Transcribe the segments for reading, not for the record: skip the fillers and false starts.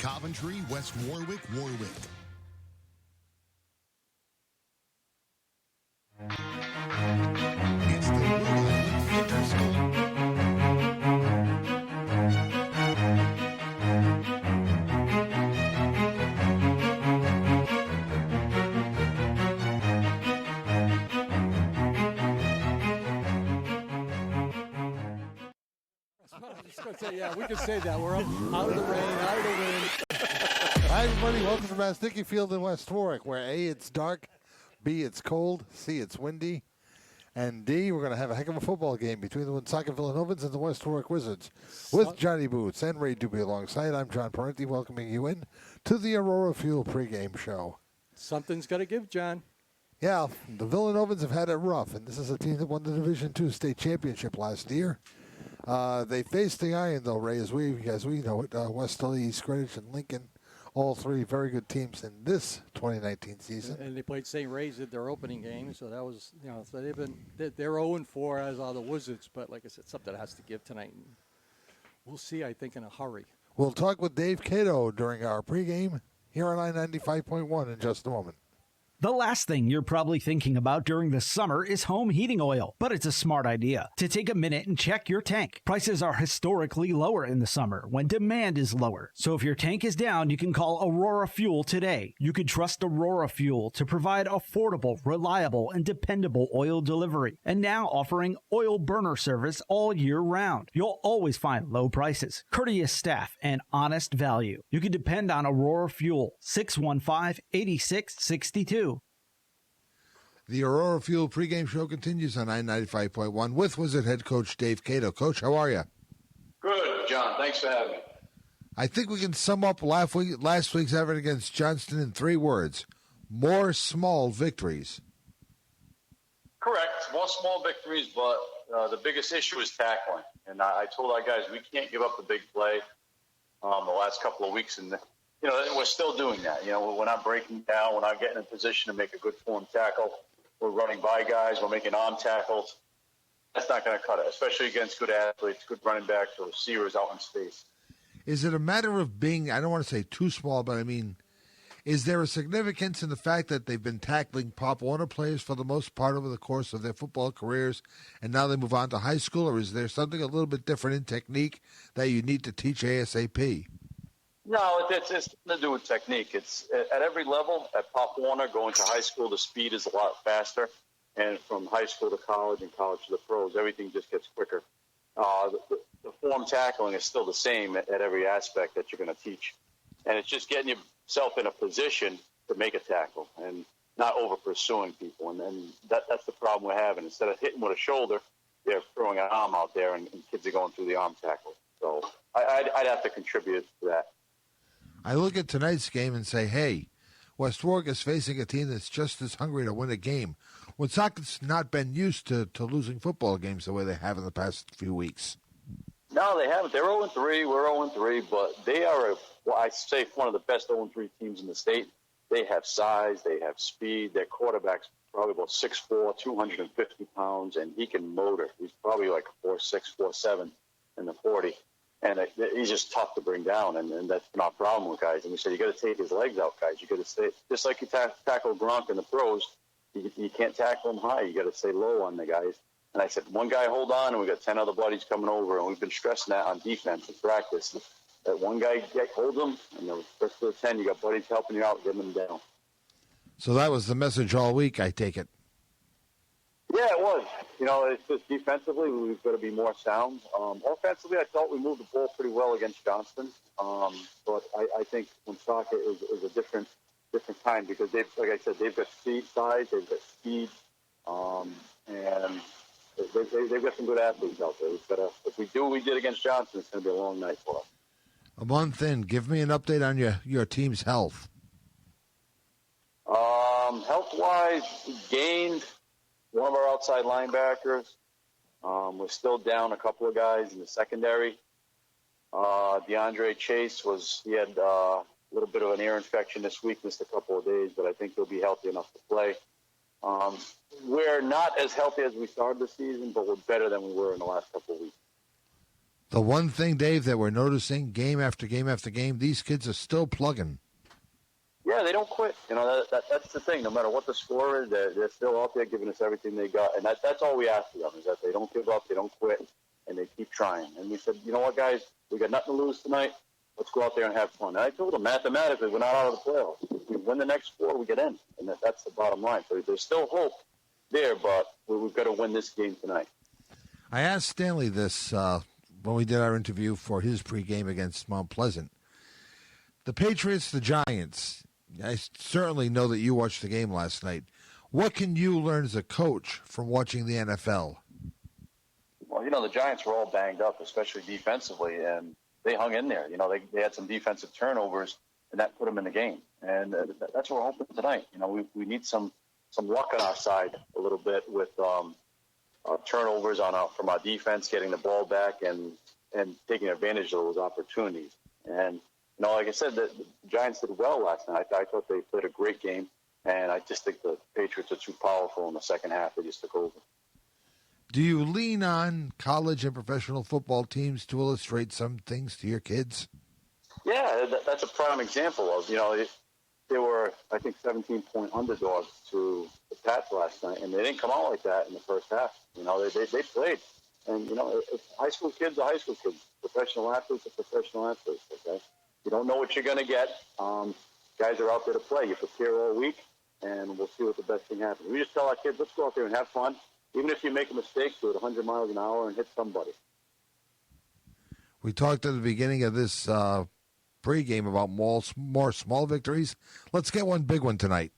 Coventry, West Warwick, Warwick. It's the Rhode Interscholastic. Yeah, we can say that. We're up out of the rain, out of the wind. Hi, everybody. Welcome to Masticki Field in West Warwick, where A, it's dark, B, it's cold, C, it's windy, and D, we're going to have a heck of a football game between the Woonsocket Villanovans and the West Warwick Wizards. With Johnny Boots and Ray Doobie alongside, I'm John Parenti, welcoming you in to the Aurora Fuel pregame show. Something's got to give, John. Yeah, the Villanovans have had it rough, and this is a team that won the Division II state championship last year. They faced the Iron, though, Ray, as we know it. Westerly, East Greenwich, and Lincoln, all three very good teams in this 2019 season. And they played St. Ray's at their opening game, so that was, so they're 0-4 as are the Wizards. But like I said, something has to give tonight. We'll see, I think, in a hurry. We'll talk with Dave Cato during our pregame here on I-95.1 in just a moment. The last thing you're probably thinking about during the summer is home heating oil, but it's a smart idea to take a minute and check your tank. Prices are historically lower in the summer when demand is lower. So if your tank is down, you can call Aurora Fuel today. You can trust Aurora Fuel to provide affordable, reliable, and dependable oil delivery. And now offering oil burner service all year round. You'll always find low prices, courteous staff, and honest value. You can depend on Aurora Fuel, 615-8662. The Aurora Fuel pregame show continues on I-95.1 with Wizard head coach Dave Cato. Coach, how are you? Good, John. Thanks for having me. I think we can sum up last week's effort against Johnston in 3 words. More small victories. Correct. More small victories, but the biggest issue is tackling. And I told our guys we can't give up the big play the last couple of weeks. And, we're still doing that. We're not breaking down. We're not getting in position to make a good form tackle. We're running by guys. We're making arm tackles. That's not going to cut it, especially against good athletes, good running backs, or receivers out in space. Is it a matter of being, I don't want to say too small, but I mean, is there a significance in the fact that they've been tackling Pop Warner players for the most part over the course of their football careers, and now they move on to high school, or is there something a little bit different in technique that you need to teach ASAP? No, it's nothing to do with technique. It's at every level. At Pop Warner, going to high school, the speed is a lot faster. And from high school to college and college to the pros, everything just gets quicker. The form tackling is still the same at every aspect that you're going to teach. And it's just getting yourself in a position to make a tackle and not over-pursuing people. And then that's the problem we're having. Instead of hitting with a shoulder, they're throwing an arm out there, and kids are going through the arm tackle. So I'd have to contribute to that. I look at tonight's game and say, hey, West Warwick is facing a team that's just as hungry to win a game. Woonsocket's not been used to losing football games the way they have in the past few weeks. No, they haven't. They're 0-3. We're 0-3, but they are, I say, one of the best 0-3 teams in the state. They have size. They have speed. Their quarterback's probably about 6'4", 250 pounds, and he can motor. He's probably like 4'6", 4'7" in the 40. And he's just tough to bring down, and that's not a problem with guys. And we said, you got to take his legs out, guys. You got to stay, just like you tackle Gronk in the pros, you can't tackle him high. You got to stay low on the guys. And I said, one guy hold on, and we got 10 other buddies coming over, and we've been stressing that on defense in practice. That one guy hold them, and the rest of the 10, you got buddies helping you out, getting them down. So that was the message all week, I take it. Yeah, it was. It's just defensively, we've got to be more sound. Offensively, I thought we moved the ball pretty well against Johnston. But I think Woonsocket is a different kind because they've, like I said, they've got size, they've got speed, and they've got some good athletes out there. If we do what we did against Johnston, it's going to be a long night for us. A month in, give me an update on your team's health. Health-wise, we gained one of our outside linebackers. We're still down a couple of guys in the secondary. DeAndre Chase he had a little bit of an ear infection this week, missed a couple of days, but I think he'll be healthy enough to play. We're not as healthy as we started the season, but we're better than we were in the last couple of weeks. The one thing, Dave, that we're noticing game after game after game, these kids are still plugging. Yeah, they don't quit. You know, that's the thing. No matter what the score is, they're still out there giving us everything they got. And that's all we ask of them, is that they don't give up, they don't quit, and they keep trying. And we said, you know what, guys, we got nothing to lose tonight. Let's go out there and have fun. And I told them, mathematically, we're not out of the playoffs. If we win the next four, we get in. And that's the bottom line. So there's still hope there, but we've got to win this game tonight. I asked Stanley this when we did our interview for his pregame against Mount Pleasant. The Patriots, the Giants, I certainly know that you watched the game last night. What can you learn as a coach from watching the NFL? Well, you know, the Giants were all banged up, especially defensively, and they hung in there. You know, they had some defensive turnovers, and that put them in the game. And that's what we're hoping tonight. You know, we need some luck on our side a little bit with turnovers from our defense, getting the ball back and taking advantage of those opportunities. And, you know, like I said, the Giants did well last night. I thought they played a great game, and I just think the Patriots are too powerful in the second half. They just took over. Do you lean on college and professional football teams to illustrate some things to your kids? Yeah, that's a prime example of, you know, they were, I think, 17-point underdogs to the Pats last night, and they didn't come out like that in the first half. You know, they played. And, you know, high school kids are high school kids. Professional athletes are professional athletes, okay? You don't know what you're going to get. Guys are out there to play. You prepare all week, and we'll see what the best thing happens. We just tell our kids, let's go out there and have fun. Even if you make a mistake, do it 100 miles an hour and hit somebody. We talked at the beginning of this pregame about more small victories. Let's get one big one tonight.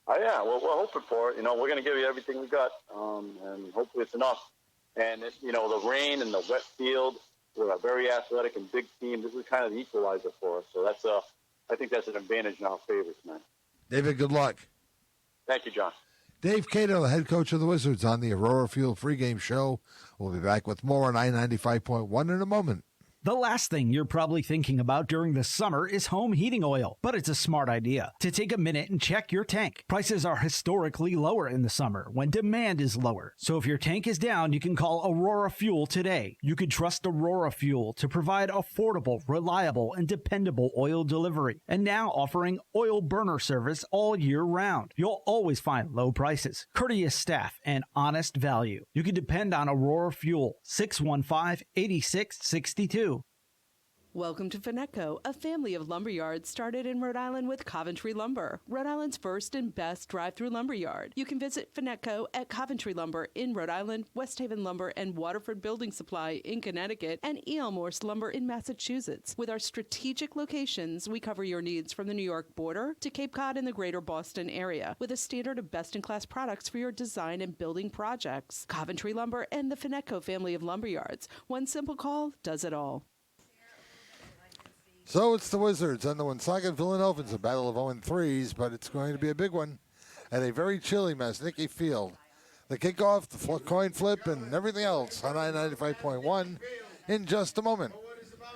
Oh, yeah, well, we're hoping for it. You know, we're going to give you everything we got, and hopefully it's enough. And, you know, the rain and the wet field, we're a very athletic and big team. This is kind of the equalizer for us. So I think that's an advantage in our favor tonight. David, good luck. Thank you, John. Dave Cato, the head coach of the Wizards, on the Aurora Field pregame show. We'll be back with more on I-95.1 in a moment. The last thing you're probably thinking about during the summer is home heating oil, but it's a smart idea to take a minute and check your tank. Prices are historically lower in the summer when demand is lower. So if your tank is down, you can call Aurora Fuel today. You can trust Aurora Fuel to provide affordable, reliable, and dependable oil delivery. And now offering oil burner service all year round. You'll always find low prices, courteous staff, and honest value. You can depend on Aurora Fuel, 615-8662. Welcome to Finetco, a family of lumber yards started in Rhode Island with Coventry Lumber, Rhode Island's first and best drive-through lumber yard. You can visit Finetco at Coventry Lumber in Rhode Island, West Haven Lumber and Waterford Building Supply in Connecticut, and E.L. Morse Lumber in Massachusetts. With our strategic locations, we cover your needs from the New York border to Cape Cod and the greater Boston area, with a standard of best-in-class products for your design and building projects. Coventry Lumber and the Finetco family of lumber yards. One simple call does it all. So it's the Wizards and the Woonsocket Villanovans, a battle of 0-3s, but it's going to be a big one at a very chilly Masnicki Field. The kickoff, the coin flip, and everything else on I-95.1 in just a moment.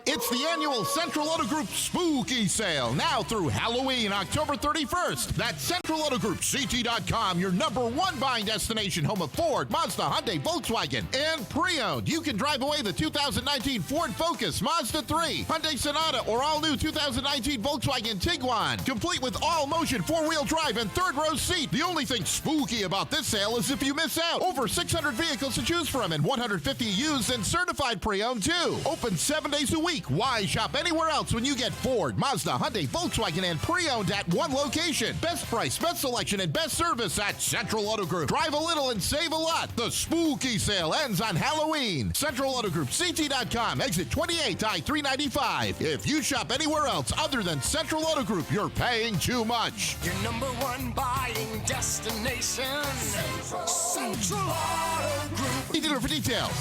It's the annual Central Auto Group Spooky Sale, now through Halloween, October 31st. That's CentralAutoGroupCT.com, your #1 buying destination, home of Ford, Mazda, Hyundai, Volkswagen, and pre-owned. You can drive away the 2019 Ford Focus, Mazda 3, Hyundai Sonata, or all-new 2019 Volkswagen Tiguan, complete with all-motion four-wheel drive and third-row seat. The only thing spooky about this sale is if you miss out. Over 600 vehicles to choose from and 150 used and certified pre-owned, too. Open 7 days a week. Why shop anywhere else when you get Ford, Mazda, Hyundai, Volkswagen, and pre-owned at one location? Best price, best selection, and best service at Central Auto Group. Drive a little and save a lot. The spooky sale ends on Halloween. CentralAutoGroupCT.com, exit 28, I-395. If you shop anywhere else other than Central Auto Group, you're paying too much. Your #1 buying destination. Central Auto Group. Dealer for details.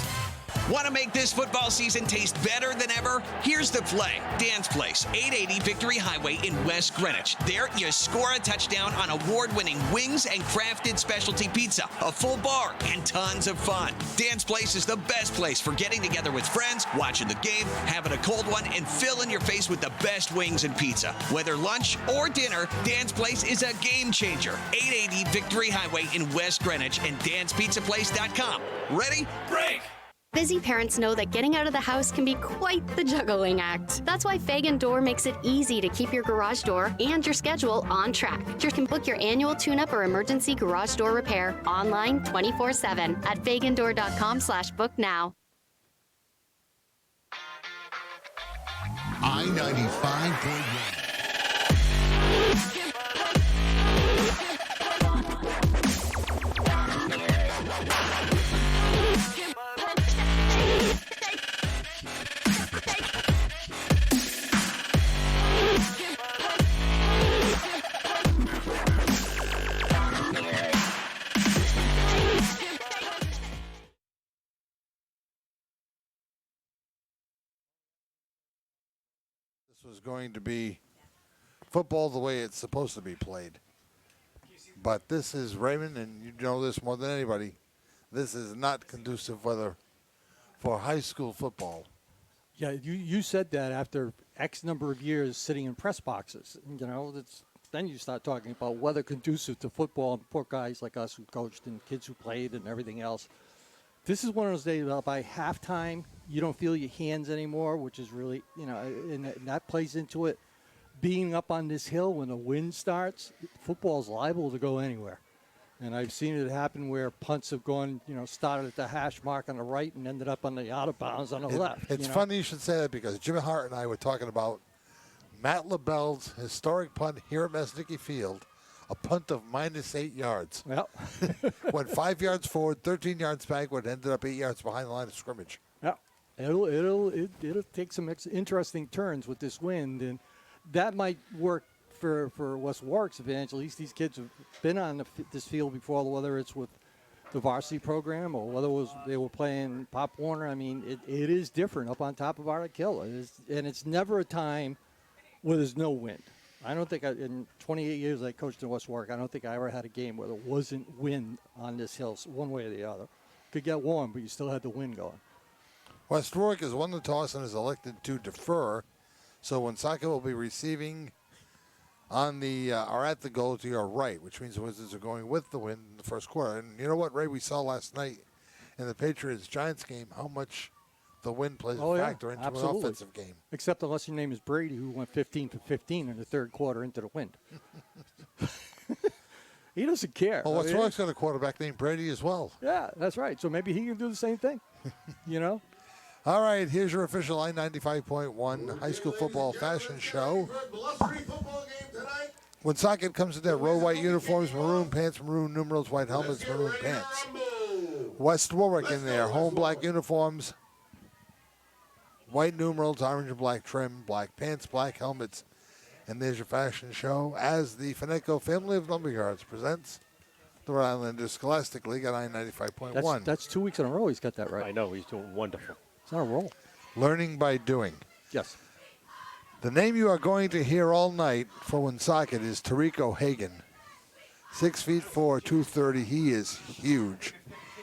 Want to make this football season taste better than ever? Here's the play. Dan's Place, 880 Victory Highway in West Greenwich. There, you score a touchdown on award-winning wings and crafted specialty pizza, a full bar, and tons of fun. Dan's Place is the best place for getting together with friends, watching the game, having a cold one, and filling your face with the best wings and pizza. Whether lunch or dinner, Dan's Place is a game changer. 880 Victory Highway in West Greenwich and danspizzaplace.com. Ready? Break! Busy parents know that getting out of the house can be quite the juggling act. That's why Fagan Door makes it easy to keep your garage door and your schedule on track. You can book your annual tune-up or emergency garage door repair online 24/7 at fagandoor.com/book now. I-95.1. This was going to be football the way it's supposed to be played. But this is, Raymond, and you know this more than anybody, this is not conducive weather for high school football. Yeah, you said that after X number of years sitting in press boxes. You know, then you start talking about weather conducive to football and poor guys like us who coached and kids who played and everything else. This is one of those days by halftime, you don't feel your hands anymore, which is really, you know, and that plays into it. Being up on this hill when the wind starts, football's liable to go anywhere. And I've seen it happen where punts have gone, you know, started at the hash mark on the right and ended up on the out of bounds on the left. It's funny you should say that because Jimmy Hart and I were talking about Matt LaBelle's historic punt here at Masnicki Field, a punt of -8 yards. Yep. Went 5 yards forward, 13 yards backward, ended up 8 yards behind the line of scrimmage. Yeah, it'll take some interesting turns with this wind, and that might work for West Warwick's advantage. At least these kids have been on this field before, whether it's with the varsity program or whether they were playing Pop Warner. I mean, it is different up on top of Arctic Hill. And it's never a time where there's no wind. I don't think in 28 years I coached in West Warwick, I don't think I ever had a game where there wasn't wind on this hill one way or the other. Could get warm, but you still had the wind going. West Warwick has won the toss and is elected to defer. So Woonsocket will be receiving on the or at the goal to your right, which means the Wizards are going with the wind in the first quarter. And you know what, Ray, we saw last night in the Patriots-Giants game how much the wind plays a factor into an offensive game. Except unless your name is Brady, who went 15 for 15 in the third quarter into the wind. He doesn't care. Well, West Warwick's got a quarterback named Brady as well. Yeah, that's right. So maybe he can do the same thing, you know? All right, here's your official I-95.1 high school football fashion show. Woonsocket comes in their row white uniforms, maroon pants, maroon numerals, white helmets, maroon pants. West Warwick in their home black uniforms, white numerals, orange and black trim, black pants, black helmets. And there's your fashion show as the Finetco family of lumberyards presents the Rhode Island Interscholastic League at I-95.1. That's 2 weeks in a row he's got that right. I know, he's doing wonderful. It's on a roll. Learning by doing. Yes. The name you are going to hear all night for Woonsocket is Tarico Hagan. 6'4", 230. He is huge,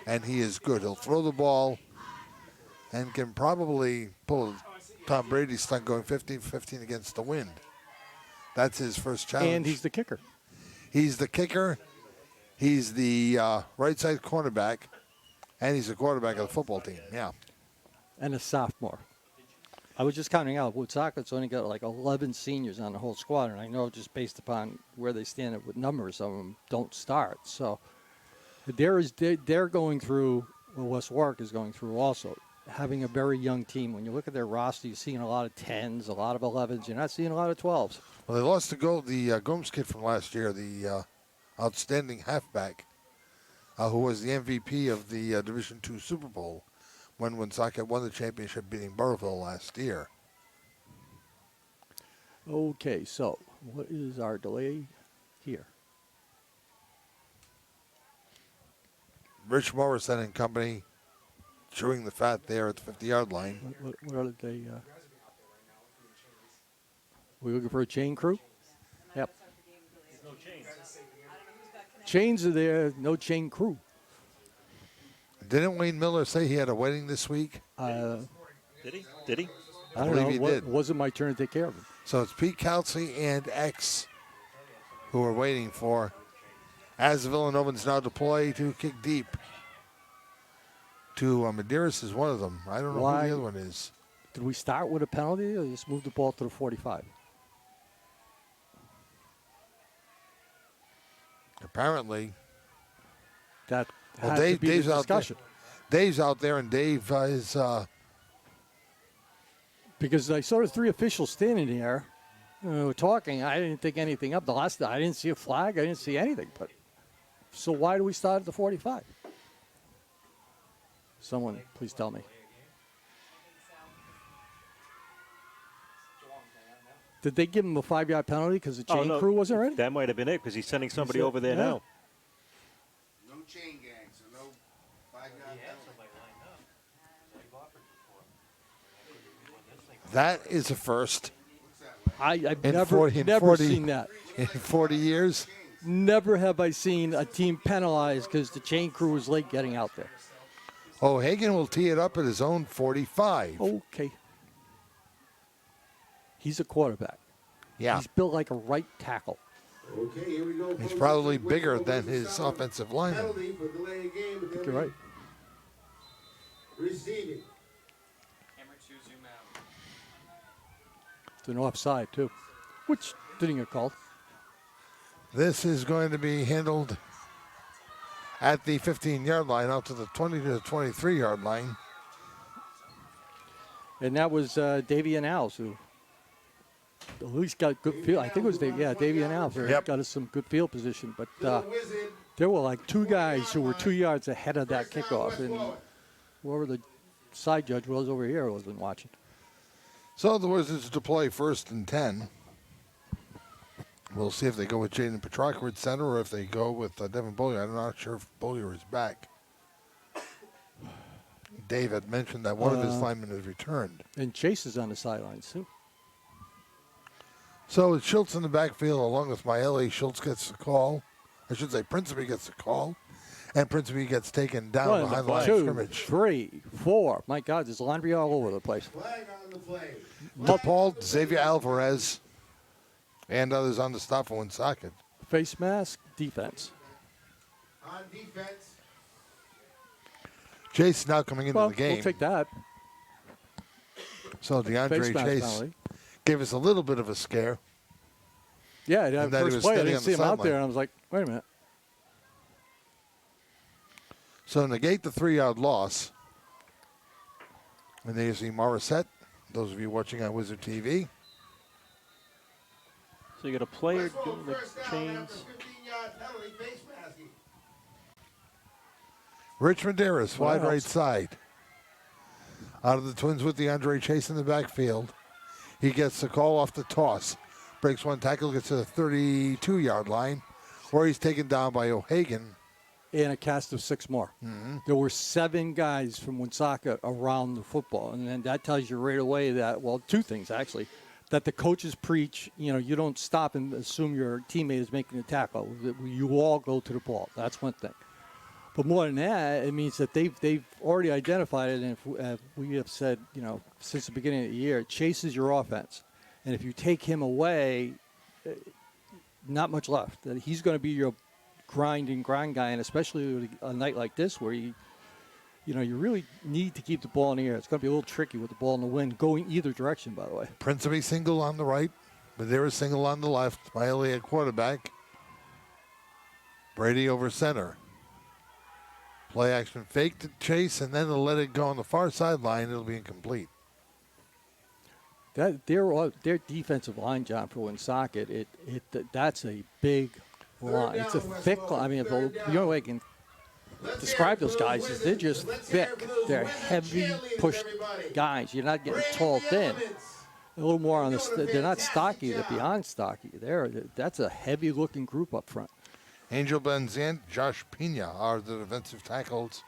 and he is good. He'll throw the ball and can probably pull a Tom Brady stunt going 15-15 against the wind. That's his first challenge. And he's the kicker. He's the kicker. He's the right side cornerback, and he's the quarterback of the football team. Yeah. And a sophomore. I was just counting out. Woonsocket's only got like 11 seniors on the whole squad, and I know just based upon where they stand with numbers, some of them don't start. So they're going through what West Warwick is going through also, having a very young team. When you look at their roster, you're seeing a lot of 10s, a lot of 11s. You're not seeing a lot of 12s. Well, they lost the Gomes kid from last year, the outstanding halfback, who was the MVP of the Division II Super Bowl when Woonsocket won the championship, beating Burrillville last year. Okay, so what is our delay here? Rich Morrison and company chewing the fat there at the 50-yard line. What are they? We looking for a chain crew? Yep. No chains. Chains are there, no chain crew. Didn't Wayne Miller say he had a wedding this week? Did he? I don't know. He did. It wasn't my turn to take care of him. So it's Pete Kelsey and X who are waiting for, as the Villanovans now deploy to kick deep. to Medeiros is one of them. I don't know Why? who the other one is. Did we start with a penalty or just move the ball to the 45? Apparently. That Well, had to be Dave's the out there. discussion. Dave's out there, and Dave is. Because I saw the three officials standing there talking. I didn't think anything up. The last I didn't see a flag. I didn't see anything. But so why do we start at the 45? Someone, please tell me. Did they give him a 5-yard penalty because the chain crew wasn't ready? That might have been it because he's sending somebody over there now. No chain gang, so no 5-yard penalty. That is a first. I've In never 40 seen that. In 40 years. Never have I seen a team penalized because the chain crew was late getting out there. O'Hagan will tee it up at his own 45. Okay. He's a quarterback. Yeah. He's built like a right tackle. Okay, here we go. He's probably bigger than his offensive lineman. Penalty for delaying game. I think you're right. Receiving. It's an offside, too, which didn't get called. This is going to be handled at the 15-yard line out to the 20 to the 23-yard line. And that was Davey and Al's who at least got good field. I think it was Davey and Al's who got us some good field position. But there were like two guys who were 2 yards ahead of that kickoff. And whoever the side judge was over here wasn't watching. So the Wizards deploy 1st and 10. We'll see if they go with Jaden Petrarca at center or if they go with Devin Bollier. I'm not sure if Bollier is back. Dave had mentioned that one of his linemen has returned. And Chase is on the sidelines, too. So it's Schultz in the backfield along with Maele. Schultz gets the call. I should say Principe gets the call. And Principe gets taken down behind the line of scrimmage. 3, 4. My God, there's laundry all over the place. Flag on the play. Paul, Xavier Alvarez, and others on the stop for Woonsocket. Face mask, defense. On defense. Chase now coming into the game. We'll take that. So DeAndre Chase gave us a little bit of a scare. Yeah, that first play, I didn't see him out there, and I was like, wait a minute. So negate the 3-yard loss. And there you see Morissette, those of you watching on Wizard TV. So you got a player doing the chains. Rich Medeiros, wide right side. Out of the Twins with DeAndre Chase in the backfield. He gets the call off the toss. Breaks one tackle, gets to the 32-yard line, where he's taken down by O'Hagan. And a cast of 6 more. Mm-hmm. There were 7 guys from Woonsocket around the football. And then that tells you right away that, well, 2 things, actually. That the coaches preach, you don't stop and assume your teammate is making a tackle. You all go to the ball. That's one thing. But more than that, it means that they've already identified it. And if we have said, since the beginning of the year, Chase is your offense. And if you take him away, not much left. He's going to be your grind guy, and especially a night like this where you really need to keep the ball in the air. It's going to be a little tricky with the ball in the wind going either direction, by the way. Principe single on the right, Medeiros single on the left. Maele at quarterback. Brady over center. Play action fake to Chase, and then they'll let it go on the far sideline. It'll be incomplete. Their defensive line, John, for Woonsocket, that's a big line. It's a thick line. I mean, the only way I can describe those guys is they're just thick. They're heavy push guys. You're not getting tall thin. A little more on the. They're not stocky. They're beyond stocky. That's a heavy-looking group up front. Angel Benzant, Josh Pena are the defensive tackles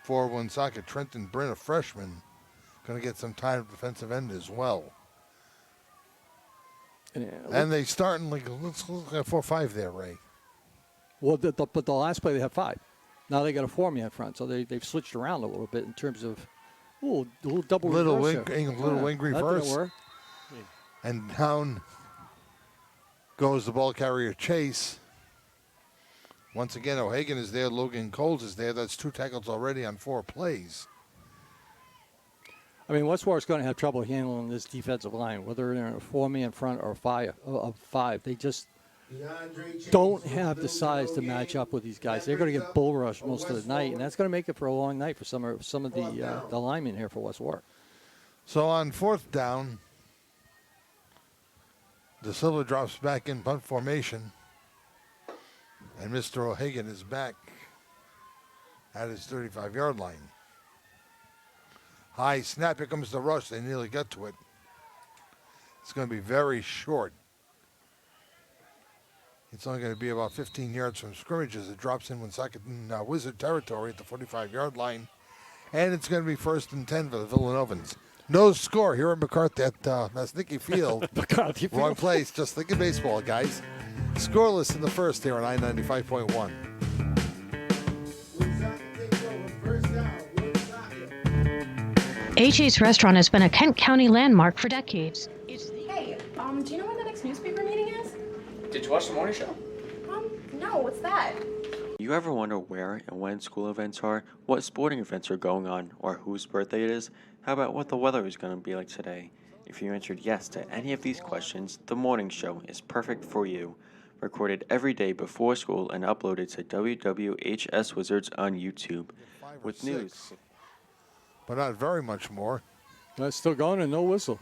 for Woonsocket. Trenton Brin, a freshman, going to get some time at defensive end as well. And they start in let's look at 4-5 there, Ray. Well, but the last play they have 5. Now they got a 4-man front, so they've switched around a little bit in terms of a little double little reverse wing reverse. That didn't work. And down goes the ball carrier Chase. Once again, O'Hagan is there. Logan Coles is there. That's 2 tackles already on 4 plays. I mean, West Warwick's going to have trouble handling this defensive line, whether they're in a 4-man front or a 5. They just don't have the size to match up with these guys. They're going to get bull rushed most of the night, and that's going to make it for a long night for some of the linemen here for West Warwick. So on 4th down, De Silva drops back in punt formation, and Mr. O'Hagan is back at his 35-yard line. High snap, here comes the rush. They nearly got to it. It's going to be very short. It's only going to be about 15 yards from scrimmage as it drops in Woonsocket in Wizard territory at the 45-yard line. And it's going to be 1st and 10 for the Villanovans. No score here at McCarthy at Masnicki Field. McCarthy Field. Wrong place. Just think of baseball, guys. Scoreless in the first here on I-95.1. AJ's Restaurant has been a Kent County landmark for decades. Hey, do you know when the next newspaper meeting is? Did you watch the morning show? No, what's that? You ever wonder where and when school events are, what sporting events are going on, or whose birthday it is? How about what the weather is going to be like today? If you answered yes to any of these questions, the morning show is perfect for you. Recorded every day before school and uploaded to WWHS Wizards on YouTube. With news. But not very much more. That's still going and no whistle.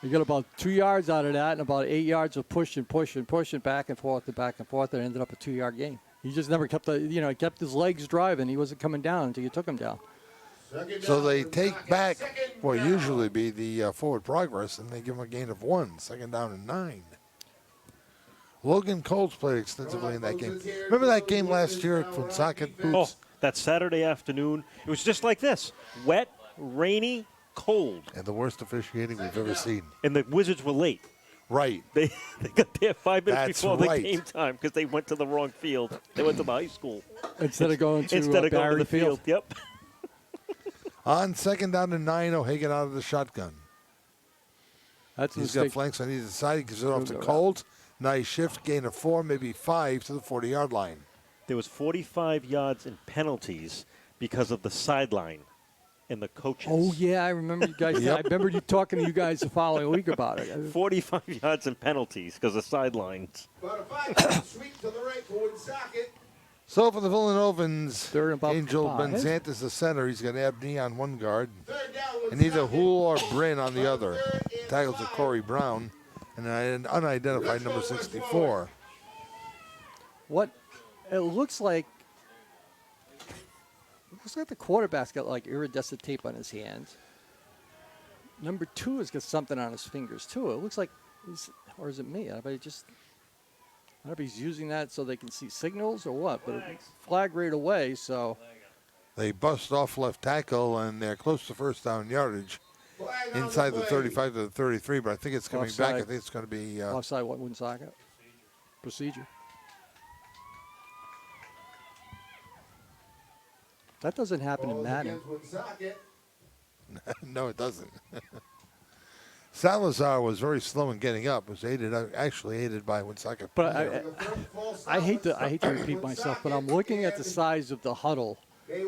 You got about 2 yards out of that and about 8 yards of pushing back and forth. It ended up a 2-yard gain. He just never kept kept his legs driving. He wasn't coming down until you took him down. So they take back what usually be the forward progress, and they give him a gain of 1. 2nd down and 9. Logan Coles played extensively in that game. Remember that game last year at Woonsocket? Oh, that Saturday afternoon. It was just like this. Wet, rainy, cold. And the worst officiating we've ever seen. And the Wizards were late. Right. They got there 5 minutes That's before right. the game time because they went to the wrong field. They went to the high school. Instead of going to going to Barry the field. Yep. On 2nd down and 9, O'Hagan out of the shotgun. He's got flanks on either side. He gives it off to Coles. Nice shift, gain of 4, maybe 5 to the 40-yard line. There was 45 yards in penalties because of the sideline and the coaches. Oh, yeah, I remember you guys. I remember you talking to you guys the following week about it. 45 yards in penalties because of sidelines. Sweep to the right for Woonsocket. So for the Villanovans, Angel 5. Benzant is the center. He's got Abney on one guard. And either Hool or Bryn on the other. Tackles of Corey Brown and an unidentified number 64. What it looks like the quarterback's got like iridescent tape on his hands. Number 2 has got something on his fingers too. It looks like or is it me? I don't know if he's using that so they can see signals or what, but it's flag right away, so. They bust off left tackle, and they're close to 1st down yardage inside the 35 to the 33, but I think it's coming Offside. back. I think it's going to be. Offside, what, Woonsocket? Procedure. That doesn't happen in Madden. No, it doesn't. Salazar was very slow in getting up. Was actually aided by Woonsocket. But I hate to repeat myself, but I'm looking at the size of the huddle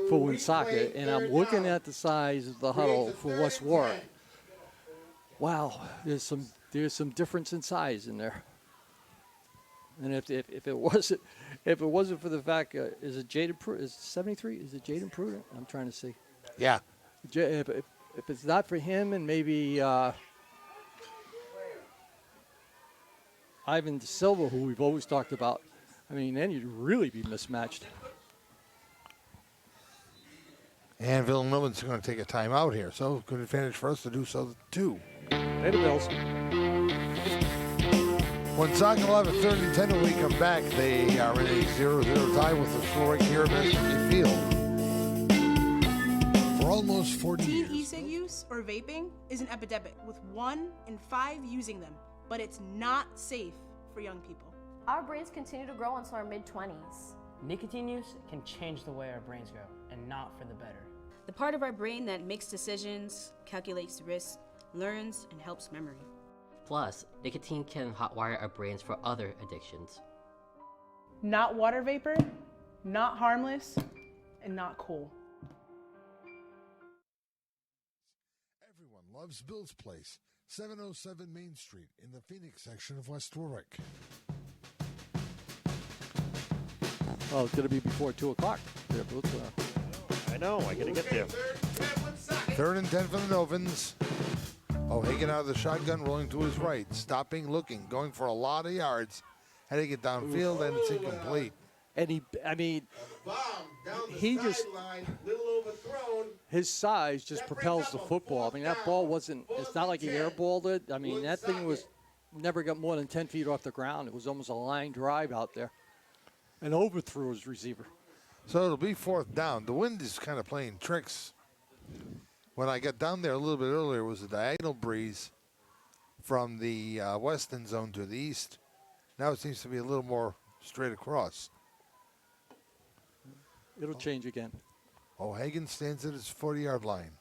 for Woonsocket, and I'm looking at the size of the huddle for West Warwick. Wow, there's some difference in size in there. And if it wasn't for the fact, is it Jaden Prudent? Is 73? Is it Jaden Prudent? I'm trying to see. Yeah. If it's not for him and maybe Ivan De Silva, who we've always talked about, I mean, then you'd really be mismatched. And Villanovan's going to take a timeout here, so good advantage for us to do so too. Hey, the Bills. Woonsocket will have a 3rd and 10 when we come back. They are in a 0-0 tie with the scoring here at Masnicki Field. For almost 40 years. Teen e-cig use or vaping is an epidemic, with 1 in 5 using them, but it's not safe for young people. Our brains continue to grow until our mid-20s. Nicotine use can change the way our brains grow, and not for the better. The part of our brain that makes decisions, calculates risks, learns, and helps memory. Plus, nicotine can hotwire our brains for other addictions. not water vapor, not harmless, and not cool. Everyone loves Bill's Place, 707 Main Street in the Phoenix section of West Warwick. Well, it's going to be before 2 o'clock. Yeah, I know. I got to get there. 3rd and 10 for the Novans. O'Hagan out of the shotgun, rolling to his right, stopping, looking, going for a lot of yards, heading it downfield, and it's incomplete. And he just, his size just propels the football. I mean, that ball wasn't, it's not like he airballed it. I mean, that thing was, never got more than 10 feet off the ground. It was almost a line drive out there. And overthrew his receiver. So it'll be 4th down. The wind is kind of playing tricks. When I got down there a little bit earlier, it was a diagonal breeze from the west end zone to the east. Now it seems to be a little more straight across. It'll change again. O'Hagan stands at his 40-yard line.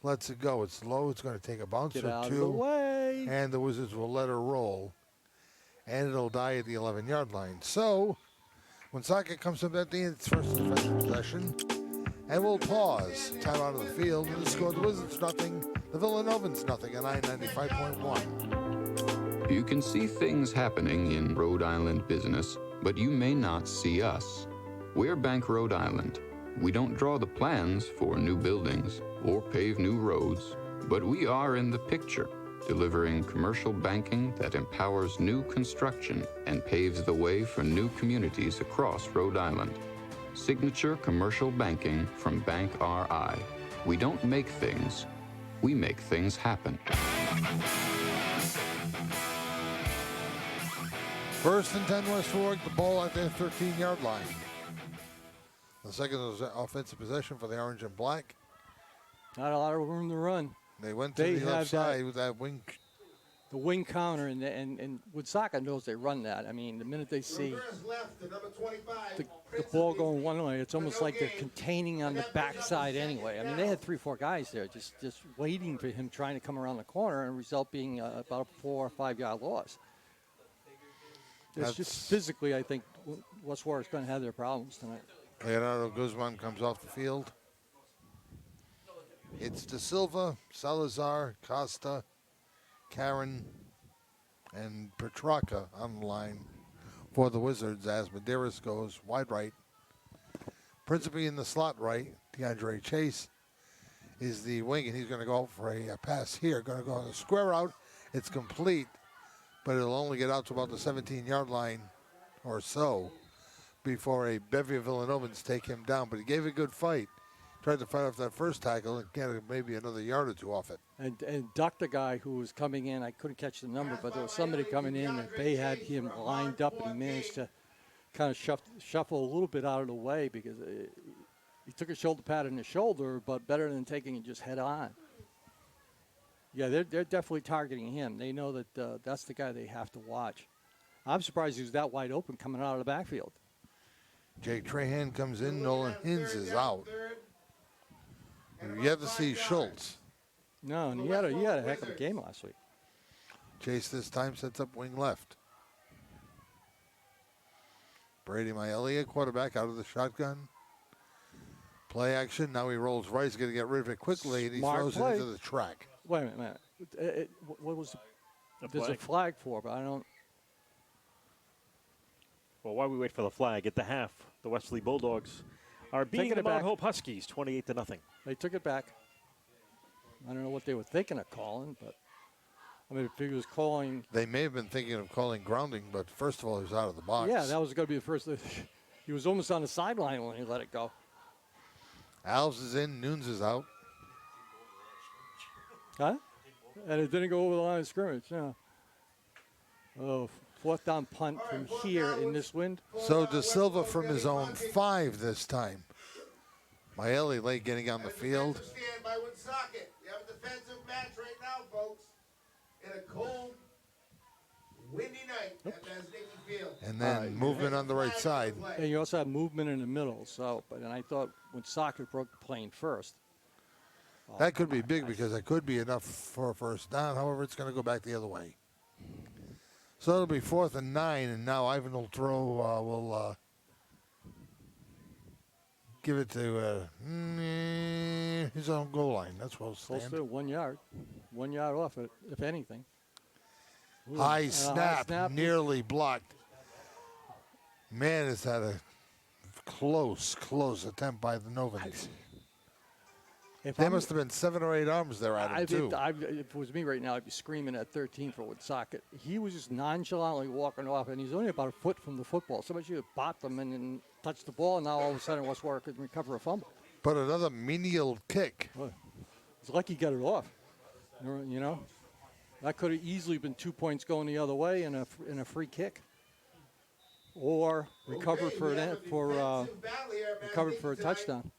Lets it go. It's low. It's going to take a bounce Get or out two. of the way. And the Wizards will let her roll. And it'll die at the 11-yard line. So Woonsocket comes up at the end, its first defensive possession. And we'll pause. Time out of the field. And the score, the Wizards nothing. The Villanovans nothing at I-95.1. You can see things happening in Rhode Island business, but you may not see us. We're Bank Rhode Island. We don't draw the plans for new buildings or pave new roads, but we are in the picture, delivering commercial banking that empowers new construction and paves the way for new communities across Rhode Island. Signature commercial banking from Bank RI. We don't make things, we make things happen. 1st and 10 West Warwick, the ball at their 13-yard line. The second was offensive possession for the orange and black. Not a lot of room to run. They went to the left side with that wing. The wing counter, and Woonsocket knows they run that. I mean, the minute they see the ball going one way, it's almost like they're containing on the backside anyway. I mean, they had 3 or 4 guys there just waiting for him trying to come around the corner, and result being about a 4 or 5 yard loss. It's just physically, I think West Warwick's going to have their problems tonight. Leonardo Guzman comes off the field. It's De Silva, Salazar, Costa, Karen, and Petrarca on the line for the Wizards as Medeiros goes wide right. Principally in the slot right, DeAndre Chase is the wing, and he's going to go for a pass here. Going to go on a square out. It's complete, but it'll only get out to about the 17-yard line or so before a bevy of Villanovans take him down. But he gave a good fight. Tried to fight off that first tackle and get maybe another yard or two off it. And ducked the guy who was coming in. I couldn't catch the number, but there was somebody coming in, and they had him lined up, and he managed to kind of shuffle a little bit out of the way because he took a shoulder pad in the shoulder, but better than taking it just head on. Yeah, they're definitely targeting him. They know that that's the guy they have to watch. I'm surprised he was that wide open coming out of the backfield. Jake Trahan comes in. Nolan Hins is out. You have to see Schultz. No, and he had a heck of a game last week. Chase this time sets up wing left. Brady Maielia, quarterback, out of the shotgun. Play action. Now he rolls right. He's going to get rid of it quickly, and he throws it into the track. Wait a minute. What was there's a flag for, but I don't. Well, while we wait for the flag, at the half, the Wesley Bulldogs are beating the Mount Hope Huskies 28-0. They took it back. I don't know what they were thinking of calling, but I mean, if he was calling. They may have been thinking of calling grounding, but first of all, he was out of the box. Yeah, that was going to be the first. He was almost on the sideline when he let it go. Alves is in. Nunes is out. Huh? And it didn't go over the line of scrimmage. Yeah. Oh, 4th down punt from here in this wind. So De Silva from his own 5 this time. Maeli late getting on the field. Stand by Woonsocket. You have a defensive match right now, folks. In a cold, windy night at Masnicki Field. And then movement on the right side. And you also have movement in the middle. So, and I thought Woonsocket broke the plane first. That could be big because it could be enough for a first down. However, it's going to go back the other way. So it'll be 4th and 9, and now Ivan will throw. Will give it to his own goal line. That's what Close to 1 yard. 1 yard off it, if anything. Ooh, high snap, nearly blocked. Man, has had a close attempt by the Novans. There must have been 7 or 8 arms there at him, too. If it was me right now, I'd be screaming at 13 for Woonsocket. He was just nonchalantly walking off, and he's only about a foot from the football. Somebody should have bopped him and touched the ball, and now all of a sudden West Warwick could recover a fumble. But another menial kick. Well, it's lucky he got it off. You know? That could have easily been 2 points going the other way and a free kick. Or recovered for a touchdown.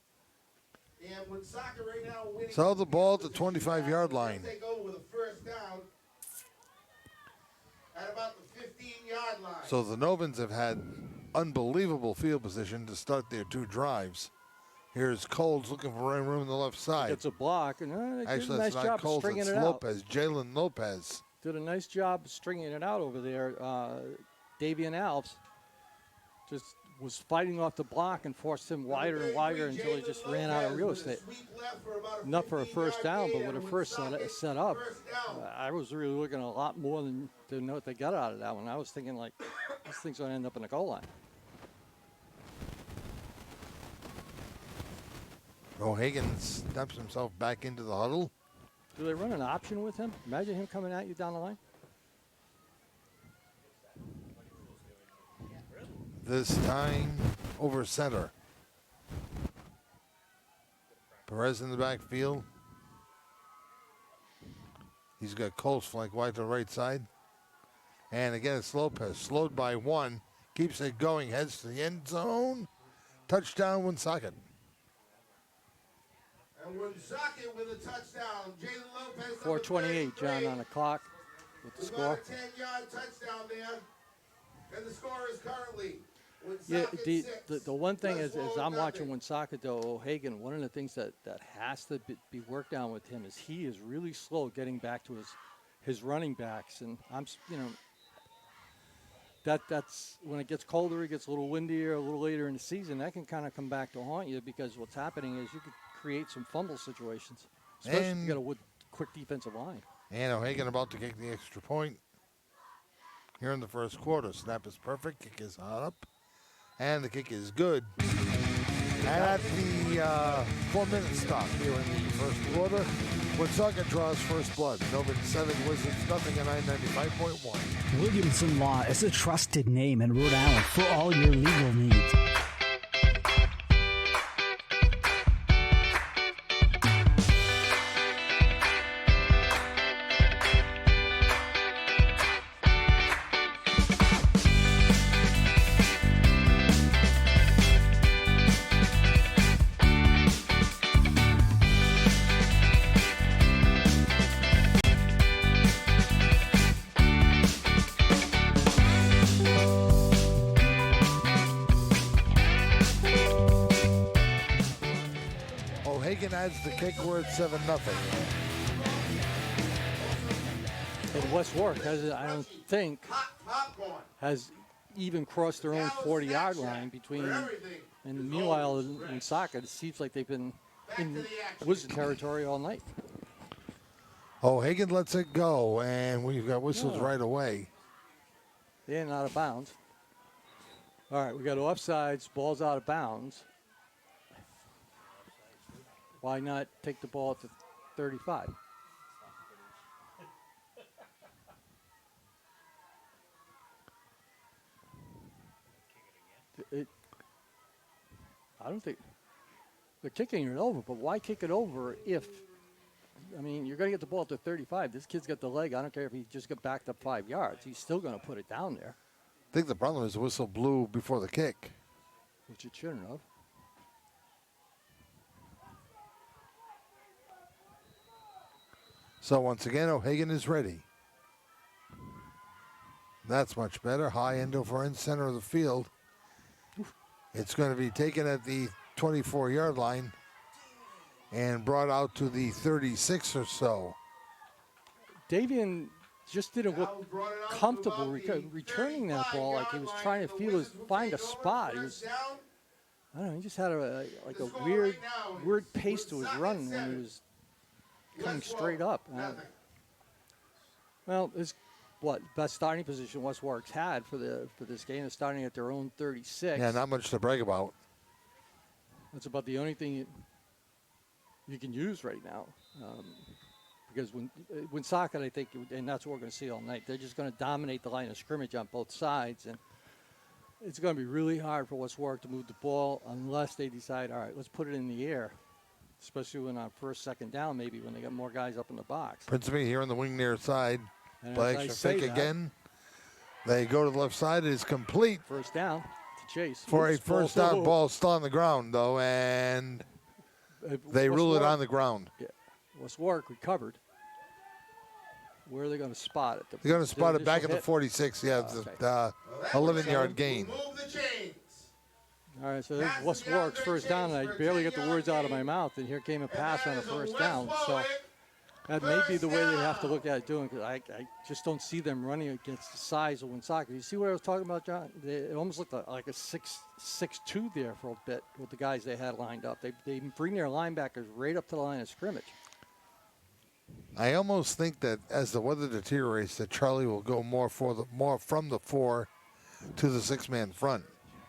And Woonsocket right now winning. So the ball at the 25-yard line. Take over with a first down at about the 15-yard line. So the Novans have had unbelievable field position to start their 2 drives. Here's Coles looking for room on the left side. It's a block. And actually, nice that's job not Coles, stringing it's it Lopez, out. Jalen Lopez. Did a nice job stringing it out over there. Davian Alves just was fighting off the block and forced him wider and wider until he just ran out of real estate. Not for a first down, but with a first set up, I was really looking a lot more than what they got out of that one. I was thinking, like, this thing's going to end up in the goal line. O'Hagan steps himself back into the huddle. Do they run an option with him? Imagine him coming at you down the line. This time over center. Perez in the backfield. He's got Coles flank wide to the right side. And again, it's Lopez. Slowed by 1. Keeps it going. Heads to the end zone. Touchdown, Woonsocket. And Woonsocket with a touchdown. Jalen Lopez. 4:28, John, on the clock with the score. About a 10-yard touchdown there. And the score is currently Yeah, the one thing is I'm watching Woonsocket, though, O'Hagan, one of the things that has to be worked on with him is he is really slow getting back to his running backs. And that's when it gets colder, it gets a little windier, a little later in the season, that can kind of come back to haunt you because what's happening is you could create some fumble situations, especially if you got a quick defensive line. And O'Hagan about to kick the extra point here in the first quarter. Snap is perfect. Kick is hot up. And the kick is good. And at the 4-minute stop here in the first quarter, Woonsocket draws first blood. Novan 7, Wizards nothing at 995.1. Williamson Law is a trusted name in Rhode Island for all your legal needs. Adds the kick, we're at 7-0. And West Warwick I don't think, has even crossed their own 40-yard line between. And meanwhile, in soccer, it seems like they've been in Wizard territory all night. O'Hagan lets it go, and we've got whistles right away. They're in and out of bounds. All right, we got offsides, ball's out of bounds. Why not take the ball to 35? I don't think they're kicking it over, but why kick it over if, I mean, you're going to get the ball to 35. This kid's got the leg. I don't care if he just got backed up 5 yards. He's still going to put it down there. I think the problem is the whistle blew before the kick. Which it shouldn't have. So once again, O'Hagan is ready. That's much better. High end over end center of the field. It's going to be taken at the 24-yard line and brought out to the 36 or so. Davian just didn't look comfortable returning that ball. Like he was trying to find a spot. He was, I don't know. He just had a weird pace to his run when he was coming straight up. Well, it's best starting position West Warwick's had for this game is starting at their own 36. Yeah, not much to brag about. That's about the only thing you can use right now. Because when Woonsocket, I think, and that's what we're going to see all night, they're just going to dominate the line of scrimmage on both sides. And it's going to be really hard for West Warwick to move the ball unless they decide, all right, let's put it in the air, especially when on first, second down, maybe when they got more guys up in the box. Principe here on the wing near side. And Play extra fake again. They go to the left side. It is complete. First down to Chase. For a first down, ball still on the ground, though, and they rule it on the ground. Yeah. West Warwick recovered. Where are they going to spot it? They're going to spot it back at the 46. Yeah, the 11-yard gain. All right, so there's West Warwick's first down, and I barely get the words out of my mouth, and here came a pass on a first down. So that may be the way they have to look at it doing, because I just don't see them running against the size of Woonsocket. You see what I was talking about, John? It almost looked like a 6'2" there for a bit with the guys they had lined up. They bring their linebackers right up to the line of scrimmage. I almost think that as the weather deteriorates, that Charlie will go more from the 4 to the 6-man front,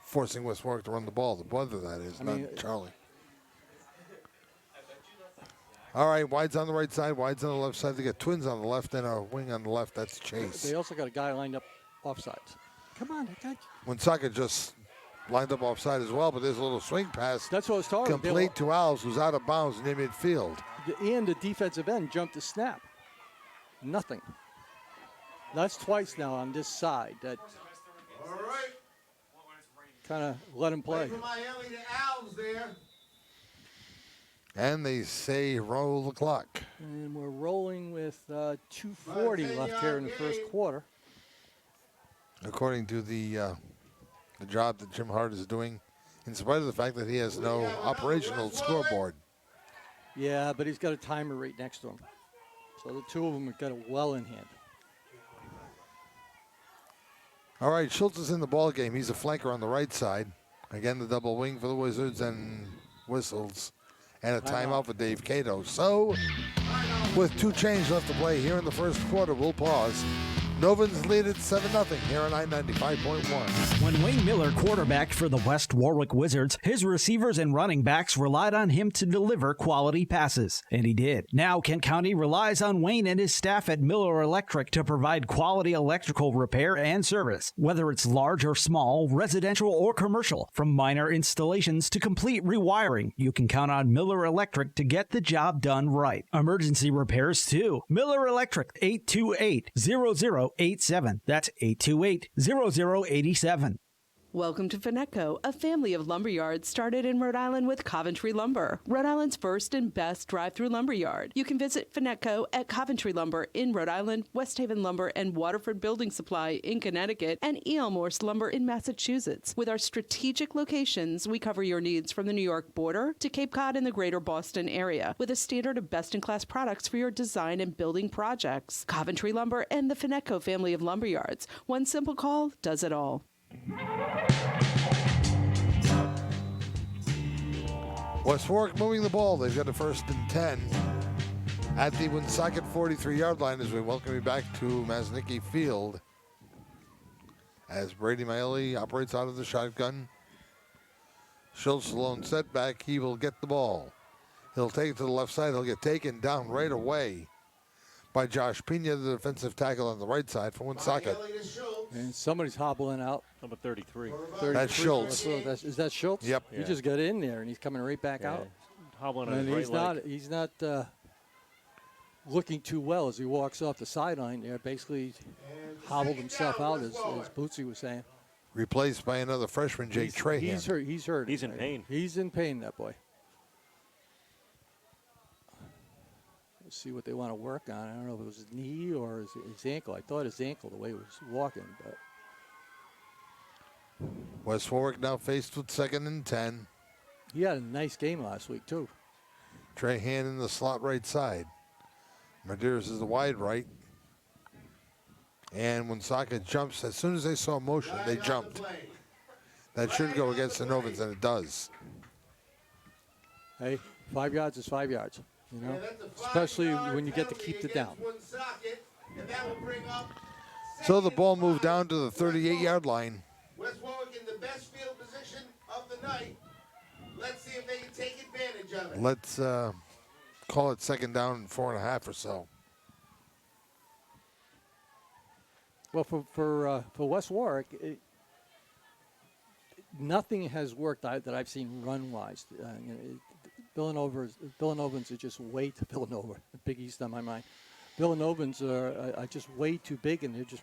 forcing West Warwick to run the ball. The weather, that is, not Charlie. All right, wide's on the right side, wide's on the left side. They got twins on the left and a wing on the left. That's Chase. They also got a guy lined up offsides. Come on, that guy. Woonsocket just lined up offside as well, but there's a little swing pass. That's what I was talking about. Complete to Owls, who's out of bounds near midfield. And the defensive end jumped to snap. Nothing. That's twice now on this side. That kind of let him play. And they say roll the clock. And we're rolling with 2:40 left here in the first quarter. According to the job that Jim Hart is doing, in spite of the fact that he has no operational scoreboard. Yeah, but he's got a timer right next to him. So the two of them have got it well in hand. All right, Schultz is in the ball game. He's a flanker on the right side. Again, the double wing for the Wizards and whistles. And a timeout for Dave Cato. So, with 2 change left to play here in the first quarter, we'll pause. Novans lead at 7-0 here on I-95.1. When Wayne Miller quarterbacked for the West Warwick Wizards, his receivers and running backs relied on him to deliver quality passes. And he did. Now Kent County relies on Wayne and his staff at Miller Electric to provide quality electrical repair and service. Whether it's large or small, residential or commercial, from minor installations to complete rewiring, you can count on Miller Electric to get the job done right. Emergency repairs too. Miller Electric, 828-0087. That's 828-0087. Welcome to Finetco, a family of lumber yards started in Rhode Island with Coventry Lumber, Rhode Island's first and best drive-through lumber yard. You can visit Finetco at Coventry Lumber in Rhode Island, West Haven Lumber and Waterford Building Supply in Connecticut, and E.L. Morse Lumber in Massachusetts. With our strategic locations, we cover your needs from the New York border to Cape Cod and the greater Boston area, with a standard of best-in-class products for your design and building projects. Coventry Lumber and the Finetco family of lumber yards. One simple call does it all. West Warwick moving the ball. They've got a 1st and 10 at the Woonsocket 43-yard line as we welcome you back to Masnicki Field. As Brady Maile operates out of the shotgun. Schultz lone setback. He will get the ball. He'll take it to the left side. He'll get taken down right away by Josh Pena, the defensive tackle on the right side for Woonsocket. And somebody's hobbling out. Number 33. That's Schultz. Is that Schultz? Yep. He just got in there, and he's coming right back out. Hobbling on and his right leg. He's not looking too well as he walks off the sideline there. Basically hobbled himself out, as Bootsy was saying. Replaced by another freshman, Jake Trahan. He's hurt. He's in pain. He's in pain, that boy. Let's see what they want to work on. I don't know if it was his knee or his ankle. I thought his ankle, the way he was walking. But West Warwick now faced with 2nd and 10. He had a nice game last week, too. Trahan in the slot right side. Medeiros is the wide right. And Woonsocket jumps. As soon as they saw motion, they jumped. That should go against the Novans, and it does. Hey, 5 yards is 5 yards, you know, especially when you get to keep it down. So the ball moved down to the 38-yard line. West Warwick in the best field position of the night. Let's see if they can take advantage of it. Let's call it second down and 4.5 or so. Well, for West Warwick, nothing has worked that I've seen run-wise. Villanovans are just way too Villanova. Big East on my mind. Villanovans are just way too big, and they're just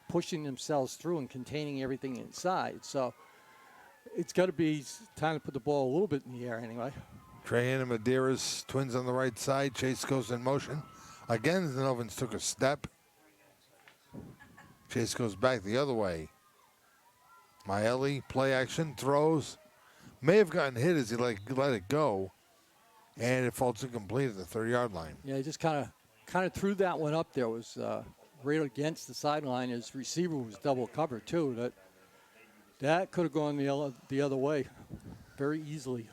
pushing themselves through and containing everything inside. So it's got to be time to put the ball a little bit in the air anyway. Trahan and Medeiros, twins on the right side. Chase goes in motion. Again, the Novans took a step. Chase goes back the other way. Maeli, play action, throws. May have gotten hit as he let it go. And it falls incomplete at the 30-yard line. Yeah, he just kind of threw that one up there. It was right against the sideline. His receiver was double covered, too. That could have gone the other way very easily.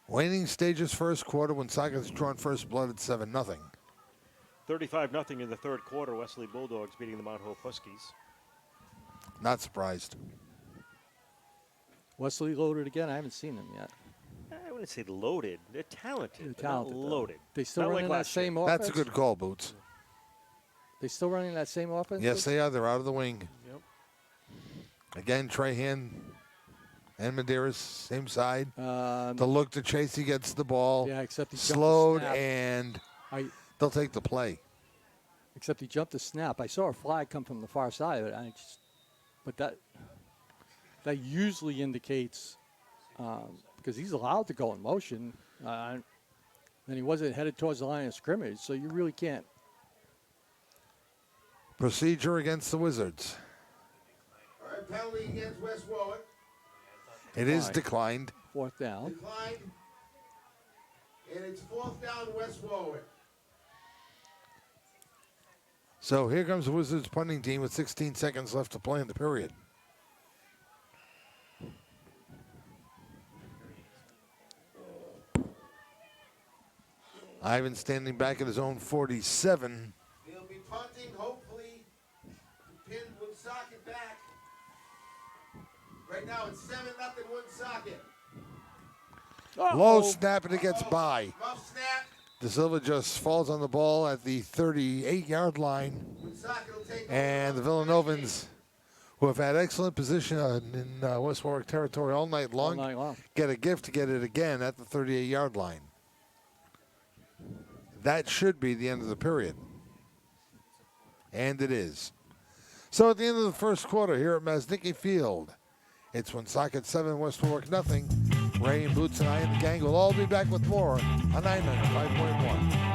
Waning stages first quarter when Woonsocket's drawn first blood at 7-0. 35-0 in the third quarter. Wesley Bulldogs beating the Mount Hope Huskies. Not surprised. Wesley loaded again. I haven't seen them yet. I wouldn't say loaded. They're talented. They're talented, not loaded. They still not running like that same offense? That's a good call, Boots. They still running that same offense? Yes, they are. They're out of the wing. Yep. Again, Trahan and Medeiros, same side. The look to Chase, he gets the ball. Yeah, except he slowed, jumped the snap. and they'll take the play. Except he jumped the snap. I saw a flag come from the far side of it. But that usually indicates, because he's allowed to go in motion, and he wasn't headed towards the line of scrimmage, so you really can't. Procedure against the Wizards. All right, penalty against West Warwick. It is declined. Fourth down. Declined. And it's fourth down, West Warwick. So here comes the Wizards punting team with 16 seconds left to play in the period. Ivan standing back at his own 47. He'll be punting, hopefully, to pin Woonsocket back. Right now it's 7-0 Woonsocket. Low snap, and it gets by. Rough snap. De Silva just falls on the ball at the 38-yard line. And the Villanovans, who have had excellent position in West Warwick territory all night long, get a gift to get it again at the 38-yard line. That should be the end of the period. And it is. So at the end of the first quarter here at Maznicki Field, it's Woonsocket 7, West Warwick nothing. Ray and Boots and I and the gang will all be back with more on 995.1.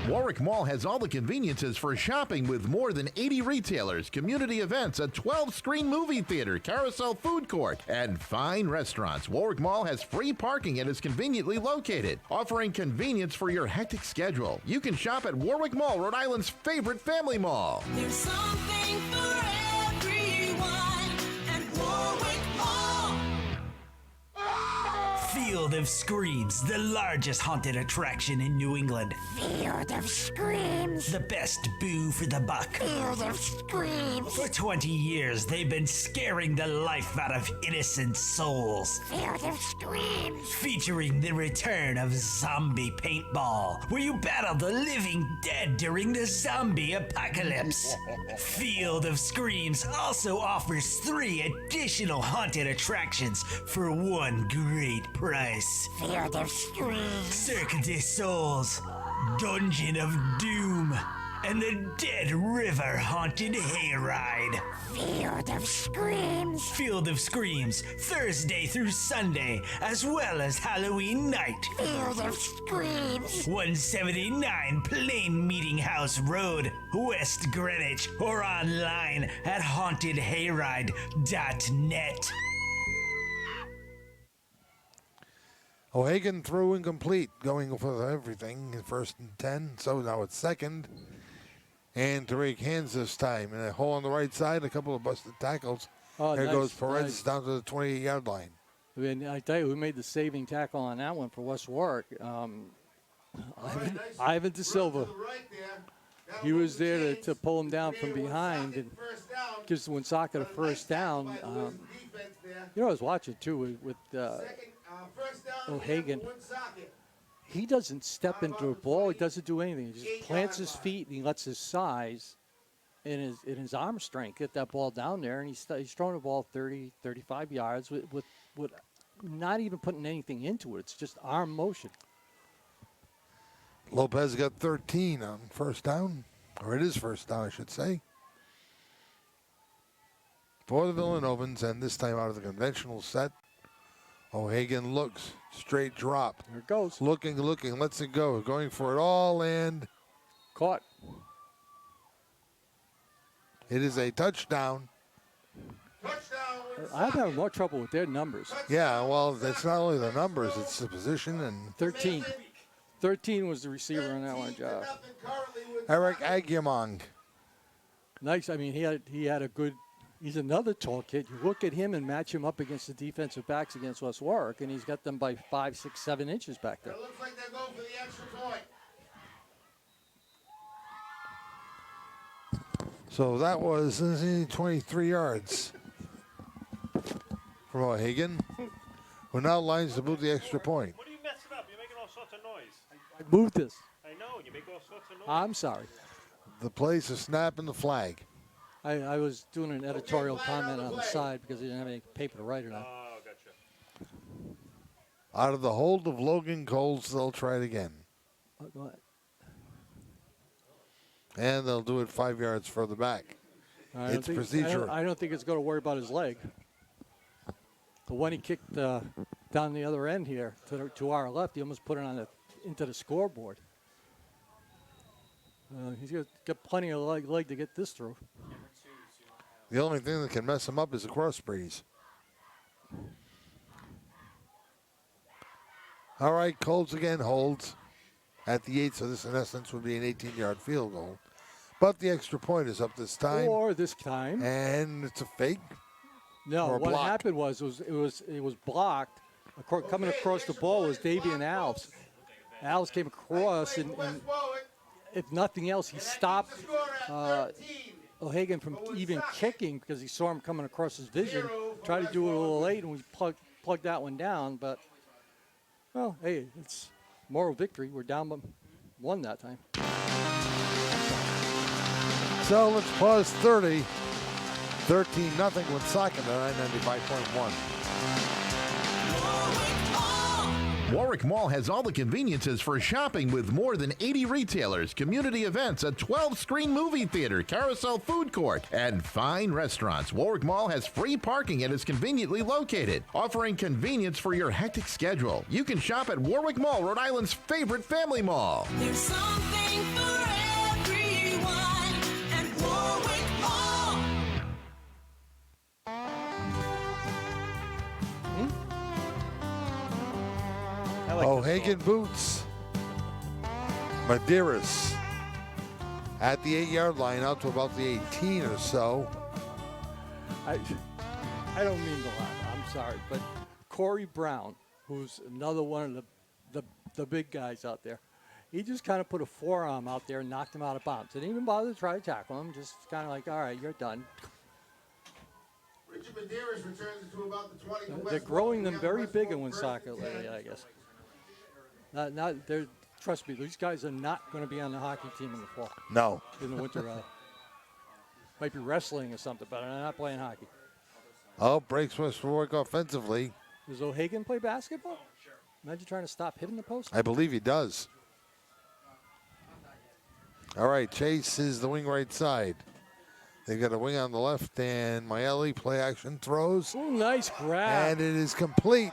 Warwick Mall has all the conveniences for shopping with more than 80 retailers, community events, a 12-screen movie theater, carousel food court, and fine restaurants. Warwick Mall has free parking and is conveniently located, offering convenience for your hectic schedule. You can shop at Warwick Mall, Rhode Island's favorite family mall. There's something for everyone at Warwick Mall. Field of Screams, the largest haunted attraction in New England. Field of Screams. The best boo for the buck. Field of Screams. For 20 years, they've been scaring the life out of innocent souls. Field of Screams. Featuring the return of Zombie Paintball, where you battle the living dead during the zombie apocalypse. Field of Screams also offers 3 additional haunted attractions for one great price. Field of Screams. Cirque du Souls, Dungeon of Doom, and the Dead River Haunted Hayride. Field of Screams. Field of Screams, Thursday through Sunday, as well as Halloween night. Field of Screams. 179 Plain Meeting House Road, West Greenwich, or online at hauntedhayride.net. O'Hagan threw incomplete, going for everything. First and 10, so now it's second. And Tariq hands this time. And a hole on the right side, a couple of busted tackles. Oh, there nice, goes Perez nice. down to the 28-yard line. I mean, I tell you, who made the saving tackle on that one for West Warwick? Ivan De Silva. He was there to pull him down from behind and gives Woonsocket a first down. I was watching, too, with O'Hagan. He doesn't step into a ball. He doesn't do anything. He just plants his feet and he lets his size and his arm strength get that ball down there. And he's throwing the ball 30, 35 yards with not even putting anything into it. It's just arm motion. Lopez got 13 on first down, or it is first down, I should say, for the Villanovans, and this time out of the conventional set. O'Hagan looks, straight drop. Here it goes. Looking, lets it go. Going for it all, and caught. It is a touchdown. I'm having more trouble with their numbers. Yeah, well, it's not only the numbers, it's the position. And 13. 13 was the receiver on that one, Joe. Eric Aguiamong. Nice. I mean, he had a good. He's another tall kid. You look at him and match him up against the defensive backs against West Warwick, and he's got them by 5, 6, 7 inches back there. It looks like they're going for the extra point. So that was 23 yards from O'Hagan, who now lines to move the extra point. What are you messing up? You're making all sorts of noise. I moved this. I know, you make all sorts of noise. I'm sorry. The place is snapping the flag. I was doing an editorial comment on the side because I didn't have any paper to write it on. Oh, gotcha. Out of the hold of Logan Coles, they'll try it again. And they'll do it 5 yards further back. It's procedure. I don't think it's going to worry about his leg. The one he kicked down the other end here to our left, he almost put it into the scoreboard. He's got plenty of leg to get this through. The only thing that can mess him up is a cross breeze. All right, Coles again holds at the 8, so this in essence would be an 18-yard field goal. But the extra point is up this time. Or this time. And it's a fake. No, or what block. happened was it was blocked. Coming across the ball was Davey and Alves. Alves came across, and if nothing else, he stopped O'Hagan from even kicking because he saw him coming across his vision. Tried to do it a little late, and we plugged that one down. But, well, hey, it's moral victory. We're down by 1 that time. So let's pause 30. 13-0 Woonsocket at 95.1. Warwick Mall has all the conveniences for shopping with more than 80 retailers, community events, a 12-screen movie theater, carousel food court, and fine restaurants. Warwick Mall has free parking and is conveniently located, offering convenience for your hectic schedule. You can shop at Warwick Mall, Rhode Island's favorite family mall. There's something for everyone at Warwick Mall. O'Hagan boots. Medeiros at the 8-yard line, out to about the 18 or so. I don't mean to laugh. I'm sorry, but Corey Brown, who's another one of the big guys out there, he just kind of put a forearm out there and knocked him out of bounds. Didn't even bother to try to tackle him. Just kind of like, all right, you're done. Richard Medeiros returns it to about the 20. They're growing them very big in Woonsocket lately, I guess. Trust me, these guys are not going to be on the hockey team in the fall. No. In the winter. Might be wrestling or something, but they're not playing hockey. Oh, breaks West Warwick offensively. Does O'Hagan play basketball? Imagine trying to stop hitting the post. I believe he does. All right, Chase is the wing right side. They got a wing on the left, and Maeli play action throws. Ooh, nice grab. And it is complete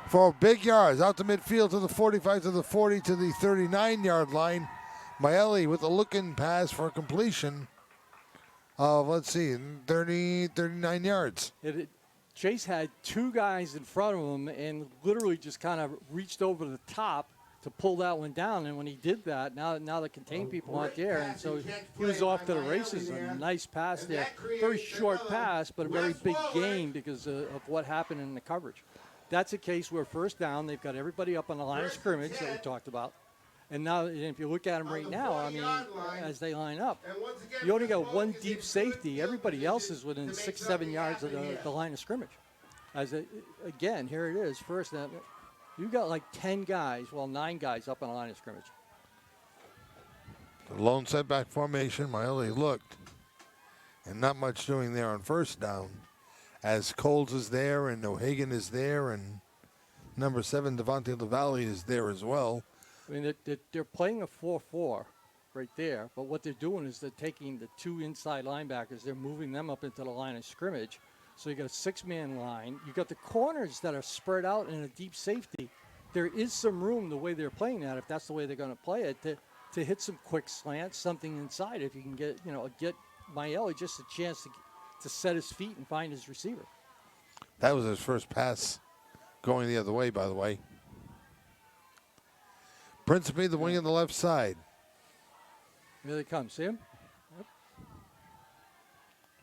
for big yards. Out to midfield to the 45, to the 40, to the 39-yard line. Maeli with a looking pass for completion of, 39 yards. Chase had two guys in front of him and literally just kind of reached over the top to pull that one down. And when he did that, now the contained people aren't there. And so he was off to the races. A nice pass there. Very short pass, but a very big gain because of what happened in the coverage. That's a case where first down, they've got everybody up on the line of scrimmage that we talked about. And now, if you look at them right now, I mean, as they line up, you only got one deep safety. Everybody else is within 6-7 yards of the line of scrimmage. Again, here it is. First, you got like 10 guys, 9 guys up on the line of scrimmage. The lone setback formation, Maeli looked, and not much doing there on first down, as Coles is there and O'Hagan is there, and number 7, Devontae LaValle is there as well. I mean, they're playing a 4-4 right there, but what they're doing is they're taking the two inside linebackers, they're moving them up into the line of scrimmage. So you got a 6-man line. You got the corners that are spread out in a deep safety. There is some room the way they're playing that, if that's the way they're going to play it, to hit some quick slants, something inside. If you can get Maeli just a chance to set his feet and find his receiver. That was his first pass going the other way, by the way. Principe, the wing on the left side. Here they come. See him? Yep.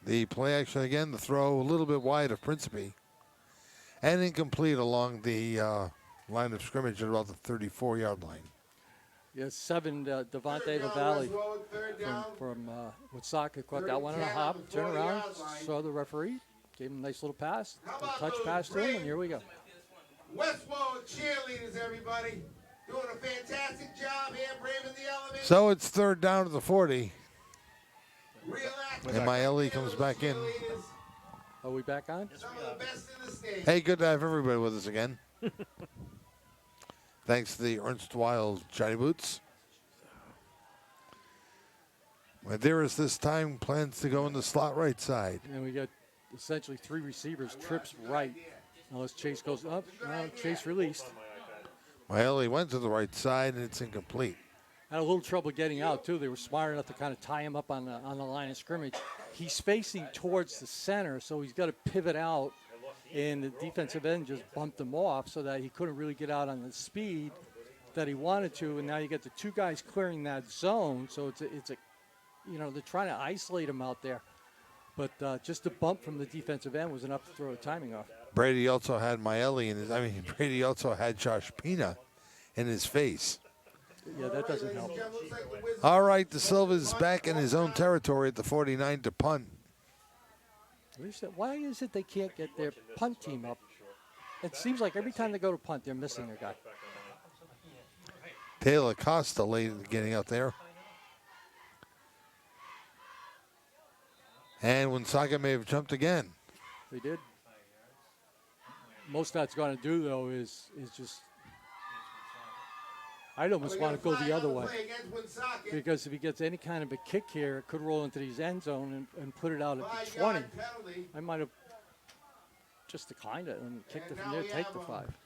The play action again, the throw a little bit wide of Principe. And incomplete along the line of scrimmage at about the 34-yard line. Yes, 7, Devontae LaValle from Woonsocket caught that one on a hop, turned around, saw the referee, gave him a nice little pass, a touch pass to him, and here we go. West Warwick cheerleaders, everybody. Doing a fantastic job here, braving the elements. So it's third down to the 40. And Maeli comes back in. Are we back on? Hey, good to have everybody with us again. Thanks to the Ernst Wild Shiny Boots. Medeiros this time plans to go in the slot right side. And we got essentially 3 receivers, trips right. Unless Chase goes up, Chase released. Maeli went to the right side, and it's incomplete. Had a little trouble getting out, too. They were smart enough to kind of tie him up on the line of scrimmage. He's facing towards the center, so he's got to pivot out, and the defensive end just bumped him off so that he couldn't really get out on the speed that he wanted to, and now you got the 2 guys clearing that zone, so it's a they're trying to isolate him out there. But just a bump from the defensive end was enough to throw the timing off. Brady also had Brady also had Josh Pina in his face. Yeah, that doesn't help. All right, De Silva's back in his own territory at the 49 to punt. Why is it they can't get their punt team up? It seems like every time they go to punt, they're missing a guy. Taylor Costa late getting out there. And Woonsocket may have jumped again. They did. Most that's going to do, though, is just I'd almost want to go the other way. Because if he gets any kind of a kick here, it could roll into the end zone and put it out at the 20. I might have just declined it and kicked it from there, take the 5.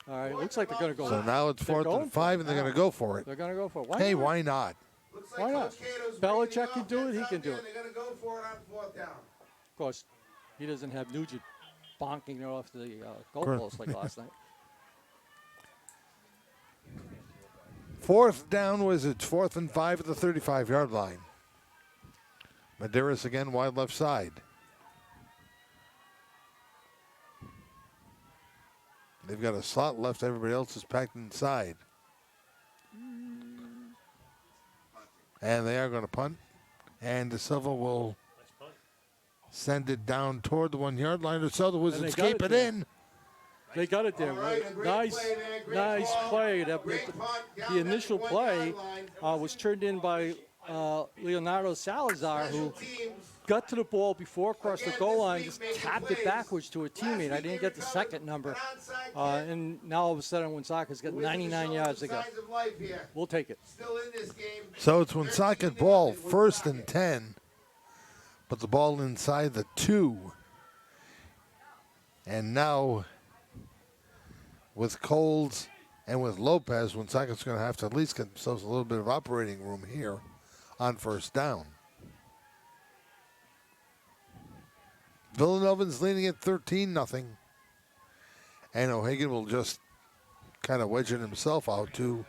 All right, looks like they're going to go. So now it's 4th and 5, and they're going to go for it. They're going to go for it. Why not? Why not? Belichick can do it. He can do it. They're going to go for it on 4th down. Of course, he doesn't have Nugent bonking it off the goalpost like last night. 4th down was it's 4th and 5 at the 35-yard line. Medeiros again, wide left side. They've got a slot left. Everybody else is packed inside. And they are going to punt. And De Silva will send it down toward the 1-yard line. De Silva was escape it in. They got it there. Nice play. The initial play was turned in by Leonardo Salazar, got to the ball before across the goal line, just tapped it backwards to a teammate. I didn't get the second number. And now all of a sudden, Woonsockett's got 99 yards to go. We'll take it. So it's Woonsocket ball, 1st and 10. But the ball inside the 2. And now with Coles and with Lopez, Woonsocket's going to have to at least get themselves a little bit of operating room here on 1st down. Villanovan's leading at 13-0. And O'Hagan will just kind of wedge it himself out to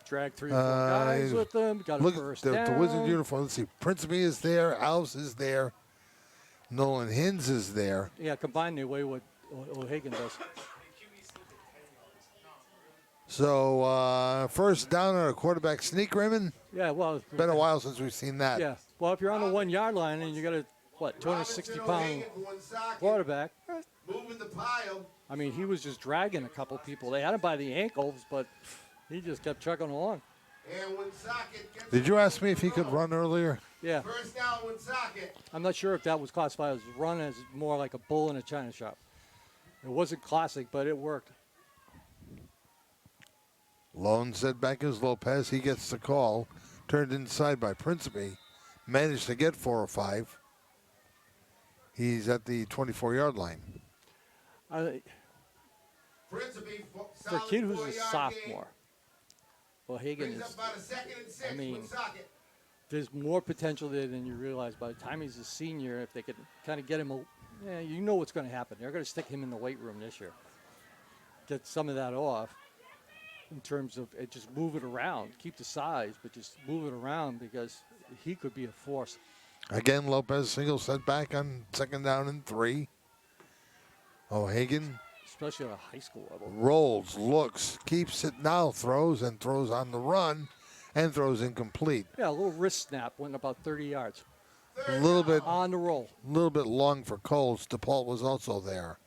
drag 3 or 4 guys with them. Got a first down. The Wizard uniform. Let's see. Principe is there. Alves is there. Nolan Hins is there. Yeah, combine the way what O'Hagan does. So first down on a quarterback sneak, Raymond? Yeah, well. Been a while since we've seen that. Yeah. Well, if you're on the 1 yard line and you got a, 260-pound quarterback. Moving the pile. I mean, he was just dragging a couple people. They had him by the ankles, but he just kept chugging along. And Woonsocket gets Did you ask me if he could run earlier? Yeah. First down, Woonsocket. I'm not sure if that was classified as run, as more like a bull in a china shop. It wasn't classic, but it worked. Lone setback is Lopez. He gets the call. Turned inside by Principe. Managed to get 4 or 5. He's at the 24-yard line. For a kid who's a sophomore, O'Hagan is, I mean, there's more potential there than you realize. By the time he's a senior, if they could kind of get him, you know what's going to happen. They're going to stick him in the weight room this year. Get some of that off in terms of just move it around. Keep the size, but just move it around because he could be a force. Again, Lopez single setback on 2nd down and 3. O'Hagan. Especially at a high school level. Rolls, looks, keeps it now, throws on the run, and throws incomplete. Yeah, a little wrist snap, went about 30 yards. A little bit on the roll. A little bit long for Coles. DePaul was also there.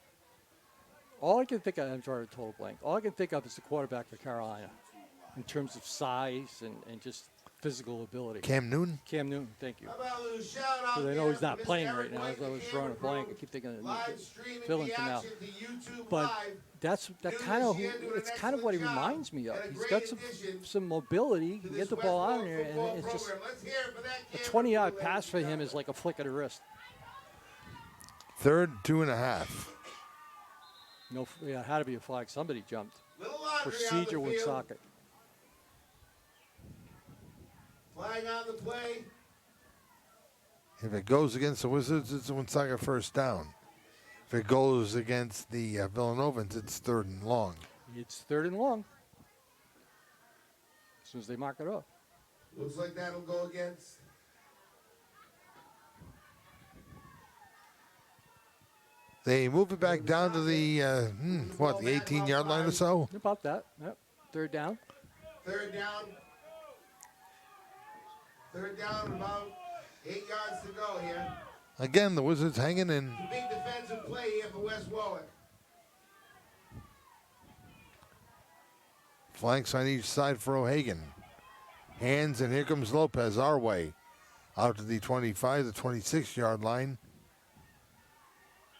All I can think of, I'm sorry, total blank. All I can think of is the quarterback for Carolina in terms of size and just physical ability. Cam Newton? Cam Newton, thank you. Because I know he's not playing right now. As I was drawing a blank, I keep thinking of filling for now. But it's kind of what he reminds me of. He's got some mobility. He can get the ball out there, and it's just a 20-yard pass for him is like a flick of the wrist. 3rd, 2.5. No, yeah, it had to be a flag. Somebody jumped. Procedure Woonsocket. Flag on the play. If it goes against the Wizards, it's a Woonsocket first down. If it goes against the Villanovans, it's 3rd and long. It's 3rd and long. As soon as they mark it up. Looks like that'll go against. They move it back down to the, the 18-yard line or so? About that, yep. 3rd down. 3rd down. 3rd down, about 8 yards to go here. Again, the Wizards hanging in. Big defensive play here for West Warwick. Flanks on each side for O'Hagan. Hands, and here comes Lopez our way. Out to the 25, the 26-yard line.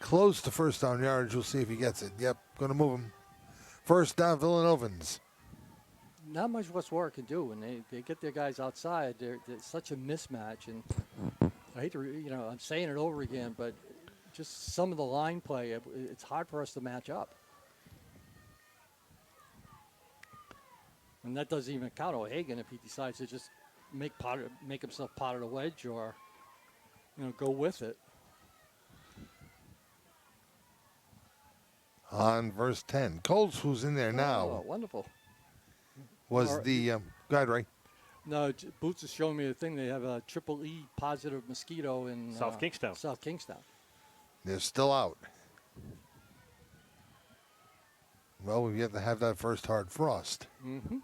Close to first down yards. We'll see if he gets it. Yep, going to move him. First down, Villanovans. Not much West Warwick can do when they get their guys outside. They're such a mismatch, and I hate to, I'm saying it over again, but just some of the line play, it's hard for us to match up. And that doesn't even count O'Hagan if he decides to just make himself part of the wedge or, go with it. On verse 10. Coles, who's in there now. Oh, wonderful. Was the go ahead, Ray. No, Boots is showing me a thing. They have a triple E positive mosquito in South Kingstown. South Kingstown. They're still out. Well, we have to have that first hard frost. Mm-hmm.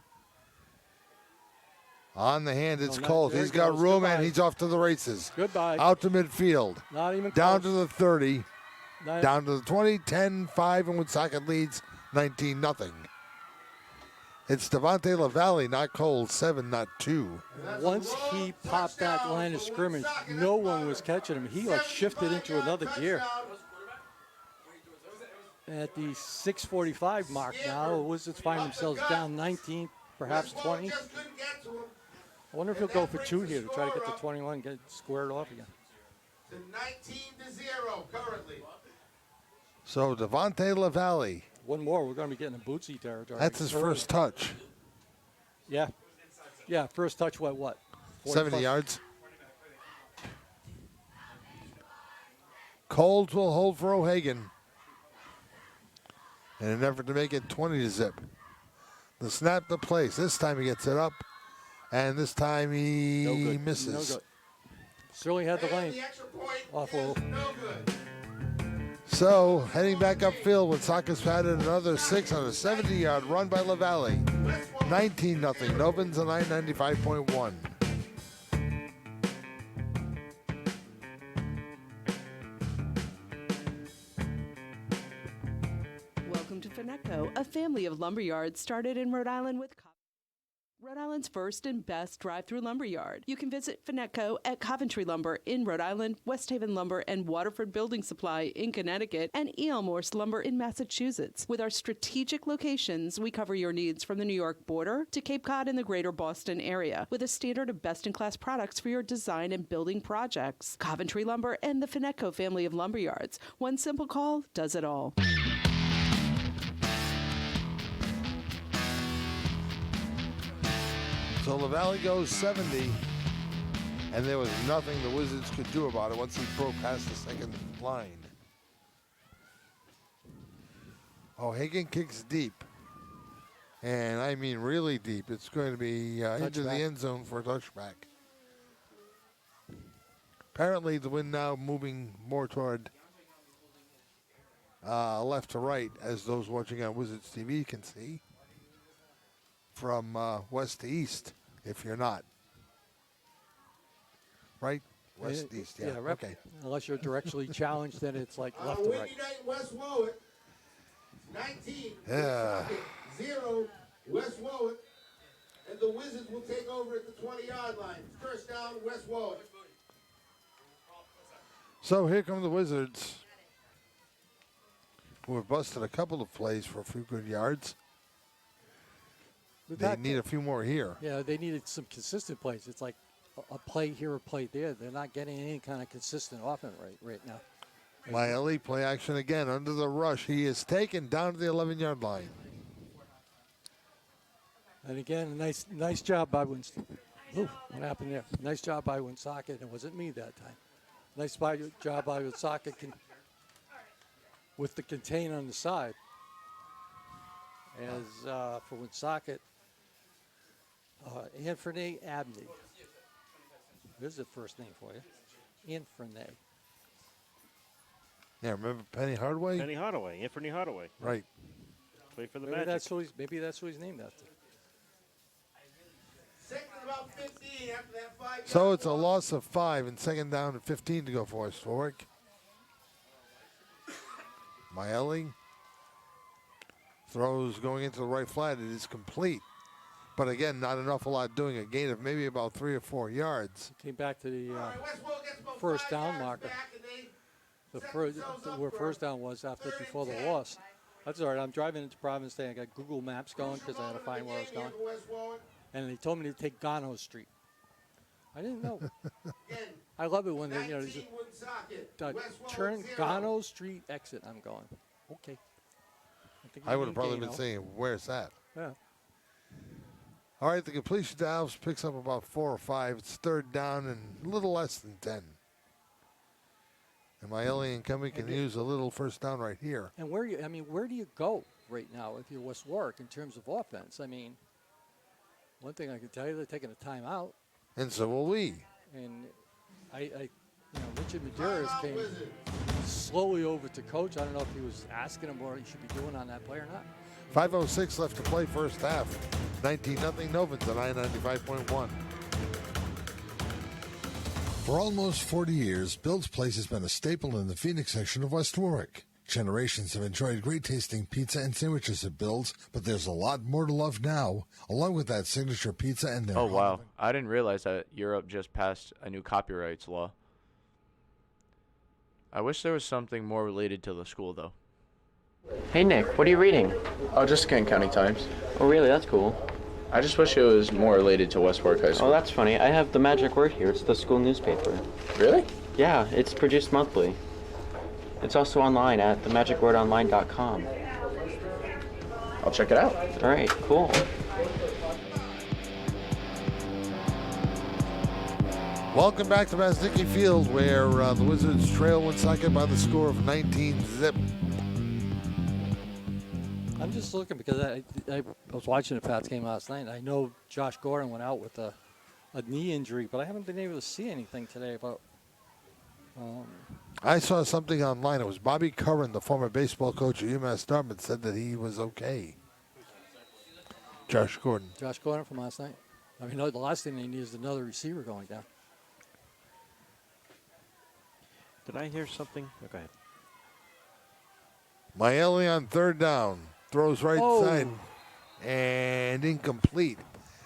On the hand, it's Coles. He's got room, and he's off to the races. Goodbye. Out to midfield. Not even down close. to the 30. Down to the 20, 10, 5, and Woonsocket leads 19-0. It's Devontae LaValle, not Cole, 7, not 2. Once he popped that line of scrimmage, no one was catching him. He like shifted into another gear. At the 6:45 mark now, the Wizards find themselves down 19, perhaps 20. I wonder if he'll go for 2 here to try to get to 21, get it squared off again. To 19-0 currently. So Devontae LaValle. One more, we're going to be getting in Bootsy territory. That's his first touch. Yeah. Yeah, first touch, what? 70 yards. Coles will hold for O'Hagan in an effort to make it 20-0. The snap to place. This time he gets it up, and this time he misses. No good. Certainly had the lane. Awful. So, heading back upfield, Woonsockett's added another 6 on a 70-yard run by LaValle. 19-0. Novins on 995.1. Welcome to Finetco, a family of lumber yards started in Rhode Island with Rhode Island's first and best drive-through lumber yard. You can visit Finetco at Coventry Lumber in Rhode Island, West Haven Lumber and Waterford Building Supply in Connecticut, and Elmhurst Lumber in Massachusetts. With our strategic locations, we cover your needs from the New York border to Cape Cod and the greater Boston area, with a standard of best-in-class products for your design and building projects. Coventry Lumber and the Finetco family of lumber yards. One simple call does it all. So LaValle goes 70, and there was nothing the Wizards could do about it once he broke past the second line. O'Hagan kicks deep, and I mean really deep. It's going to be into the end zone for a touchback. Apparently the wind now moving more toward left to right, as those watching on Wizards TV can see, from west to east, if you're not. Right? West, east, yeah. Okay. Unless you're directionally challenged, then it's like left to right. Windy night, West Warwick. 19. Yeah. 0, West Warwick. And the Wizards will take over at the 20-yard line. First down, West Warwick. So here come the Wizards, who have busted a couple of plays for a few good yards. They need a few more here. Yeah, they needed some consistent plays. It's like a play here, a play there. They're not getting any kind of consistent offense right now. Miley play action again under the rush. He is taken down to the 11-yard line. And again, nice job by Winston. Ooh, what happened there? Nice job by Woonsocket. It wasn't me that time. Nice job by Woonsocket with the contain on the side. As for Woonsocket, Anthony Abney. There's the first name for you. Anthony. Yeah, remember Penny Hardaway? Penny Hardaway, Anthony Hardaway. Right. Played for the Maybe Magic. Maybe that's who he's named after. Second and about 15 after that 5. So it's a loss of 5 and second down and 15 to go for us, Warwick. Miley throws going into the right flat. It is complete. But again, not an awful lot doing. A gain of maybe about 3 or 4 yards. Came back to the first down marker. Where first down was before the loss. That's all right. I'm driving into Providence Day. I got Google Maps going because I had to find where I was going. And they told me to take Gano Street. I didn't know. I love it when they, turn Gano Street exit. I'm going. Okay. I would have probably been saying, where's that? Yeah. All right, the completion to Alves picks up about 4 or 5. It's third down and a little less than 10. And Miley and company can use a little first down right here. And where do you go right now if you're West Warwick in terms of offense? I mean, one thing I can tell you, they're taking a timeout. And so will we. And Richard Medeiros came slowly over to coach. I don't know if he was asking him what he should be doing on that play or not. 5:06 left to play first half. 19-0 Novins on I-95.1. For almost 40 years, Bill's Place has been a staple in the Phoenix section of West Warwick. Generations have enjoyed great tasting pizza and sandwiches at Bill's, but there's a lot more to love now, along with that signature pizza and their Oh, wow. I didn't realize that Europe just passed a new copyrights law. I wish there was something more related to the school, though. Hey Nick, what are you reading? Oh, just Kent County Times. Oh really, that's cool. I just wish it was more related to West Warwick High School. Oh, that's funny. I have the magic word here. It's the school newspaper. Really? Yeah, it's produced monthly. It's also online at themagicwordonline.com. I'll check it out. All right, cool. Welcome back to Masnicki Field, where the Wizards trail Woonsocket by the score of 19-zip. I'm just looking because I was watching the Pats game last night. I know Josh Gordon went out with a knee injury, but I haven't been able to see anything today about. I saw something online. It was Bobby Curran, the former baseball coach at UMass Dartmouth, said that he was okay. Josh Gordon. Josh Gordon from last night. I mean, the last thing they need is another receiver going down. Did I hear something? Oh, go ahead. Maele on third down. Throws right side. And incomplete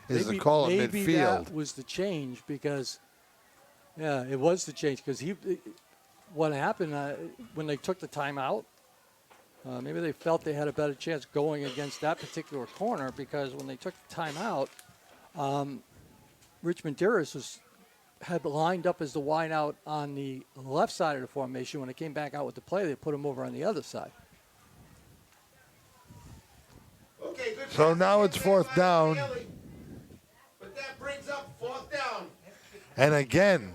is the call at midfield. Maybe that was the change because, yeah, it was the change because what happened when they took the timeout, maybe they felt they had a better chance going against that particular corner because when they took the timeout, Richmond Dearest had lined up as the wide out on the left side of the formation. When they came back out with the play, they put him over on the other side. Okay, good. So now it's fourth down. But that brings up fourth down. And again,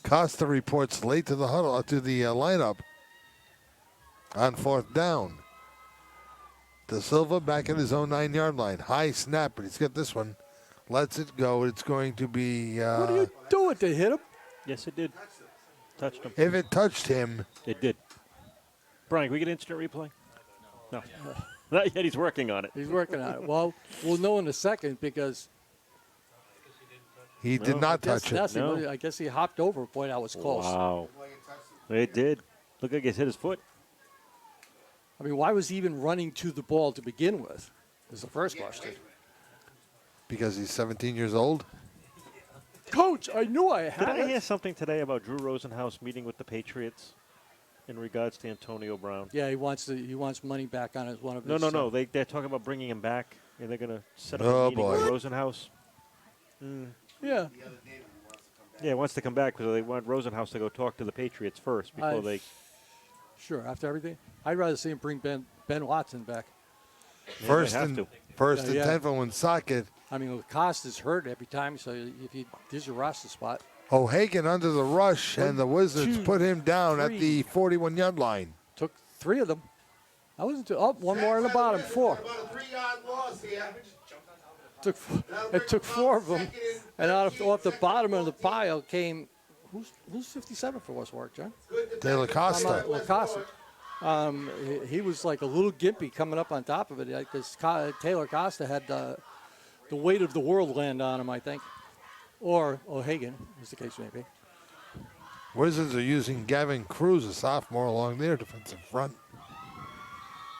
Costa reports late to the huddle, to the lineup on fourth down. De Silva back at his own 9-yard line. High snap, but he's got this one. Lets it go. It's going to be... what are you doing to hit him? Yes, it did. Touched him. If it touched him... It did. Brian, can we get instant replay? No. Not yet. He's working on it. He's working on it. Well, we'll know in a second because... He did not touch it. No. I guess he hopped over. Boy, that was close. Wow. It did. Looked like it hit his foot. I mean, why was he even running to the ball to begin with? Is the first question. Because he's 17 years old? Coach, I knew I had Did it. I hear something today about Drew Rosenhaus meeting with the Patriots in regards to Antonio Brown? Yeah, he wants money back on his one of No, his. no. They're talking about bringing him back, and they're going to set up Oh, a meeting boy. with Rosenhaus. Yeah. Yeah, he wants to come back because they want Rosenhaus to go talk to the Patriots first before they. Sure, after everything, I'd rather see him bring Ben Watson back. First and 10 for Woonsocket. I mean, Lacoste is hurt every time, so if you there's your roster spot. O'Hagan under the rush, and the Wizards put him down at the 41-yard line. Took 3 of them. I wasn't too. Oh, one more in the bottom, 4. About a 3-yard loss here. It took 4 of them, and off the bottom of the pile came who's 57 for West Warwick, John? De La Costa. Lacoste. He was like a little gimpy coming up on top of it because Taylor Costa had the weight of the world land on him, I think, or O'Hagan, as the case may be. Wizards are using Gavin Cruz, a sophomore, along their defensive front.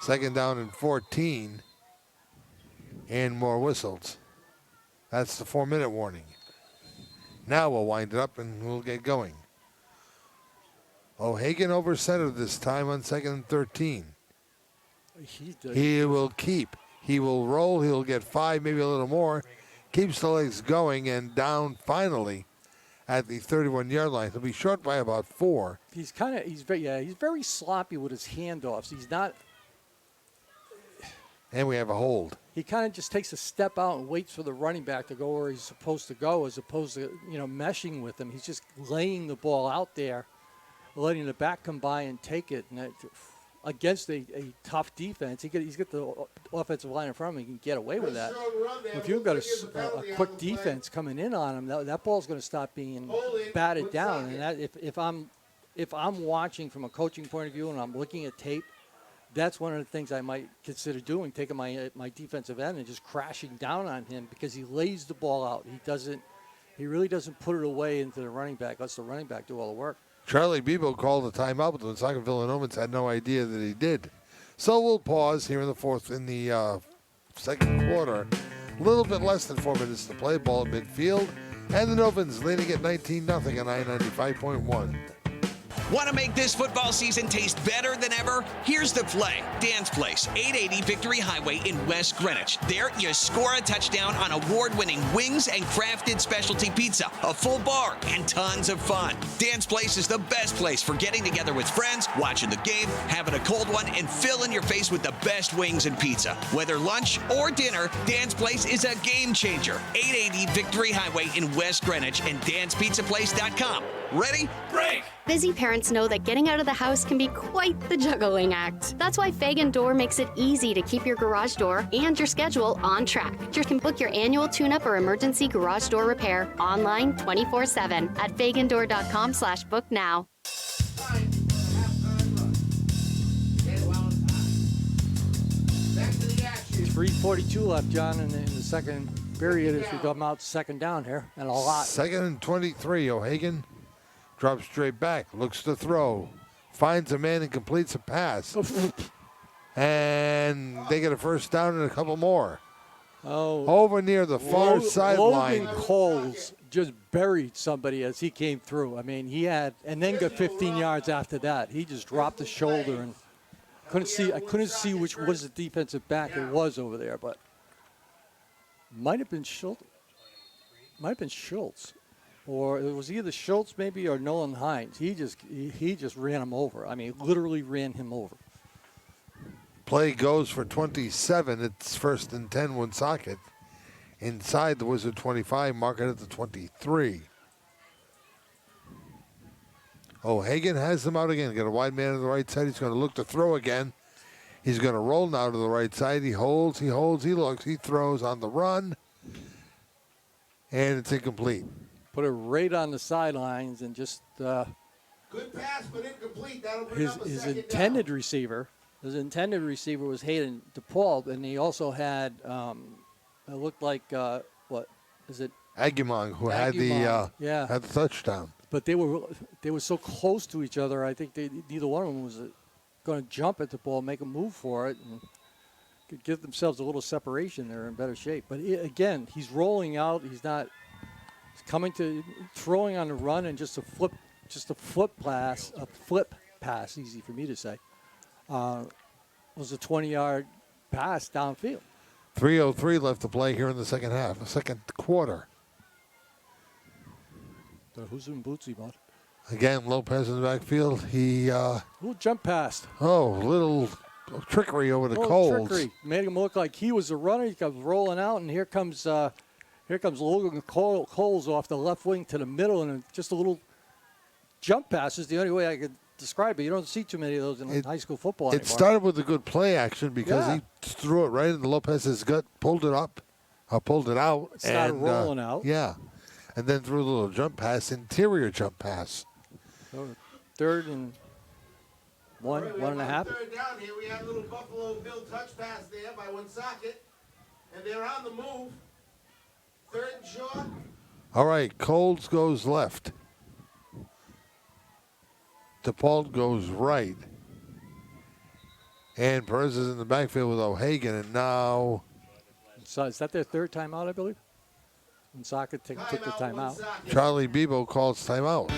Second down and 14, and more whistles. That's the 4-minute warning. Now we'll wind it up and we'll get going. O'Hagan over center this time on 2nd and 13. He will keep. He will roll. He'll get 5, maybe a little more. Keeps the legs going and down finally at the 31-yard line. He'll be short by about 4. He's very sloppy with his handoffs. He's not. And we have a hold. He kind of just takes a step out and waits for the running back to go where he's supposed to go, as opposed to meshing with him. He's just laying the ball out there, letting the back come by and take it. And against a tough defense, he's got the offensive line in front of him. He can get away with that. If you've got a quick defense coming in on him, that ball's going to stop being batted down. And that, if I'm watching from a coaching point of view and I'm looking at tape, that's one of the things I might consider doing, taking my defensive end and just crashing down on him because he lays the ball out. He really doesn't put it away into the running back. Lets the running back do all the work. Charlie Bebo called a timeout, but the Woonsocket Villanovan's had no idea that he did. So we'll pause here in the second quarter. A little bit less than 4 minutes to play. Ball at midfield. And the Novans leading at 19-0 on I-95.1. Want to make this football season taste better than ever? Here's the play. Dan's Place, 880 Victory Highway in West Greenwich. There, you score a touchdown on award-winning wings and crafted specialty pizza, a full bar, and tons of fun. Dan's Place is the best place for getting together with friends, watching the game, having a cold one, and filling your face with the best wings and pizza. Whether lunch or dinner, Dan's Place is a game changer. 880 Victory Highway in West Greenwich and danspizzaplace.com. Ready? Break! Busy parents know that getting out of the house can be quite the juggling act. That's why Fagan Door makes it easy to keep your garage door and your schedule on track. You can book your annual tune-up or emergency garage door repair online 24/7 at fagandoor.com/book now. 3:42 left, John, in the second period as we come out second down here, and a lot. Second and 23. O'Hagan drops straight back, looks to throw, finds a man and completes a pass. And they get a first down and a couple more. Oh, over near the far sideline. Logan Coles just buried somebody as he came through. I mean, he had, and then got 15 yards after that. He just dropped the shoulder and couldn't see. I couldn't see which was the defensive back it was over there, but might have been Schultz. Might have been Schultz, or it was either Schultz maybe or Nolan Hines. He just ran him over. I mean, literally ran him over. Play goes for 27. It's first and 10 Woonsocket. Inside the Wizard 25, mark it at the 23. O'Hagan has them out again. Got a wide man on the right side. He's going to look to throw again. He's going to roll now to the right side. He holds, he looks, he throws on the run. And it's incomplete. Put it right on the sidelines and just Good pass, but incomplete. That'll bring up a his second intended receiver. His intended receiver was Hayden DePaul, and he also had it looked like what is it? Agumon, who had the touchdown. But they were so close to each other. I think neither one of them was going to jump at the ball, make a move for it, and could give themselves a little separation. They're in better shape. But again, he's rolling out. He's not. He's coming to throwing on the run and just a flip pass. Easy for me to say. Was a 20-yard pass downfield. 3:03 left to play here in the second half, the second quarter. So who's in Bootsy, bud? Again, Lopez in the backfield. He little jump pass. Little trickery over the Colts. Trickery made him look like he was the runner. He comes rolling out, and here comes Logan Coles off the left wing to the middle, and just a little jump pass is the only way I could describe it. You don't see too many of those in high school football anymore. It started with a good play action because he threw it right into Lopez's gut, pulled it up, pulled it out. It started rolling out. Yeah. And then threw a little jump pass, interior jump pass. So third and one and a half. Third down here. We had a little Buffalo Bill touch pass there by Woonsocket. And they're on the move. Third and short. All right, Coles goes left. DePaul goes right. And Perez is in the backfield with O'Hagan, and now... So is that their third timeout, I believe? Woonsocket took the timeout. Charlie Bebo calls timeout.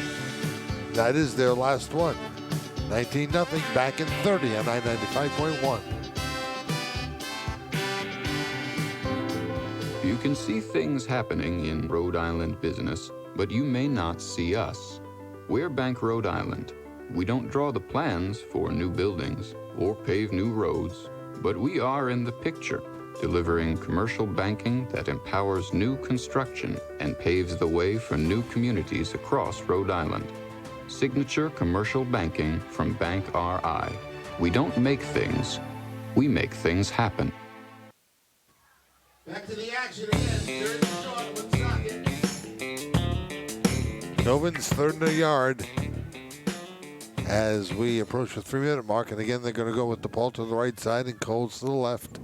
That is their last one. 19-0, back in 30 on I-95.1. You can see things happening in Rhode Island business, but you may not see us. We're Bank Rhode Island. We don't draw the plans for new buildings or pave new roads, but we are in the picture, delivering commercial banking that empowers new construction and paves the way for new communities across Rhode Island. Signature commercial banking from Bank RI. We don't make things, we make things happen. Back to the action again. Third and short, Woonsocket. Novins third and a yard as we approach the 3-minute mark. And again, they're going to go with DePaul to the right side and Coles to the left.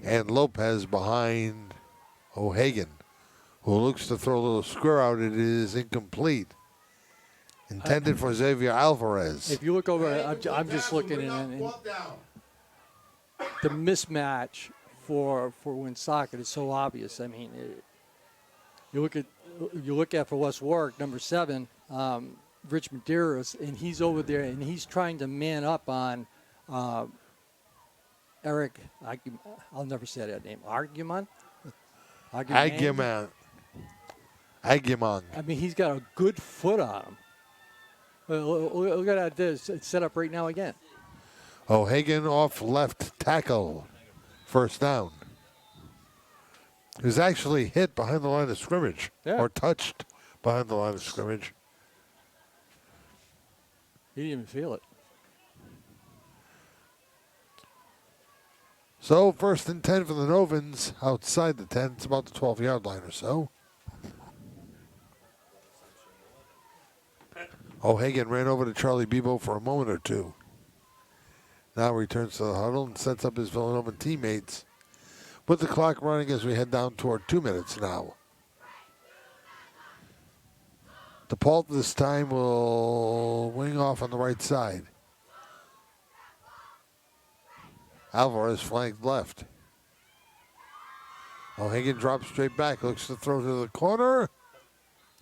And Lopez behind O'Hagan, who looks to throw a little square out. It is incomplete. Intended for Xavier Alvarez. If you look over, I'm just looking at it. The mismatch for Woonsocket is so obvious. I mean, you look at for West Warwick, number 7, Rich Medeiros, and he's over there, and he's trying to man up on Eric. I'll never say that name. Arguman. I mean, he's got a good foot on him. Look at that. This it's set up right now again. O'Hagan off left tackle. First down. He was actually hit behind the line of scrimmage. Yeah. Or touched behind the line of scrimmage. He didn't even feel it. So, 1st and 10 for the Novans outside the 10. It's about the 12-yard line or so. O'Hagan ran over to Charlie Bebo for a moment or two. Now returns to the huddle and sets up his Villanovan teammates. With the clock running as we head down toward 2 minutes now. DePaul this time will wing off on the right side. Alvarez flanked left. O'Hagan drops straight back, looks to throw to the corner.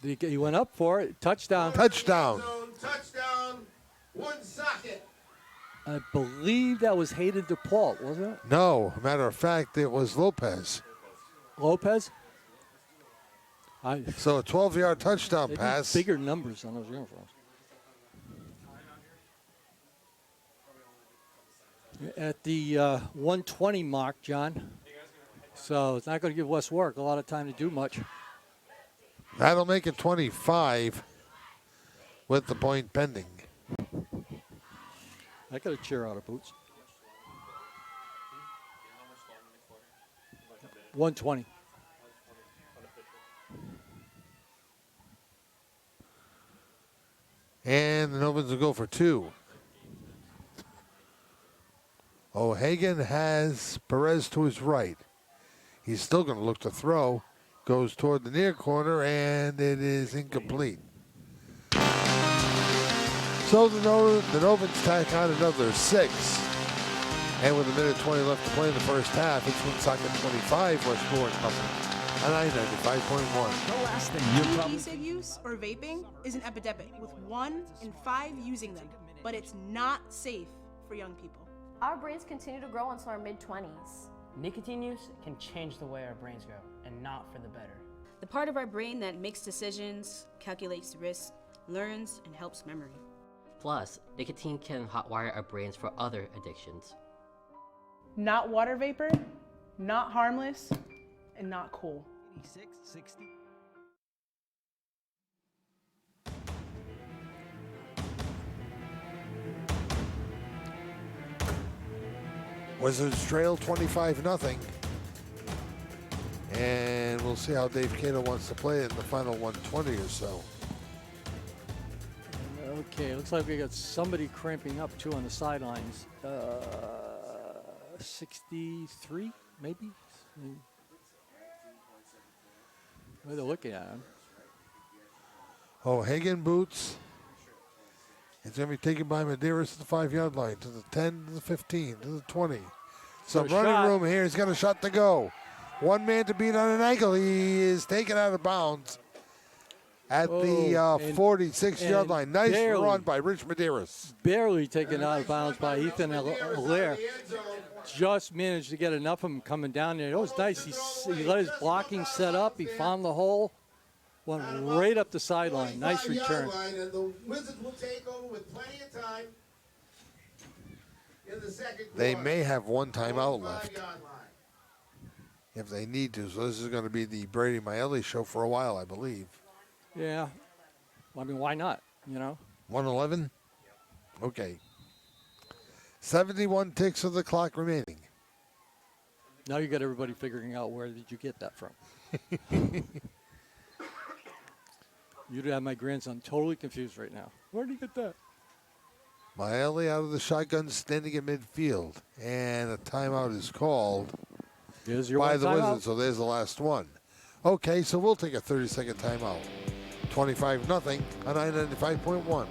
He went up for it. Touchdown. Touchdown. Touchdown, Woonsocket. I believe that was Hayden DePaul, wasn't it? No, matter of fact, it was Lopez. Lopez? So a 12-yard touchdown They pass. do bigger numbers on those uniforms. At the 120 mark, John. So it's not going to give West Warwick a lot of time to do much. That'll make it 25 with the point pending. I got a cheer out of boots. 120. And the Novans will go for 2. O'Hagan has Perez to his right. He's still going to look to throw. Goes toward the near corner, and it is incomplete. So the Novans tack on another 6. And with a minute 20 left to play in the first half, it's Woonsocket 25, West Warwick nothing. On I-95.1. The last thing E-cig use or vaping is an epidemic, with 1 in 5 using them, but it's not safe for young people. Our brains continue to grow until our mid-20s. Nicotine use can change the way our brains grow, and not for the better. The part of our brain that makes decisions, calculates risks, learns, and helps memory. Plus, nicotine can hotwire our brains for other addictions. Not water vapor, not harmless, and not cool. 60. Wizards trail 25-0. And we'll see how Dave Cato wants to play it in the final 120 or so. Okay, looks like we got somebody cramping up too on the sidelines. 63, maybe? Where they're looking at him. O'Hagan boots. It's going to be taken by Medeiros to the 5-yard line, to the 10, to the 15, to the 20. Some running room here. He's got a shot to go. One man to beat on an ankle. He is taken out of bounds at the 46-yard line. Nice run by Rich Medeiros. Barely taken out of bounds by Ethan Allaire. Just managed to get enough of him coming down there. It was nice. He let his blocking set up. He found the hole. Went right up the sideline. Nice return. And the Wizards will take over with plenty of time in the second quarter. They may have one timeout left if they need to. So this is going to be the Brady Maeli show for a while, I believe. Yeah. I mean, why not? You know? 111? Okay. 71 ticks of the clock remaining. Now you got everybody figuring out where did you get that from. You'd have my grandson totally confused right now. Where did you get that? Maeli out of the shotgun, standing in midfield. And a timeout is called by the Wizards. So there's the last one. Okay, so we'll take a 30-second timeout. 25-0 on I-95.1.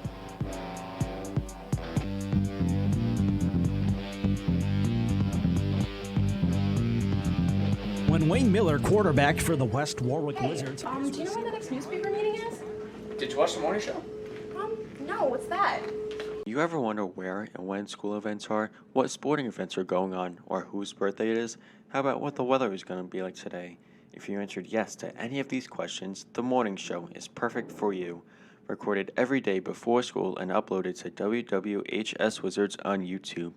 When Wayne Miller quarterbacked for the West Warwick Wizards. Do you know where the next newspaper meeting is? Did you watch the morning show? No, what's that? You ever wonder where and when school events are, what sporting events are going on, or whose birthday it is? How about what the weather is going to be like today? If you answered yes to any of these questions, the morning show is perfect for you. Recorded every day before school and uploaded to WWHS Wizards on YouTube.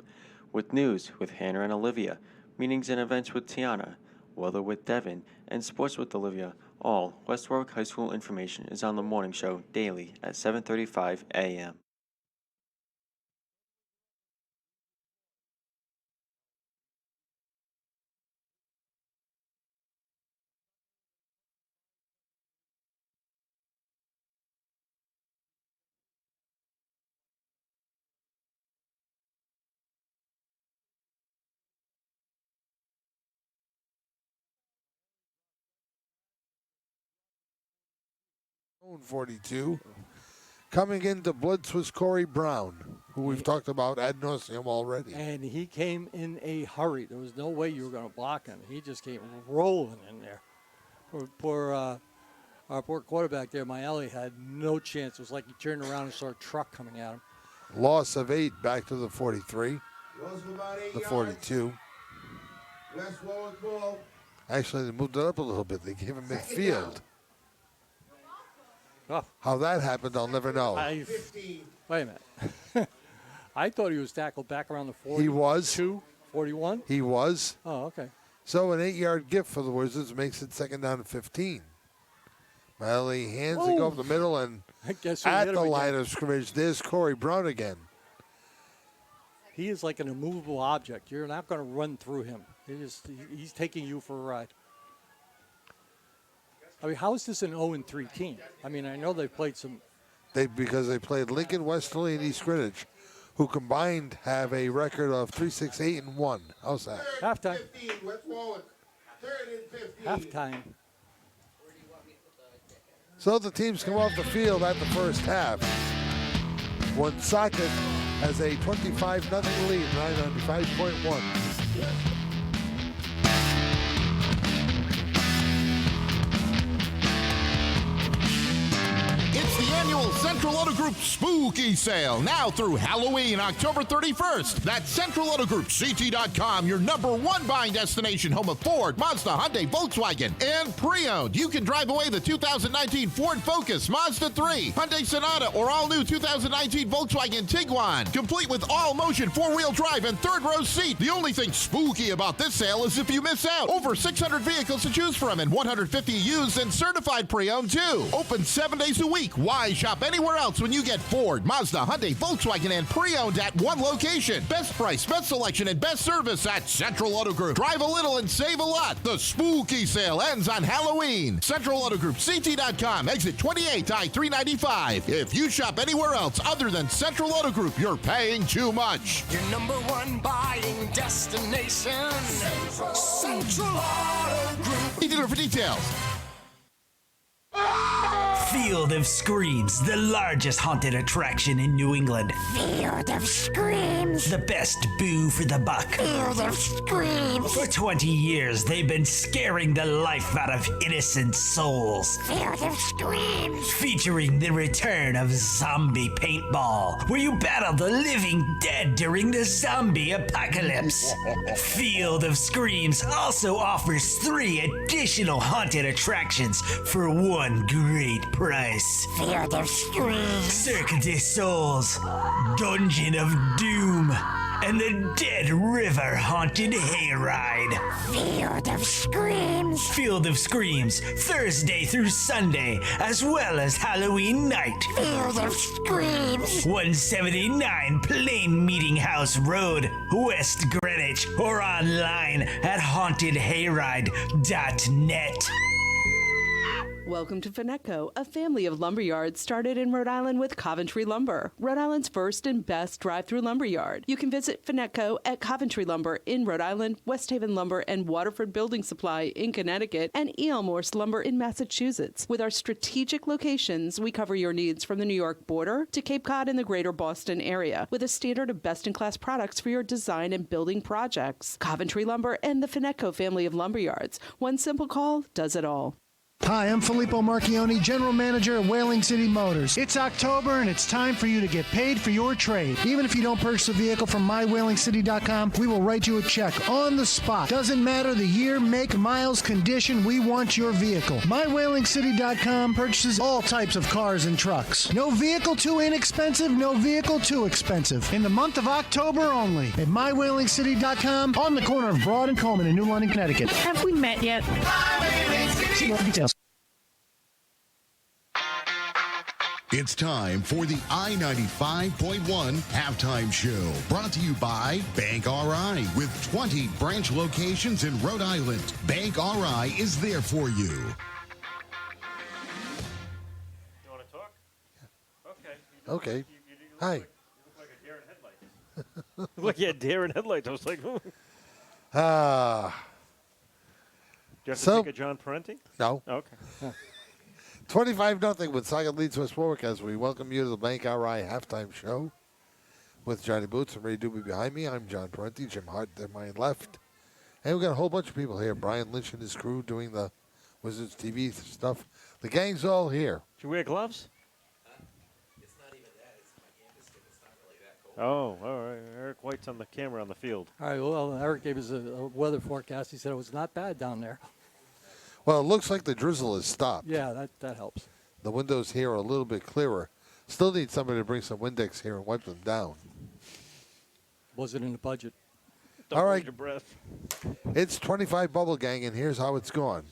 With news with Hannah and Olivia, meetings and events with Tiana, weather with Devin, and sports with Olivia. All West Warwick High School information is on the morning show daily at 7:35 a.m. Zone 42. Coming into blitz was Corey Brown, who we've talked about ad nauseum already. And he came in a hurry. There was no way you were going to block him. He just came rolling in there. Our poor quarterback there, Maeli, had no chance. It was like he turned around and saw a truck coming at him. Loss of 8 back to the 43. Goes for about 8 The yards. 42. West Warwick ball. Actually, they moved it up a little bit. They gave him midfield. Oh. How that happened, I'll never know. Wait a minute. I thought he was tackled back around the 40. He was. 41? He was. Oh, okay. So an 8-yard gift for the Wizards makes it second down and 15. Maeli hands it go up the middle, and Guess who at hit the him line again? of scrimmage, there's Corey Brown again. He is like an immovable object. You're not going to run through him. He's taking you for a ride. I mean, how is this an 0-3 team? I mean, I know they've played some. Because they played Lincoln, Westerly, and East Greenwich, who combined have a record of 3-6-8-1. How's that? Halftime. 15, West Warwick. 3rd and 15. Halftime. So the teams come off the field at the first half. Woonsocket has a 25-0 lead, 995.1. It's the annual Central Auto Group Spooky Sale, now through Halloween, October 31st. That's CentralAutoGroupCT.com, your #1 buying destination, home of Ford, Mazda, Hyundai, Volkswagen, and pre-owned. You can drive away the 2019 Ford Focus, Mazda 3, Hyundai Sonata, or all-new 2019 Volkswagen Tiguan, complete with all-motion four-wheel drive and third-row seat. The only thing spooky about this sale is if you miss out. Over 600 vehicles to choose from and 150 used and certified pre-owned, too. Open 7 days a week. Why shop anywhere else when you get Ford, Mazda, Hyundai, Volkswagen, and pre-owned at one location? Best price, best selection, and best service at Central Auto Group. Drive a little and save a lot. The spooky sale ends on Halloween. Central Auto Group, CT.com, exit 28, I-395. If you shop anywhere else other than Central Auto Group, you're paying too much. Your #1 buying destination. Central Auto Group. Dealer for details. Field of Screams, the largest haunted attraction in New England. Field of Screams. The best boo for the buck. Field of Screams. For 20 years, they've been scaring the life out of innocent souls. Field of Screams. Featuring the return of zombie paintball, where you battle the living dead during the zombie apocalypse. Field of Screams also offers 3 additional haunted attractions for one great price. Field of Screams. Cirque du Souls, Dungeon of Doom, and the Dead River Haunted Hayride. Field of Screams. Field of Screams, Thursday through Sunday, as well as Halloween night. Field of Screams. 179 Plain Meeting House Road, West Greenwich, or online at hauntedhayride.net. Welcome to Finetco, a family of lumber yards started in Rhode Island with Coventry Lumber, Rhode Island's first and best drive-through lumber yard. You can visit Finetco at Coventry Lumber in Rhode Island, West Haven Lumber and Waterford Building Supply in Connecticut, and E.L. Morse Lumber in Massachusetts. With our strategic locations, we cover your needs from the New York border to Cape Cod and the greater Boston area, with a standard of best-in-class products for your design and building projects. Coventry Lumber and the Finetco family of lumber yards. One simple call does it all. Hi, I'm Filippo Marchioni, General Manager at Whaling City Motors. It's October and it's time for you to get paid for your trade. Even if you don't purchase a vehicle from mywhalingcity.com, we will write you a check on the spot. Doesn't matter the year, make, miles, condition, we want your vehicle. mywhalingcity.com purchases all types of cars and trucks. No vehicle too inexpensive, no vehicle too expensive. In the month of October only at mywhalingcity.com on the corner of Broad and Coleman in New London, Connecticut. Have we met yet? See more details. It's time for the I-95.1 halftime show, brought to you by Bank RI. With 20 branch locations in Rhode Island, Bank RI is there for you. You want to talk? Okay. Okay. You Hi. look like a deer in headlights. Look, yeah, deer in headlights. I was like, Ah. Do you have to So- take a John Parenti? No. Okay. 25-0 Woonsocket leads West Warwick as we welcome you to the Bank RI halftime show with Johnny Boots and Ray Doobie behind me. I'm John Parenti, Jim Hart to my left. And we've got a whole bunch of people here. Brian Lynch and his crew doing the Wizards TV stuff. The gang's all here. Did you wear gloves? Oh, all right. Eric White's on the camera on the field. All right, well, Eric gave us a weather forecast. He said it was not bad down there. Well, it looks like the drizzle has stopped. Yeah, that helps. The windows here are a little bit clearer. Still need somebody to bring some Windex here and wipe them down. Wasn't in the budget. Don't All hold right. your breath. It's 25 bubble gang, and here's how it's gone.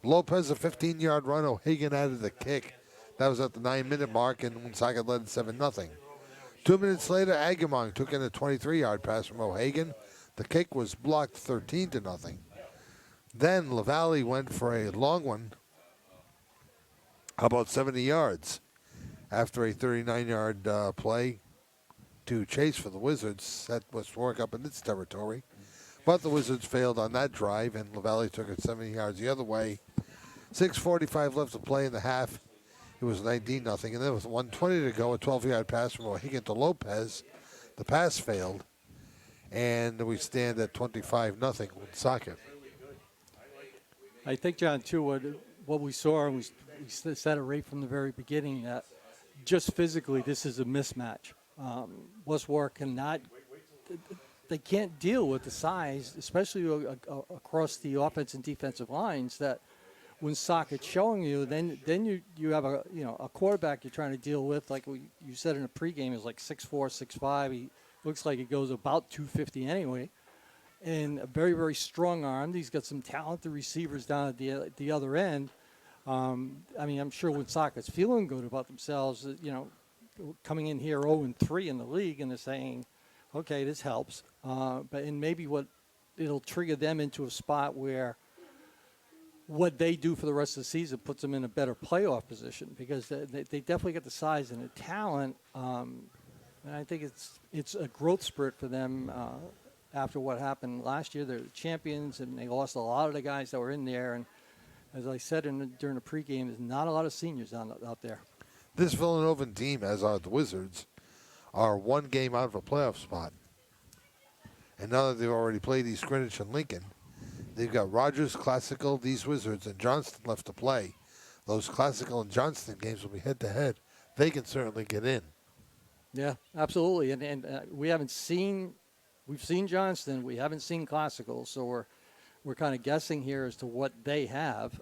Lopez, a 15-yard run. O'Hagan added the kick. That was at the 9-minute mark, and Woonsocket led 7-0. 2 minutes later, Agamong took in a 23-yard pass from O'Hagan. The kick was blocked 13-0. Then LaValle went for a long one, about 70 yards, after a 39-yard play to chase for the Wizards, set West Warwick up in its territory. But the Wizards failed on that drive, and LaValle took it 70 yards the other way. 6:45 left to play in the half. It was 19-0, and then with 1:20 to go, a 12-yard pass from O'Hagan to Lopez. The pass failed, and we stand at 25-0 Woonsocket. I think, John, too, what we saw, and we said it right from the very beginning, that just physically this is a mismatch. West Warwick they can't deal with the size, especially across the offense and defensive lines that Woonsocket's showing you. Then you have a quarterback you're trying to deal with, like you said in the pregame, is like 6'4", 6'5". He looks like he goes about 250 anyway. And a very, very strong arm. He's got some talented receivers down at the other end. I mean, I'm sure Woonsocket's feeling good about themselves, coming in here 0-3 in the league, and they're saying, okay, this helps. And maybe what it'll trigger them into a spot where what they do for the rest of the season puts them in a better playoff position, because they definitely got the size and the talent. And I think it's a growth spurt for them. After what happened last year, they're the champions, and they lost a lot of the guys that were in there. And as I said during the pregame, there's not a lot of seniors out there. This Villanovan team, as are the Wizards, are one game out of a playoff spot. And now that they've already played East Greenwich and Lincoln, they've got Rogers, Classical, these Wizards, and Johnston left to play. Those Classical and Johnston games will be head-to-head. They can certainly get in. Yeah, absolutely. And we've seen Johnston. We haven't seen Classical, so we're kind of guessing here as to what they have.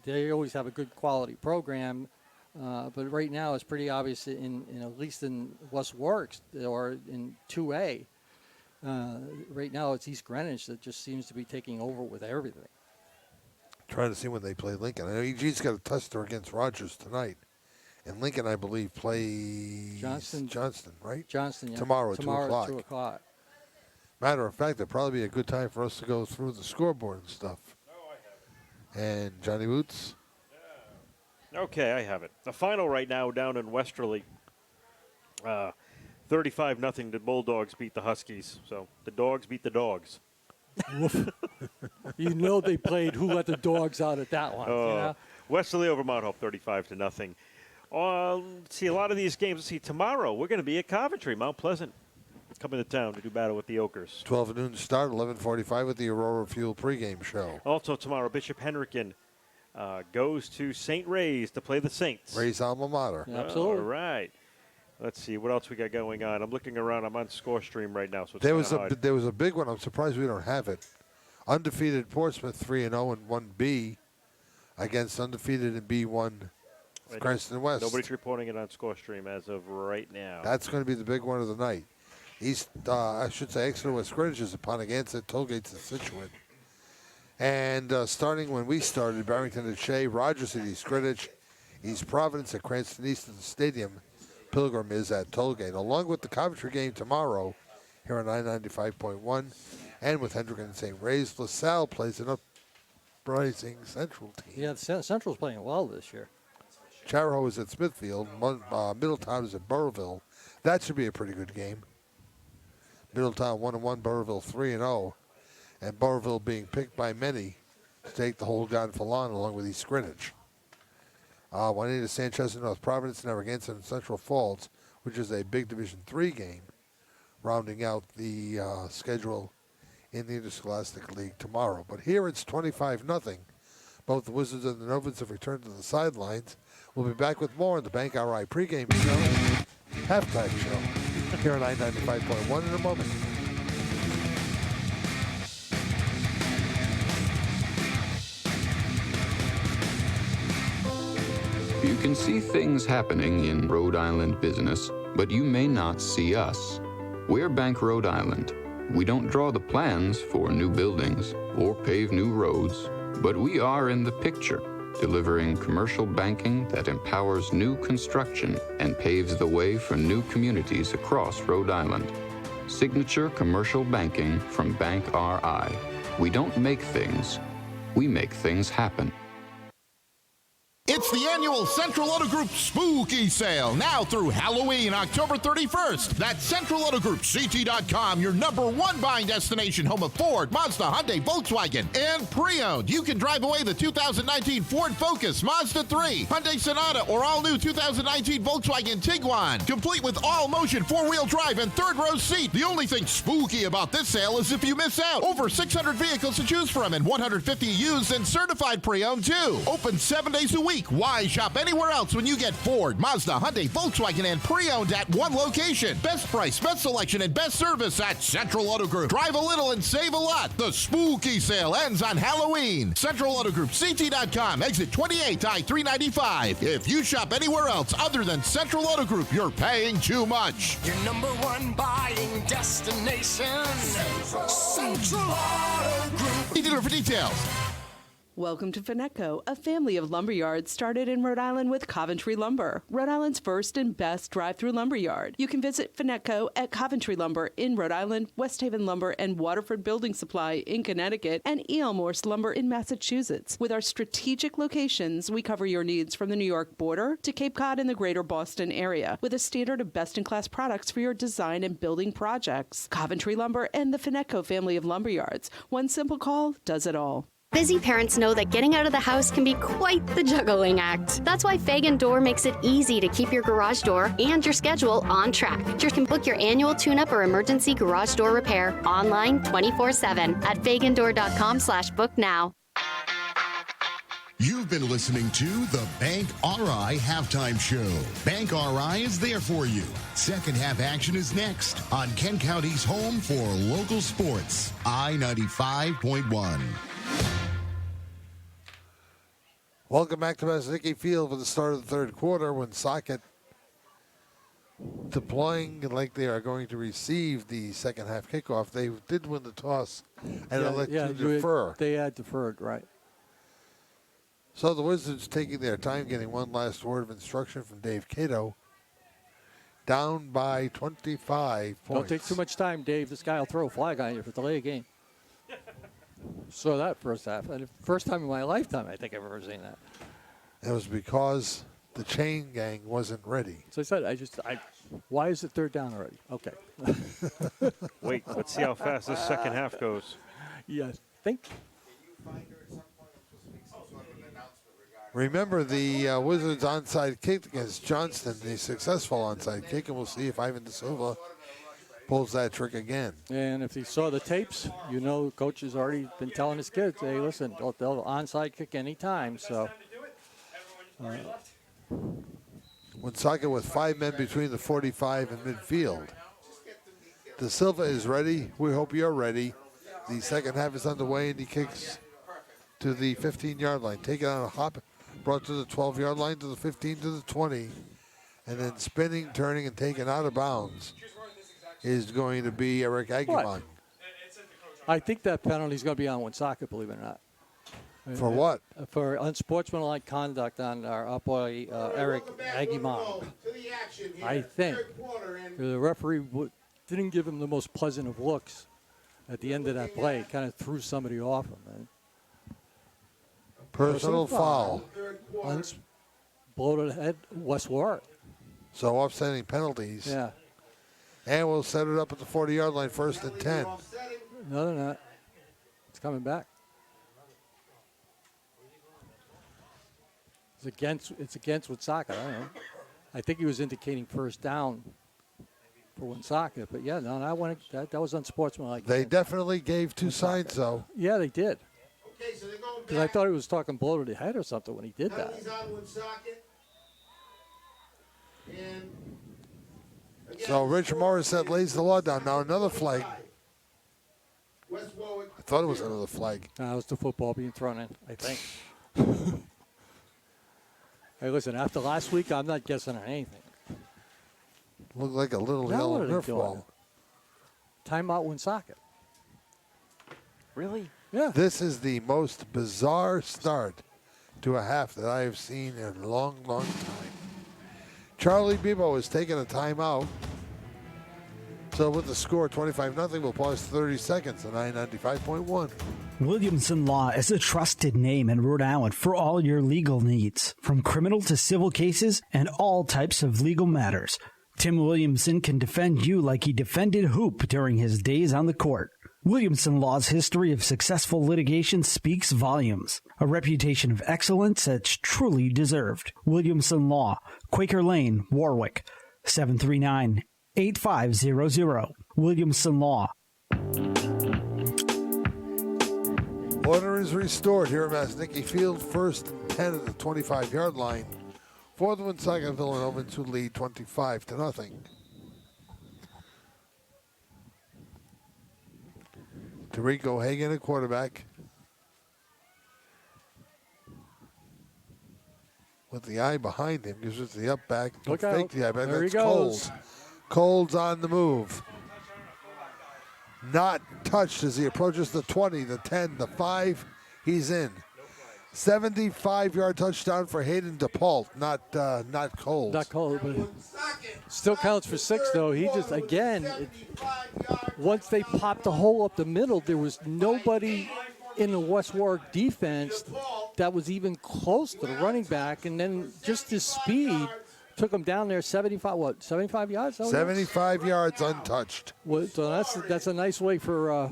They always have a good quality program, but right now it's pretty obvious in at least in West Warwick or in 2A. Right now it's East Greenwich that just seems to be taking over with everything. Trying to see when they play Lincoln. I know EG's got a tester against Rogers tonight. And Lincoln, I believe, plays Johnston, right? Johnston, yeah. Tomorrow at 2 o'clock. 2 o'clock. Matter of fact, it'd probably be a good time for us to go through the scoreboard and stuff. And Johnny Boots? Okay, I have it. The final right now down in Westerly. 35-0. The Bulldogs beat the Huskies. So the Dogs beat the Dogs. You know they played who let the dogs out at that one. You know? Westerly over Mount Hope, 35-0. Let's see, a lot of these games. Let's see, tomorrow we're going to be at Coventry, Mount Pleasant, coming to town to do battle with the Okers. 12 noon start, 11:45 with the Aurora Fuel pregame show. Also tomorrow, Bishop Henrican goes to St. Ray's to play the Saints. Ray's alma mater. Yeah, absolutely. All right. Let's see what else we got going on. I'm looking around. I'm on ScoreStream right now, so it's There was kinda a big one. I'm surprised we don't have it. Undefeated Portsmouth 3-0 in 1B against undefeated in B1 hard. Cranston West. Nobody's reporting it on ScoreStream as of right now. That's going to be the big one of the night. Exeter West Greenwich is upon against it. Tollgate's at Situate. And starting when we started, Barrington at Shea, Rogers at East Greenwich, East Providence at Cranston East at the Stadium. Pilgrim is at Tollgate, along with the Coventry game tomorrow here on 995.1, and with Hendrick and St. Ray's. LaSalle plays an uprising Central team. Yeah, Central's playing well this year. Charahoe is at Smithfield. Middletown is at Burrillville. That should be a pretty good game. Middletown 1-1, Burrillville 3-0, and Burrillville being picked by many to take the whole Gonfalon along with East Greenwich. Juanita Sanchez in North Providence, Narragansett and Central Falls, which is a big Division III game, rounding out the schedule in the Interscholastic League tomorrow. But here it's 25-0. Both the Wizards and the Novans have returned to the sidelines. We'll be back with more on the Bank RI pregame show, halftime show, here on 995.1 in a moment. You can see things happening in Rhode Island business, but you may not see us. We're Bank Rhode Island. We don't draw the plans for new buildings or pave new roads, but we are in the picture, delivering commercial banking that empowers new construction and paves the way for new communities across Rhode Island. Signature commercial banking from Bank RI. We don't make things, we make things happen. It's the annual Central Auto Group Spooky Sale, now through Halloween, October 31st. That's CentralAutoGroupCT.com, your #1 buying destination, home of Ford, Mazda, Hyundai, Volkswagen, and pre-owned. You can drive away the 2019 Ford Focus, Mazda 3, Hyundai Sonata, or all-new 2019 Volkswagen Tiguan, complete with all-motion four-wheel drive and third-row seat. The only thing spooky about this sale is if you miss out. Over 600 vehicles to choose from and 150 used and certified pre-owned, too. Open 7 days a week. Why shop anywhere else when you get Ford, Mazda, Hyundai, Volkswagen, and pre-owned at one location? Best price, best selection, and best service at Central Auto Group. Drive a little and save a lot. The spooky sale ends on Halloween. Central Auto Group, CT.com, exit 28, I-395. If you shop anywhere else other than Central Auto Group, you're paying too much. Your #1 buying destination. Central Auto Group. Dealer for details. Welcome to Finetco, a family of lumber yards started in Rhode Island with Coventry Lumber, Rhode Island's first and best drive-through lumber yard. You can visit Finetco at Coventry Lumber in Rhode Island, West Haven Lumber and Waterford Building Supply in Connecticut, and E.L. Morse Lumber in Massachusetts. With our strategic locations, we cover your needs from the New York border to Cape Cod and the greater Boston area, with a standard of best-in-class products for your design and building projects. Coventry Lumber and the Finetco family of lumber yards. One simple call does it all. Busy parents know that getting out of the house can be quite the juggling act. That's why Fagan Door makes it easy to keep your garage door and your schedule on track. You can book your annual tune-up or emergency garage door repair online 24/7 at fagandoor.com/book now. You've been listening to the Bank RI Halftime Show. Bank RI is there for you. Second half action is next on Kent County's home for local sports, I-95.1. Welcome back to Massanutten Field for the start of the third quarter when Woonsocket deploying like they are going to receive the second half kickoff. They did win the toss and elected to defer. They had deferred, right. So the Wizards taking their time, getting one last word of instruction from Dave Cato. Down by 25 points. Don't take too much time, Dave. This guy will throw a flag on you for delay a game. Saw that first half. And first time in my lifetime I think I've ever seen that. It was because the chain gang wasn't ready. So I said, why is it third down already? Okay. Wait, let's see how fast this second half goes. Yeah, I think. Remember the Wizards onside kick against Johnston, the successful onside kick, and we'll see if Ivan De Silva pulls that trick again. And if you saw the tapes, you know coach has already been telling his kids, hey, listen, they'll onside kick anytime. So. Woonsocket with 5 men between the 45 and midfield. De Silva is ready. We hope you're ready. The second half is underway, and he kicks to the 15-yard line. Taken on a hop, brought to the 12-yard line, to the 15, to the 20, and then spinning, turning, and taken out of bounds is going to be Eric Aguiman. I think that penalty is going to be on Woonsocket, believe it or not. For what? For unsportsmanlike conduct on our boy Eric Aguiman. I think the referee didn't give him the most pleasant of looks at the end of that play. Kind of threw somebody off him. Man. Personal foul. Blow to the head, West Warwick. So offsetting penalties. Yeah. And we'll set it up at the 40-yard line, 1st and 10. No, they're not. It's coming back. It's against Woonsocket. I don't know. I think he was indicating first down for Woonsocket, but yeah, no, that was unsportsmanlike. They definitely gave two signs, though. Yeah, they did. Because I thought he was talking blow to the head or something when he did that. So Richard Morissette lays the law down. Now another flag. I thought it was another flag. No, it was the football being thrown in, I think. Hey, listen, after last week, I'm not guessing on anything. Looked like a little yellow Nerf ball. Timeout Woonsocket. Really? Yeah. This is the most bizarre start to a half that I have seen in a long, long time. Charlie Bebo is taking a timeout. So with the score 25-0, we'll pause 30 seconds on 995.1. Williamson Law is a trusted name in Rhode Island for all your legal needs, from criminal to civil cases and all types of legal matters. Tim Williamson can defend you like he defended Hoop during his days on the court. Williamson Law's history of successful litigation speaks volumes, a reputation of excellence that's truly deserved. Williamson Law, Quaker Lane, Warwick, 739-8500. Williamson Law. Order is restored here at Masnicki Field. 1st and 10 at the 25-yard line for the Woonsocket Villanovan's who lead 25-0. Tarico Hagan at quarterback. With the eye behind him, gives it to the up back. Look fake out. the eye back. There he That's goes. Cole's on the move. Not touched as he approaches the 20, the 10, the 5. He's in. 75-yard touchdown for Hayden DePault, not Cole. Not Cole, but still counts for 6, though. He just, again, once they popped the hole up the middle, there was nobody in the West Warwick defense that was even close to the running back, and then just his speed took him down there 75 yards? 75 yards untouched. Well, so that's a nice way for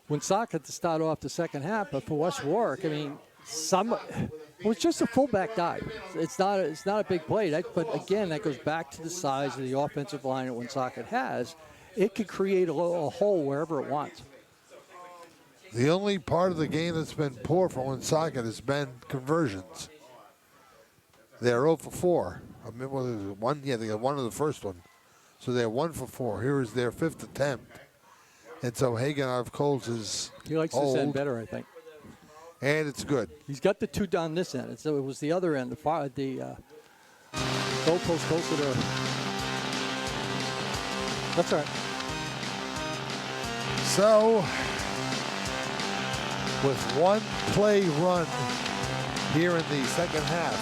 Woonsocket to start off the second half, but for West Warwick, I mean, it was just a fullback dive. It's not a big play, but again, that goes back to the size of the offensive line that Woonsocket has. It could create a hole wherever it wants. The only part of the game that's been poor for Woonsocket has been conversions. They're 0 for 4. I mean, one, yeah, they got one of the first one. So they're 1 for 4. Here is their 5th attempt. And so Hagan out of Coles is He likes this end better, I think. And it's good. He's got the 2 down this end. So it was the other end, the goalpost closer to. That's all right. So, with one play run here in the second half,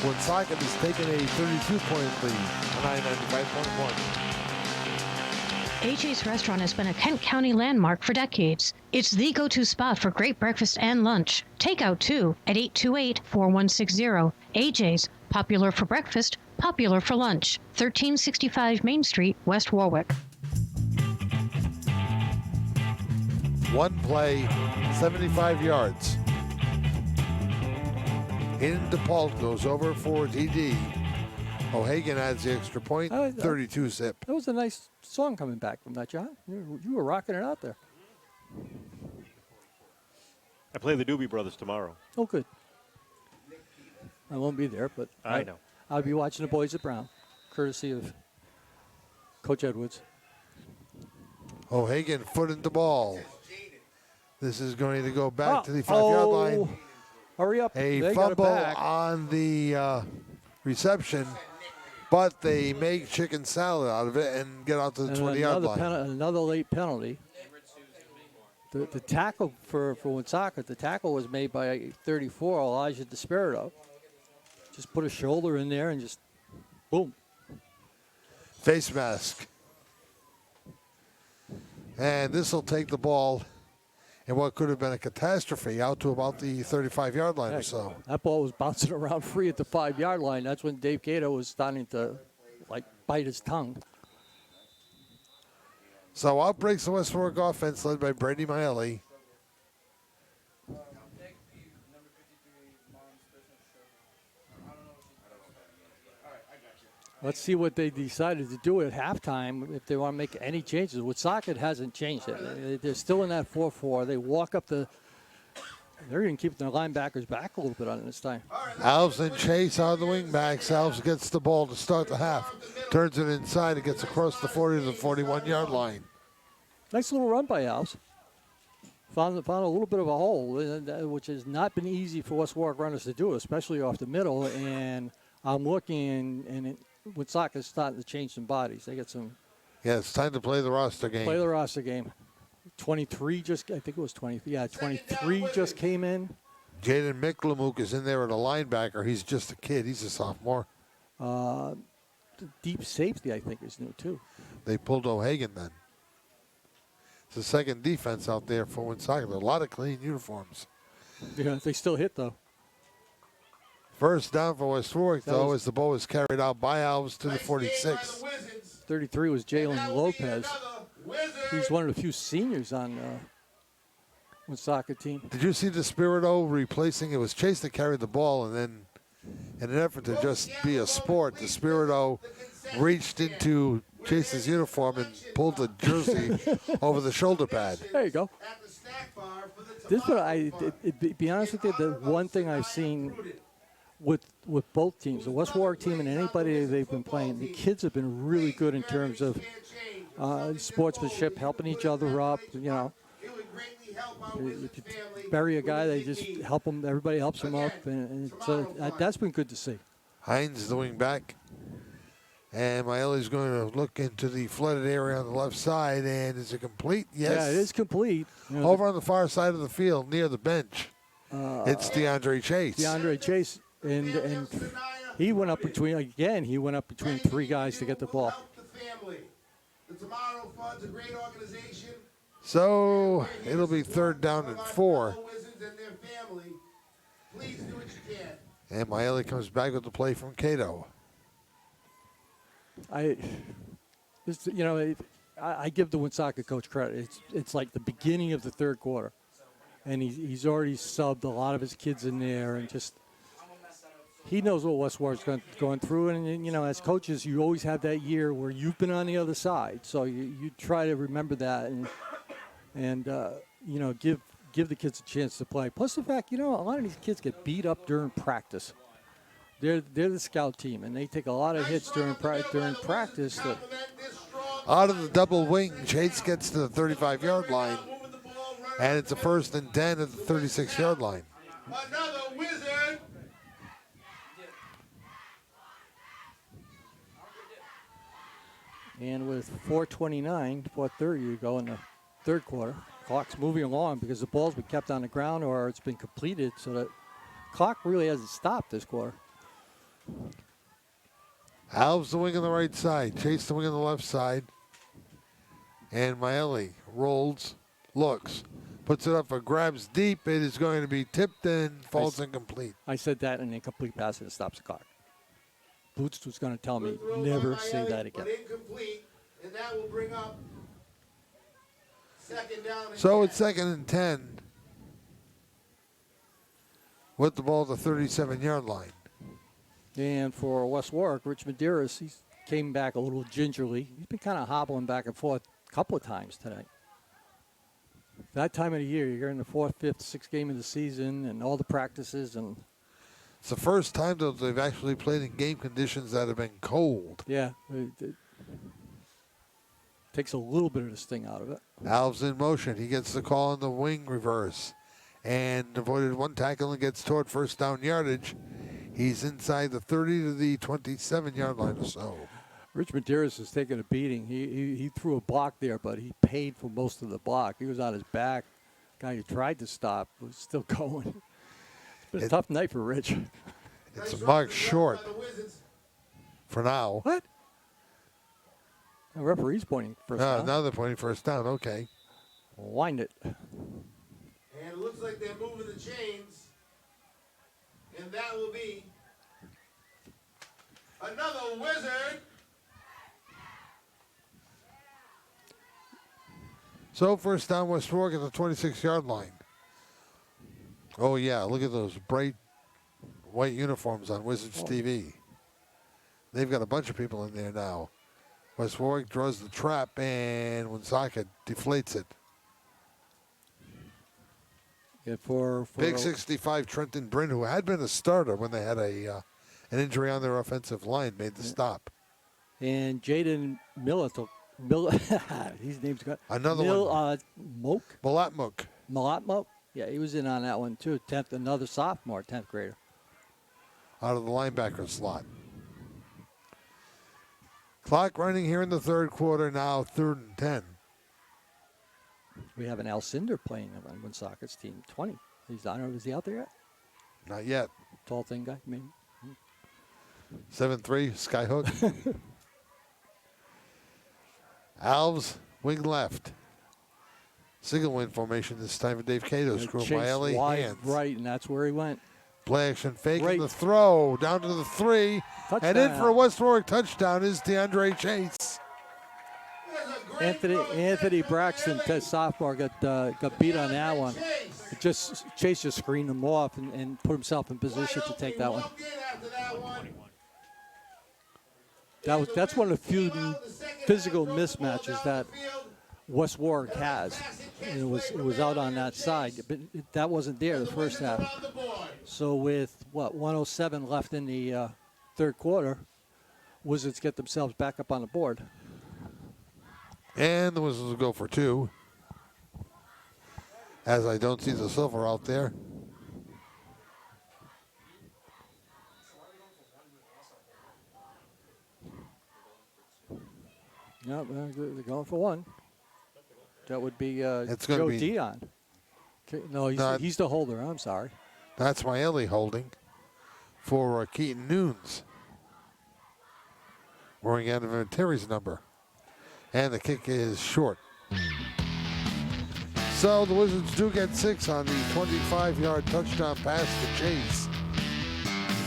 Woonsocket has taken a 32-point lead on 995.1. AJ's Restaurant has been a Kent County landmark for decades. It's the go-to spot for great breakfast and lunch. Takeout, too, at 828-4160. AJ's, popular for breakfast, popular for lunch. 1365 Main Street, West Warwick. One play, 75 yards. Into Paul, goes over for TD. O'Hagan adds the extra point, 32 zip. That was a nice song coming back from that, John. You were rocking it out there. I play the Doobie Brothers tomorrow. Oh, good. I won't be there, but I know. I'll be watching the boys at Brown, courtesy of Coach Edwards. O'Hagan footing the ball. This is going to go back to the 5-yard line. Hurry up. A They got it fumble back. on the reception, but they make chicken salad out of it and get out to the And 20-yard line. Another late penalty. The tackle for Woonsocket, the tackle was made by 34, Elijah Despirito. Just put a shoulder in there and just, boom. Face mask. And this will take the ball in what could have been a catastrophe out to about the 35-yard line or so. That ball was bouncing around free at the 5-yard line. That's when Dave Cato was starting to, bite his tongue. So out breaks the West Warwick offense led by Brady Miley. Let's see what they decided to do at halftime if they want to make any changes. Woonsocket hasn't changed it. They're still in that 4-4. They walk up the – they're going to keep their linebackers back a little bit on it this time. Alves and Chase on the wing backs. Alves gets the ball to start the half. Turns it inside. It gets across the 40 to the 41-yard line. Nice little run by Alves. Found a little bit of a hole, which has not been easy for West Warwick runners to do, especially off the middle. And I'm looking, and Woonsocket is starting to change some bodies. They get some. Yeah, it's time to play the roster game. Play the roster game. 23 I think it was 20. Yeah, 23 just came in. Jaden Miklamuk is in there at a linebacker. He's just a kid. He's a sophomore. Deep safety, I think, is new, too. They pulled O'Hagan then. It's the second defense out there for Woonsocket. A lot of clean uniforms. Yeah, they still hit, though. First down for West Warwick, though, as the ball is carried out by Alves to the 46. 33 was Jalen Lopez. He's one of the few seniors on Woonsocket team. Did you see Despirito replacing? It was Chase that carried the ball, and then in an effort to just be a sport, Despirito reached into Chase's uniform and pulled the jersey over the shoulder pad. There you go. This one, be honest with you, the one thing I've seen with both teams, the West Warwick team and anybody they've been playing, the kids have been really good in terms of sportsmanship, helping each other up. You know, if you bury a guy, they just help him. Everybody helps him up, and so that's been good to see. Hines, the wing back. And Miley's going to look into the flooded area on the left side, and is it complete? Yes. Yeah, it is complete. You know, over on the far side of the field, near the bench, it's DeAndre Chase. DeAndre Chase, and he went up between, again, three guys to get the ball. The Tomorrow Fund's a great organization. So it'll be 3rd down and 4. Please do what you can. And Miley comes back with the play from Cato. I give the Woonsocket coach credit. It's like the beginning of the 3rd quarter, and he's already subbed a lot of his kids in there, and just he knows what West Warwick's going through. And as coaches, you always have that year where you've been on the other side, so you try to remember that and give the kids a chance to play. Plus the fact, a lot of these kids get beat up during practice. They're the scout team, and they take a lot of hits during practice. Out of the double wing, Chase gets to the 35-yard line, and it's a 1st and 10 at the 36-yard line. Another wizard. And with 4:29, 4:30 to go in the 3rd quarter, clock's moving along because the ball's been kept on the ground or it's been completed, so that clock really hasn't stopped this quarter. Alves the wing on the right side. Chase the wing on the left side. And Maeli rolls, looks, puts it up for grabs deep. It is going to be tipped and falls incomplete. I said that an incomplete pass and it stops the clock. Boots was going to tell me, never say that again. But incomplete, and that will bring up second down. So it's 2nd and 10 with the ball at the 37-yard line. And for West Warwick, Rich Medeiros, he came back a little gingerly. He's been kind of hobbling back and forth a couple of times tonight. That time of the year, you're in the 4th, 5th, 6th game of the season and all the practices. And it's the first time that they've actually played in game conditions that have been cold. Yeah. It takes a little bit of the sting out of it. Alves in motion. He gets the call on the wing reverse and avoided one tackle and gets toward first down yardage. He's inside the 30 to the 27-yard line or so. Rich Medeiros has taken a beating. He threw a block there, but he paid for most of the block. He was on his back. Guy who tried to stop was still going. It's been a tough night for Rich. It's marked short for now. What? The referee's pointing first down. Now they're pointing first down. Okay. Wind it. And it looks like they're moving the chains. And that will be another wizard. So first down, West Warwick at the 26-yard line. Oh, yeah, look at those bright white uniforms on Wizards TV. They've got a bunch of people in there now. West Warwick draws the trap, and Woonsocket deflates it. Yeah, for Big 65 Trenton Bryn, who had been a starter when they had an injury on their offensive line, made the stop. And Jaden his name's got another one. Malatmuk. Malatmuk. Yeah, he was in on that one too. 10th, another sophomore, 10th grader. Out of the linebacker slot. Clock running here in the third quarter now, 3rd and 10. We have an Alcindor playing on Woonsocket's team, 20. Is he out there yet? Not yet. Tall thing guy, maybe. 7'3", skyhook. Alves, wing left. Single wing formation this time for Dave Cato. Screw Miley hands. Right, and that's where he went. Play action fake and the throw down to the 3. Touchdown. And in for a West Warwick touchdown is DeAndre Chase. Anthony Braxton, sophomore, got beat on that one. Chase just screened him off and put himself in position to take that one. That's one of the few physical mismatches that West Warwick has. And it was out on that side, but that wasn't there the first half. So with 107 left in the third quarter, Wizards get themselves back up on the board. And the Wizards will go for 2. As I don't see the silver out there. Yeah, they're going for 1. That would be It's Joe gonna be- Dion. Okay, no, he's the holder. I'm sorry. That's Miley holding for Keaton Nunes. Wearing out Terry's number. And the kick is short. So the Wizards do get 6 on the 25-yard touchdown pass to Chase.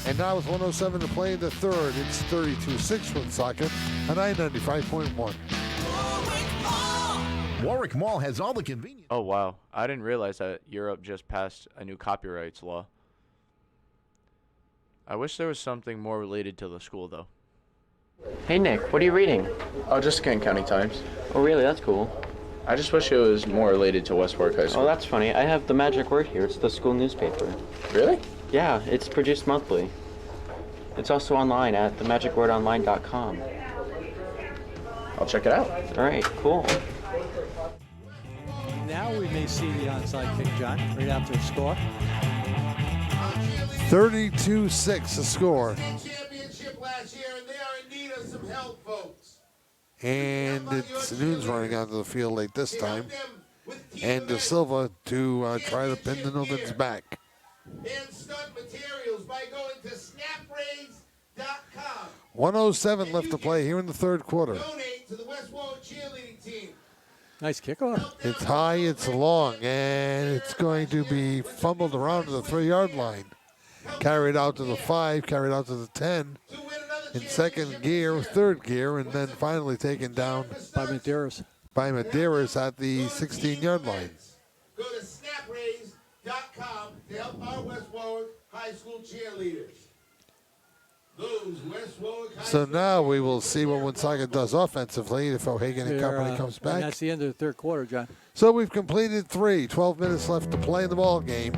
And now with 107 to play in the third, it's 32-6 Woonsocket, a 995.1. Warwick Mall has all the convenience. Oh, wow. I didn't realize that Europe just passed a new copyrights law. I wish there was something more related to the school, though. Hey, Nick, what are you reading? Oh, just Kent County Times. Oh, really? That's cool. I just wish it was more related to West Warwick High School. Oh, that's funny. I have the magic word here. It's the school newspaper. Really? Yeah, it's produced monthly. It's also online at themagicwordonline.com. I'll check it out. All right, cool. Now we may see the onside kick, John, right after the score. 32-6 the score. Championship last year, and they are in need of some help, folks. And it's Nunes running onto the field late this time. And De Silva to try to pin the Novens back. And stunt materials by going to snapraise.com. 107 left to play here in the third quarter. Donate to the West Warwick cheerleading team. Nice kickoff. It's high, it's long, and it's going to be fumbled around to the 3-yard line. Carried out to the 5, carried out to the 10. In second gear, third gear, and then finally taken down by Medeiros. By Medeiros at the 16-yard line. Go to snapraise.com to help our West Warwick High School cheerleaders. Those West Warwick High So now we will see what Woonsocket does offensively if O'Hagan and company comes And back. that's the end of the third quarter, John. So we've completed 3, 12 minutes left to play in the ball game.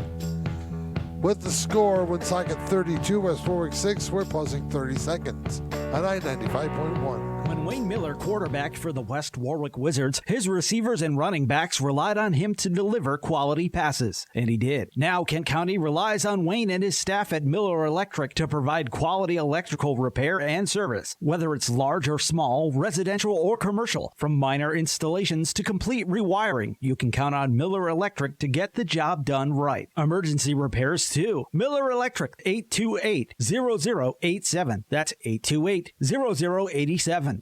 With the score, Woonsocket 32, West Warwick 6. We're pausing 30 seconds on I-95.1. When Wayne Miller quarterbacked for the West Warwick Wizards, his receivers and running backs relied on him to deliver quality passes, and he did. Now Kent County relies on Wayne and his staff at Miller Electric to provide quality electrical repair and service, whether it's large or small, residential or commercial. From minor installations to complete rewiring, you can count on Miller Electric to get the job done right. Emergency repairs too. Miller Electric, 828-0087. That's 828-0087.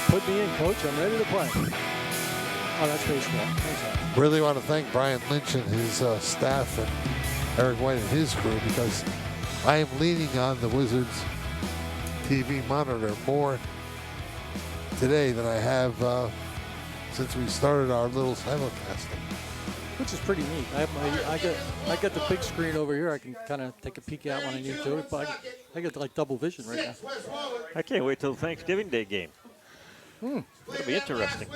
Put me in, Coach. I'm ready to play. Oh, that's baseball. Really want to thank Brian Lynch and his staff and Eric White and his crew because I am leaning on the Wizards TV monitor more today than I have since we started our little simulcasting. Which is pretty neat. I got the big screen over here. I can kind of take a peek at when I need to. But I get like double vision right now. I can't wait till the Thanksgiving Day game. It'll be interesting.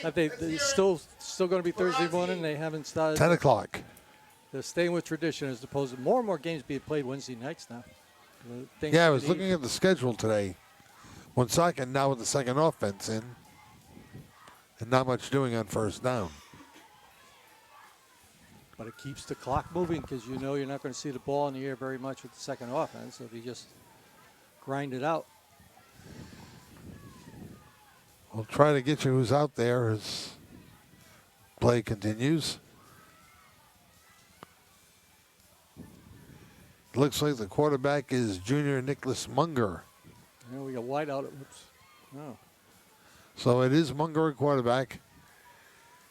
Are they still going to be Thursday morning? They haven't started. 10 o'clock. They're staying with tradition as opposed to more and more games being played Wednesday nights now. Yeah, I was looking at the schedule today. Woonsocket now with the second offense in and not much doing on first down. But it keeps the clock moving because you know you're not going to see the ball in the air very much with the second offense. So if you just grind it out. We'll try to get you who's out there as play continues. Looks like the quarterback is junior Nicholas Munger. Yeah, we got wide out. Oops. No. So it is Munger at quarterback.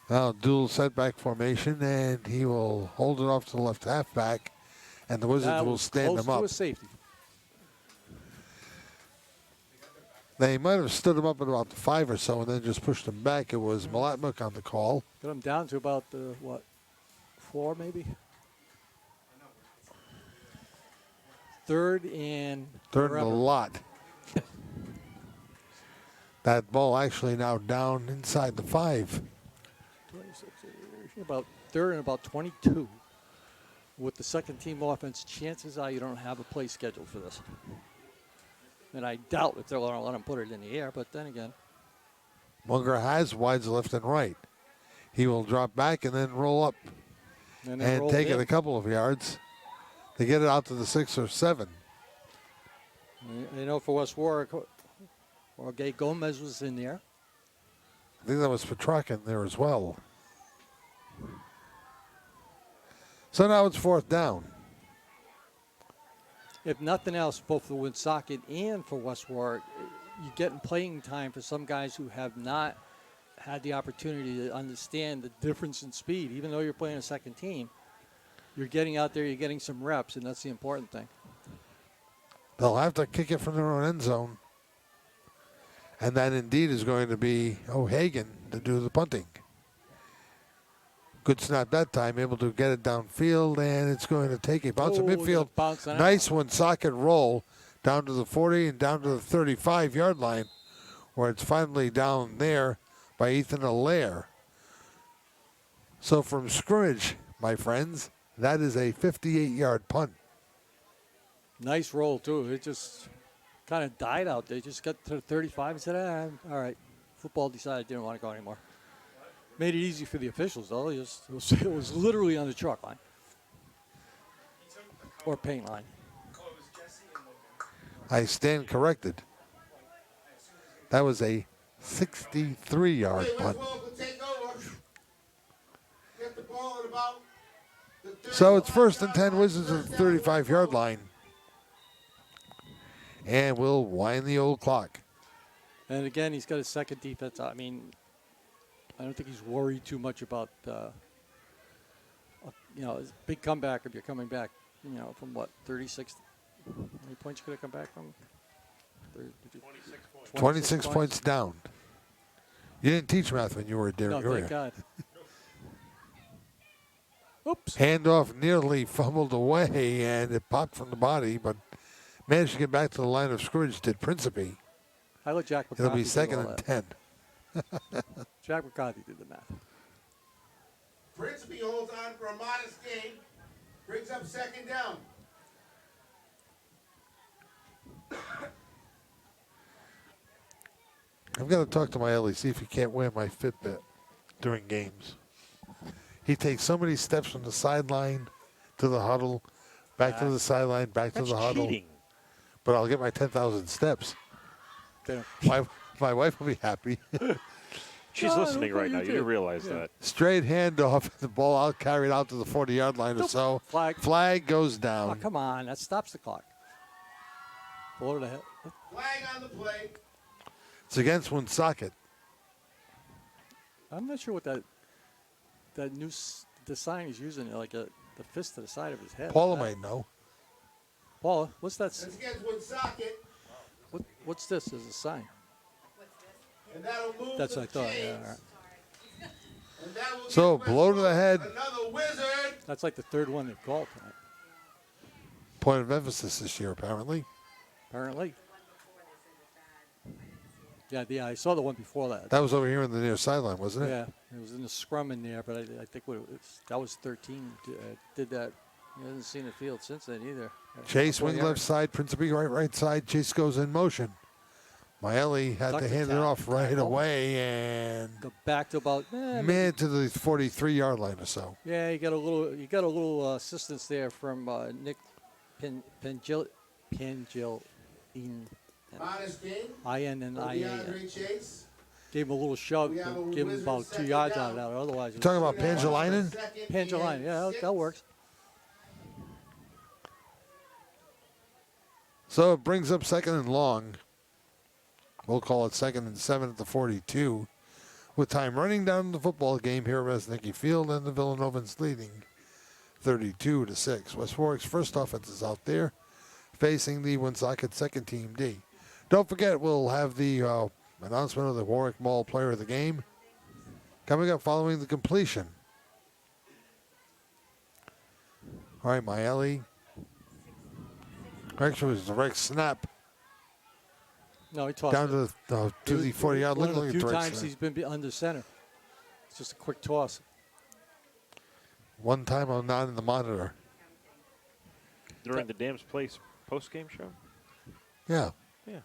Now dual setback formation, and he will hold it off to the left halfback, and the Wizards will stand him up. To a safety. They might have stood him up at about the 5 or so and then just pushed him back. It was Malatmuk on the call. Got him down to about, 4 maybe? Third and a lot. That ball actually now down inside the 5. 26, about third and about 22. With the second team offense, chances are you don't have a play scheduled for this. And I doubt if they're going to let him put it in the air, but then again. Munger has wides left and right. He will drop back and then roll up and take it a couple of yards to get it out to the 6 or 7. You know, for West Warwick, Jorge Gomez was in there. I think that was Petrarca there as well. So now it's 4th down. If nothing else, both for Woonsocket and for West Warwick, you're getting playing time for some guys who have not had the opportunity to understand the difference in speed. Even though you're playing a second team, you're getting out there, you're getting some reps, and that's the important thing. They'll have to kick it from their own end zone. And that indeed is going to be O'Hagan to do the punting. Good snap that time, able to get it downfield, and it's going to take a bounce in midfield. Nice Woonsocket roll down to the 40 and down to the 35-yard line, where it's finally down there by Ethan Allaire. So from scrimmage, my friends, that is a 58-yard punt. Nice roll, too. It just kind of died out there. Just got to the 35 and said, all right. Football decided didn't want to go anymore. Made it easy for the officials, though. It was literally on the chalk line. Or paint line. I stand corrected. That was a 63-yard punt. So it's 1st and 10, Wizards at the 35-yard line. And we'll wind the old clock. And again, he's got his second defense. I mean, I don't think he's worried too much about, his big comeback if you're coming back, from what, 36? How many points could I come back from? 26 points down. You didn't teach math when you were there. No, thank God. Oops. Handoff nearly fumbled away, and it popped from the body, but managed to get back to the line of scrimmage, did Principe. I let Jack McCarthy It'll be do second all and that. 10. Jack McCarthy did the math. Principe holds on for a modest gain. Brings up second down. I've got to talk to my Ellie, see if he can't wear my Fitbit during games. He takes so many steps from the sideline to the huddle, back to the sideline, back to the huddle. Cheating. But I'll get my 10,000 steps. My wife will be happy. She's listening right now. You do realize that. Straight handoff, the ball out, carried out to the 40-yard line or so. Flag goes down. Oh, come on. That stops the clock. Below the head. Flag on the play. It's against Woonsocket. I'm not sure what the sign he's using, like the fist to the side of his head. Paula might know. Paula, what's that? That's against Woonsocket. What's this as a sign? And that'll move That's the what I thought. chains. Yeah, all right. And that will So, give blow to the head. another wizard. That's like the third one they've called tonight. Point of emphasis this year, apparently. Apparently. Yeah, I saw the one before that. That was over here on the near sideline, wasn't it? Yeah, it was in the scrum in there, but I think that was 13. Did that. He hasn't seen the field since then either. Chase wing left side, Principe right side. Chase goes in motion. Maeli had to hand it off right away and go back to about mid to the 43-yard line or so. Yeah, you got a little assistance there from Nick Pangil in Modest gain. INNIA. Chase. Gave him a little shove, give him about 2 yards out of that. Otherwise, You talking about Pangelainen? Pangelainen, yeah, that works. So it brings up second and long. We'll call it second and 7 at the 42. With time running down the football game here at Resnicky Field, and the Villanovans leading 32-6. West Warwick's first offense is out there, facing the Woonsocket second team D. Don't forget, we'll have the announcement of the Warwick Mall Player of the Game coming up following the completion. All right, Maeli. Actually, it was a direct snap. No, he tossed down it. to the 40-yard line. One of the few times he's been under center. It's just a quick toss. One time I'm not in the monitor. During the Dams Place post-game show? Yeah. Yeah.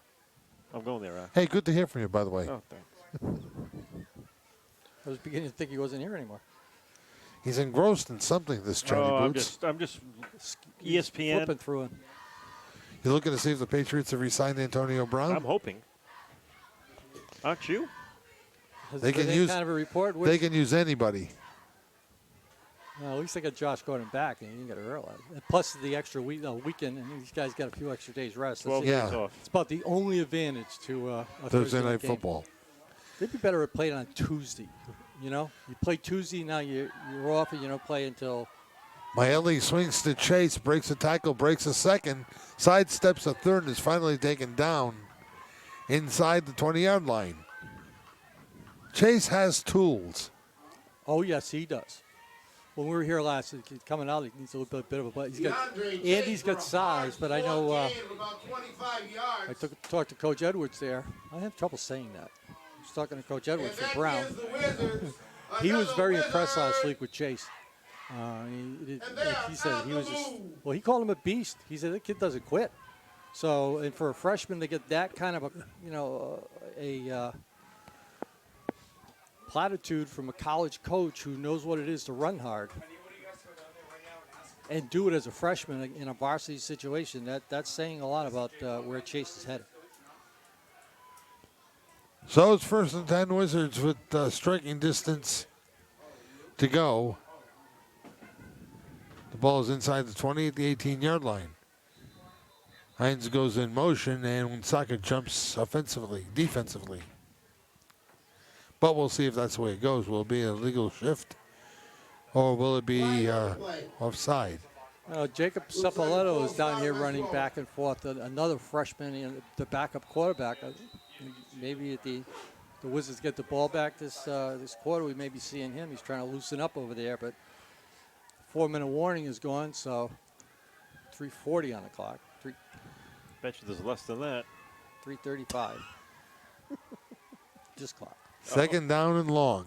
I'm going there, Ralph. Hey, good to hear from you, by the way. Oh, thanks. I was beginning to think he wasn't here anymore. He's engrossed in something, this Johnny Boots. I'm just ESPN. Flipping through it. You're looking to see if the Patriots have re-signed Antonio Brown? I'm hoping. Aren't you? They can use kind of a report. They can use anybody. Well, at least they got Josh Gordon back, and you got to realize. And plus the extra weekend, and these guys got a few extra days rest. Days off. It's about the only advantage to a Thursday night game. football. They'd be better at playing on Tuesday. You know, you play Tuesday, now you're off, and you don't play until. Maeli swings to Chase, breaks a tackle, breaks a second, sidesteps a third, and is finally taken down inside the 20-yard line. Chase has tools. Oh, yes, he does. When we were here last, he's coming out, he needs a little bit of a butt. Andy's got size, but I know. I talked to Coach Edwards there. I have trouble saying that. I was talking to Coach Edwards for Brown. He was very impressed last week with Chase. He said he was he called him a beast. He said the kid doesn't quit. So, and for a freshman to get that kind of a platitude from a college coach who knows what it is to run hard and do it as a freshman in a varsity situation, that's saying a lot about where Chase is headed. So it's 1st and 10 Wizards with striking distance to go. The ball is inside the 20 at the 18-yard line. Hines goes in motion, and Woonsocket jumps defensively. But we'll see if that's the way it goes. Will it be a legal shift, or will it be offside? Jacob Cepoletto is down here running back and forth. Another freshman, the backup quarterback. Maybe the Wizards get the ball back this quarter, we may be seeing him. He's trying to loosen up over there, but 4-minute warning is gone, so 3:40 on the clock. Bet you there's less than that. 3:35. This clock. Second down and long.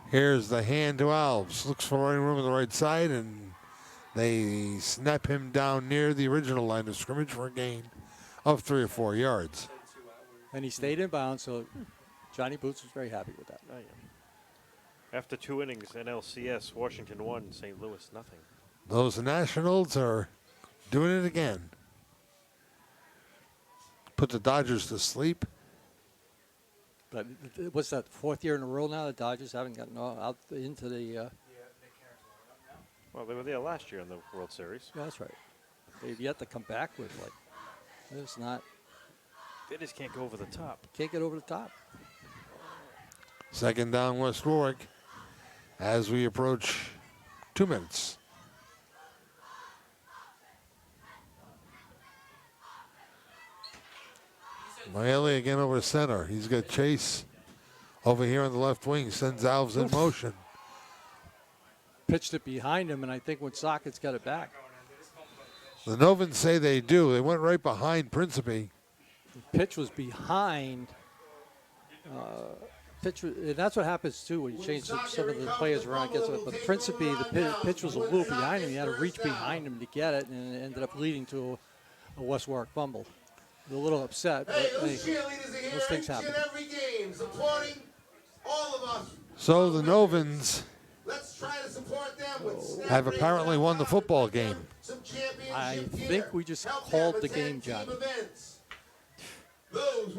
Here's the hand to Alves. Looks for running room on the right side, and they snap him down near the original line of scrimmage for a gain of 3 or 4 yards. And he stayed in bounds, so Johnny Boots was very happy with that. Oh, yeah. After 2 innings, NLCS, Washington 1, St. Louis nothing. Those Nationals are doing it again. Put the Dodgers to sleep. But what's that, 4th year in a row now? The Dodgers haven't gotten out into the... Well, they were there last year in the World Series. Yeah, that's right. They've yet to come back with, it's not... They just can't go over the top. Can't get over the top. Second down, West Warwick, as we approach 2 minutes. Maele again over center. He's got Chase over here on the left wing. Sends Alves in motion. Pitched it behind him, and I think Woonsocket's got it back. The Novans say they do. They went right behind Principe. The pitch was behind. And that's what happens, too, when you change some of the players around. But Principe, the pitch was a little behind him. He had to reach behind him to get it, and it ended up leading to a West Warwick fumble. A little upset, but those things happen. Every game, supporting all of us. So the Novans Let's try to support them with have apparently won the football game. I think we just called the game, John.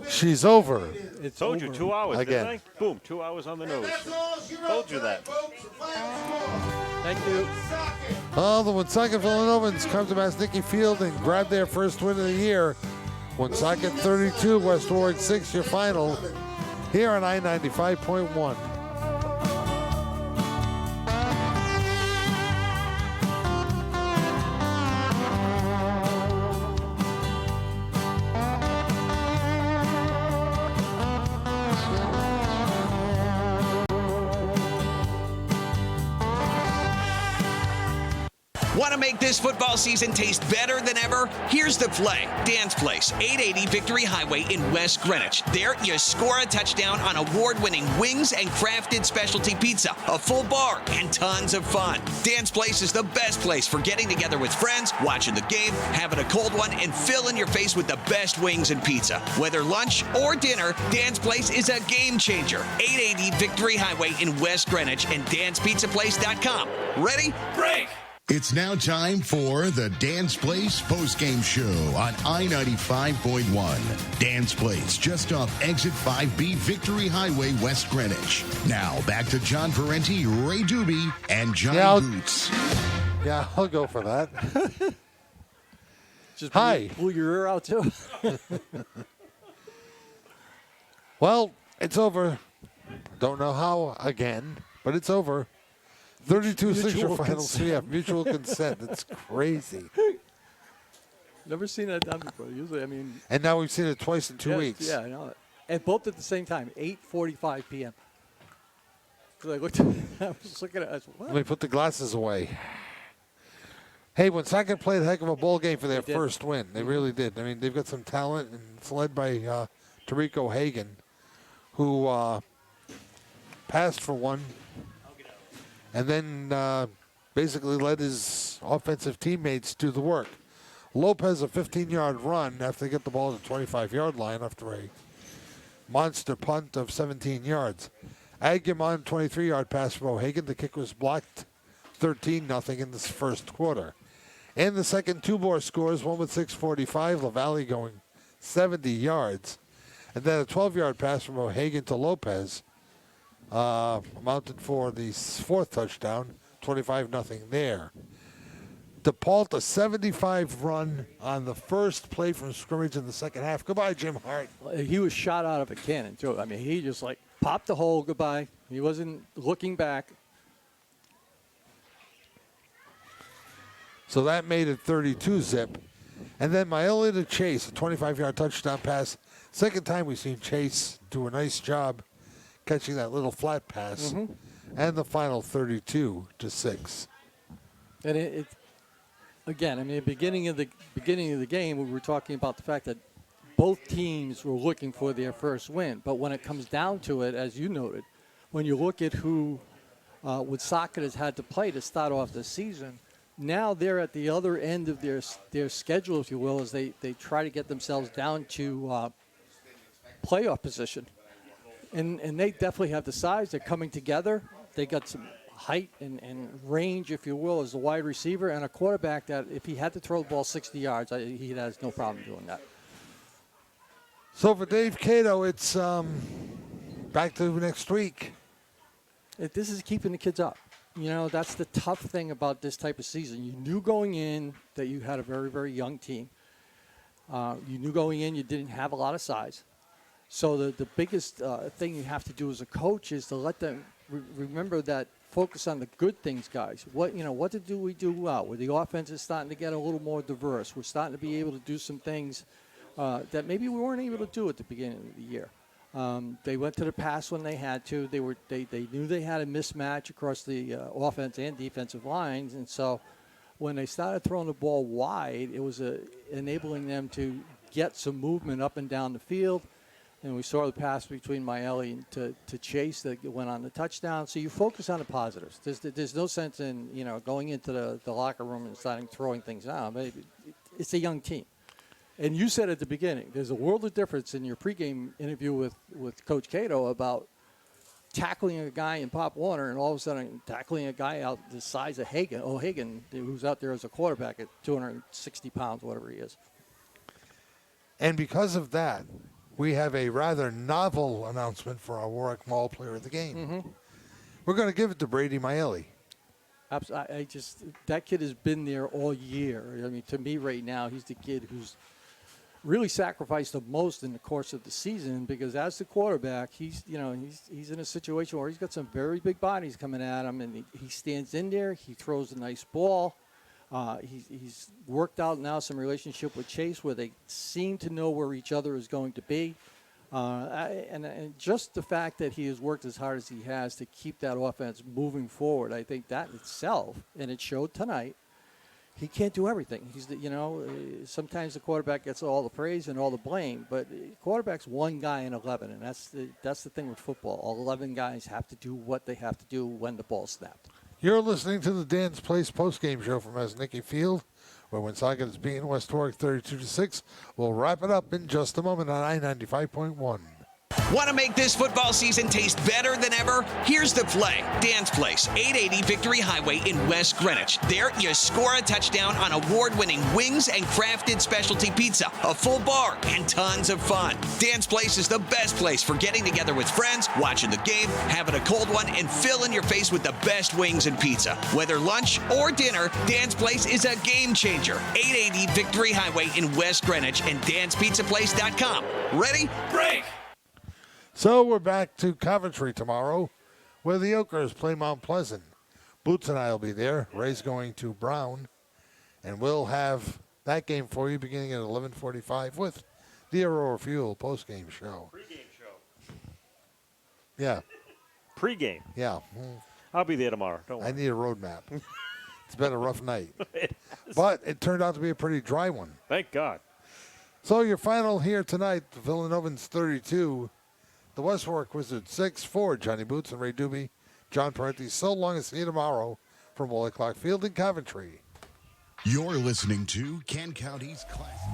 She's over. It's Told over. you 2 hours, Again. didn't I? Boom, 2 hours on the nose. Told you that. Thank you. The Woonsocket Villanovans come to Masnicki Field and grab their first win of the year. Woonsocket 32, West Warwick 6, your final here on I-95.1. Want to make this football season taste better than ever? Here's the play. Dan's Place, 880 Victory Highway in West Greenwich. There, you score a touchdown on award-winning wings and crafted specialty pizza, a full bar, and tons of fun. Dan's Place is the best place for getting together with friends, watching the game, having a cold one, and filling your face with the best wings and pizza. Whether lunch or dinner, Dan's Place is a game changer. 880 Victory Highway in West Greenwich and danspizzaplace.com. Ready? Break! It's now time for the Dan's Place postgame show on I-95.1. Dan's Place, just off Exit 5B Victory Highway, West Greenwich. Now, back to John Parenti, Ray Doobie, and Johnny Boots. Yeah, I'll go for that. Just Hi. pull your ear out, too. Well, it's over. Don't know how again, but it's over. 32-6 your final. So yeah, mutual consent. It's crazy. Never seen that done before. Usually, I mean. And now we've seen it twice in 2 weeks. Yeah, I know it. And both at the same time, 8:45 p.m. Because I looked at it, I was looking at it, I said, what? Let me put the glasses away. Hey, Woonsocket played a heck of a bowl game for their first win. They really did. I mean, they've got some talent, and it's led by Tarico Hagan, who passed for one. And then basically led his offensive teammates to the work. Lopez, a 15-yard run after they get the ball at the 25-yard line after a monster punt of 17 yards. Aguiman, 23-yard pass from O'Hagan. The kick was blocked 13-0 in this first quarter. In the second, two more scores, one with 6:45. LaValle going 70 yards. And then a 12-yard pass from O'Hagan to Lopez. Amounted for the fourth touchdown, 25-0 there. DePault a 75 run on the first play from scrimmage in the second half. Goodbye, Jim Hart. He was shot out of a cannon, too. I mean, he just, like, popped the hole, goodbye. He wasn't looking back. So that made it 32-zip. And then Maile to Chase, a 25-yard touchdown pass. Second time we've seen Chase do a nice job catching that little flat pass. Mm-hmm. And the final 32-6. And it again, I mean, beginning of the game, we were talking about the fact that both teams were looking for their first win. But when it comes down to it, as you noted, when you look at who Woonsocket has had to play to start off the season, now they're at the other end of their schedule, if you will, as they try to get themselves down to playoff position. And they definitely have the size. They're coming together. They got some height and range, if you will, as a wide receiver and a quarterback that if he had to throw the ball 60 yards, he has no problem doing that. So for Dave Cato, it's back to next week. This is keeping the kids up. You know, that's the tough thing about this type of season. You knew going in that you had a very, very young team. You knew going in you didn't have a lot of size. So the biggest thing you have to do as a coach is to let them remember that focus on the good things, guys. What do we do well? Where the offense is starting to get a little more diverse. We're starting to be able to do some things that maybe we weren't able to do at the beginning of the year. They went to the pass when they had to. They knew they had a mismatch across the offense and defensive lines, and so when they started throwing the ball wide, it was enabling them to get some movement up and down the field. And we saw the pass between Maile and to Chase that went on the touchdown. So you focus on the positives. There's no sense in going into the locker room and starting throwing things out. It's a young team. And you said at the beginning, there's a world of difference in your pregame interview with Coach Cato about tackling a guy in Pop Warner and all of a sudden tackling a guy out the size of Hagen, who's out there as a quarterback at 260 pounds, whatever he is. And because of that, we have a rather novel announcement for our Warwick Mall Player of the Game. Mm-hmm. We're going to give it to Brady Maile. That kid has been there all year. I mean, to me right now, he's the kid who's really sacrificed the most in the course of the season because as the quarterback, he's in a situation where he's got some very big bodies coming at him, and he stands in there. He throws a nice ball. He's worked out now some relationship with Chase where they seem to know where each other is going to be. And just the fact that he has worked as hard as he has to keep that offense moving forward, I think that itself, and it showed tonight, he can't do everything. Sometimes the quarterback gets all the praise and all the blame, but quarterback's one guy in 11, and that's the thing with football. All 11 guys have to do what they have to do when the ball's snapped. You're listening to the Dan's Place postgame show from Nicky Field, where Woonsocket is beating West Warwick 32-6. We'll wrap it up in just a moment on I-95.1. Want to make this football season taste better than ever? Here's the play. Dan's Place, 880 Victory Highway in West Greenwich. There, you score a touchdown on award-winning wings and crafted specialty pizza, a full bar, and tons of fun. Dan's Place is the best place for getting together with friends, watching the game, having a cold one, and filling your face with the best wings and pizza. Whether lunch or dinner, Dan's Place is a game changer. 880 Victory Highway in West Greenwich and danspizzaplace.com. Ready? Break! So we're back to Coventry tomorrow, where the Okers play Mount Pleasant. Boots and I will be there. Ray's going to Brown, and we'll have that game for you beginning at 11:45 with the Aurora Fuel postgame show. Pre-game show. Yeah. Pre-game. Yeah. I'll be there tomorrow. Don't worry. I need a road map. It's been a rough night. But it turned out to be a pretty dry one. Thank God. So your final here tonight, the Villanovans 32, the West Warwick Wizards 6 for Johnny Boots and Ray Doobie, John Parenti. So long and see you tomorrow from Wally Clark Field in Coventry. You're listening to Kent County's Classic.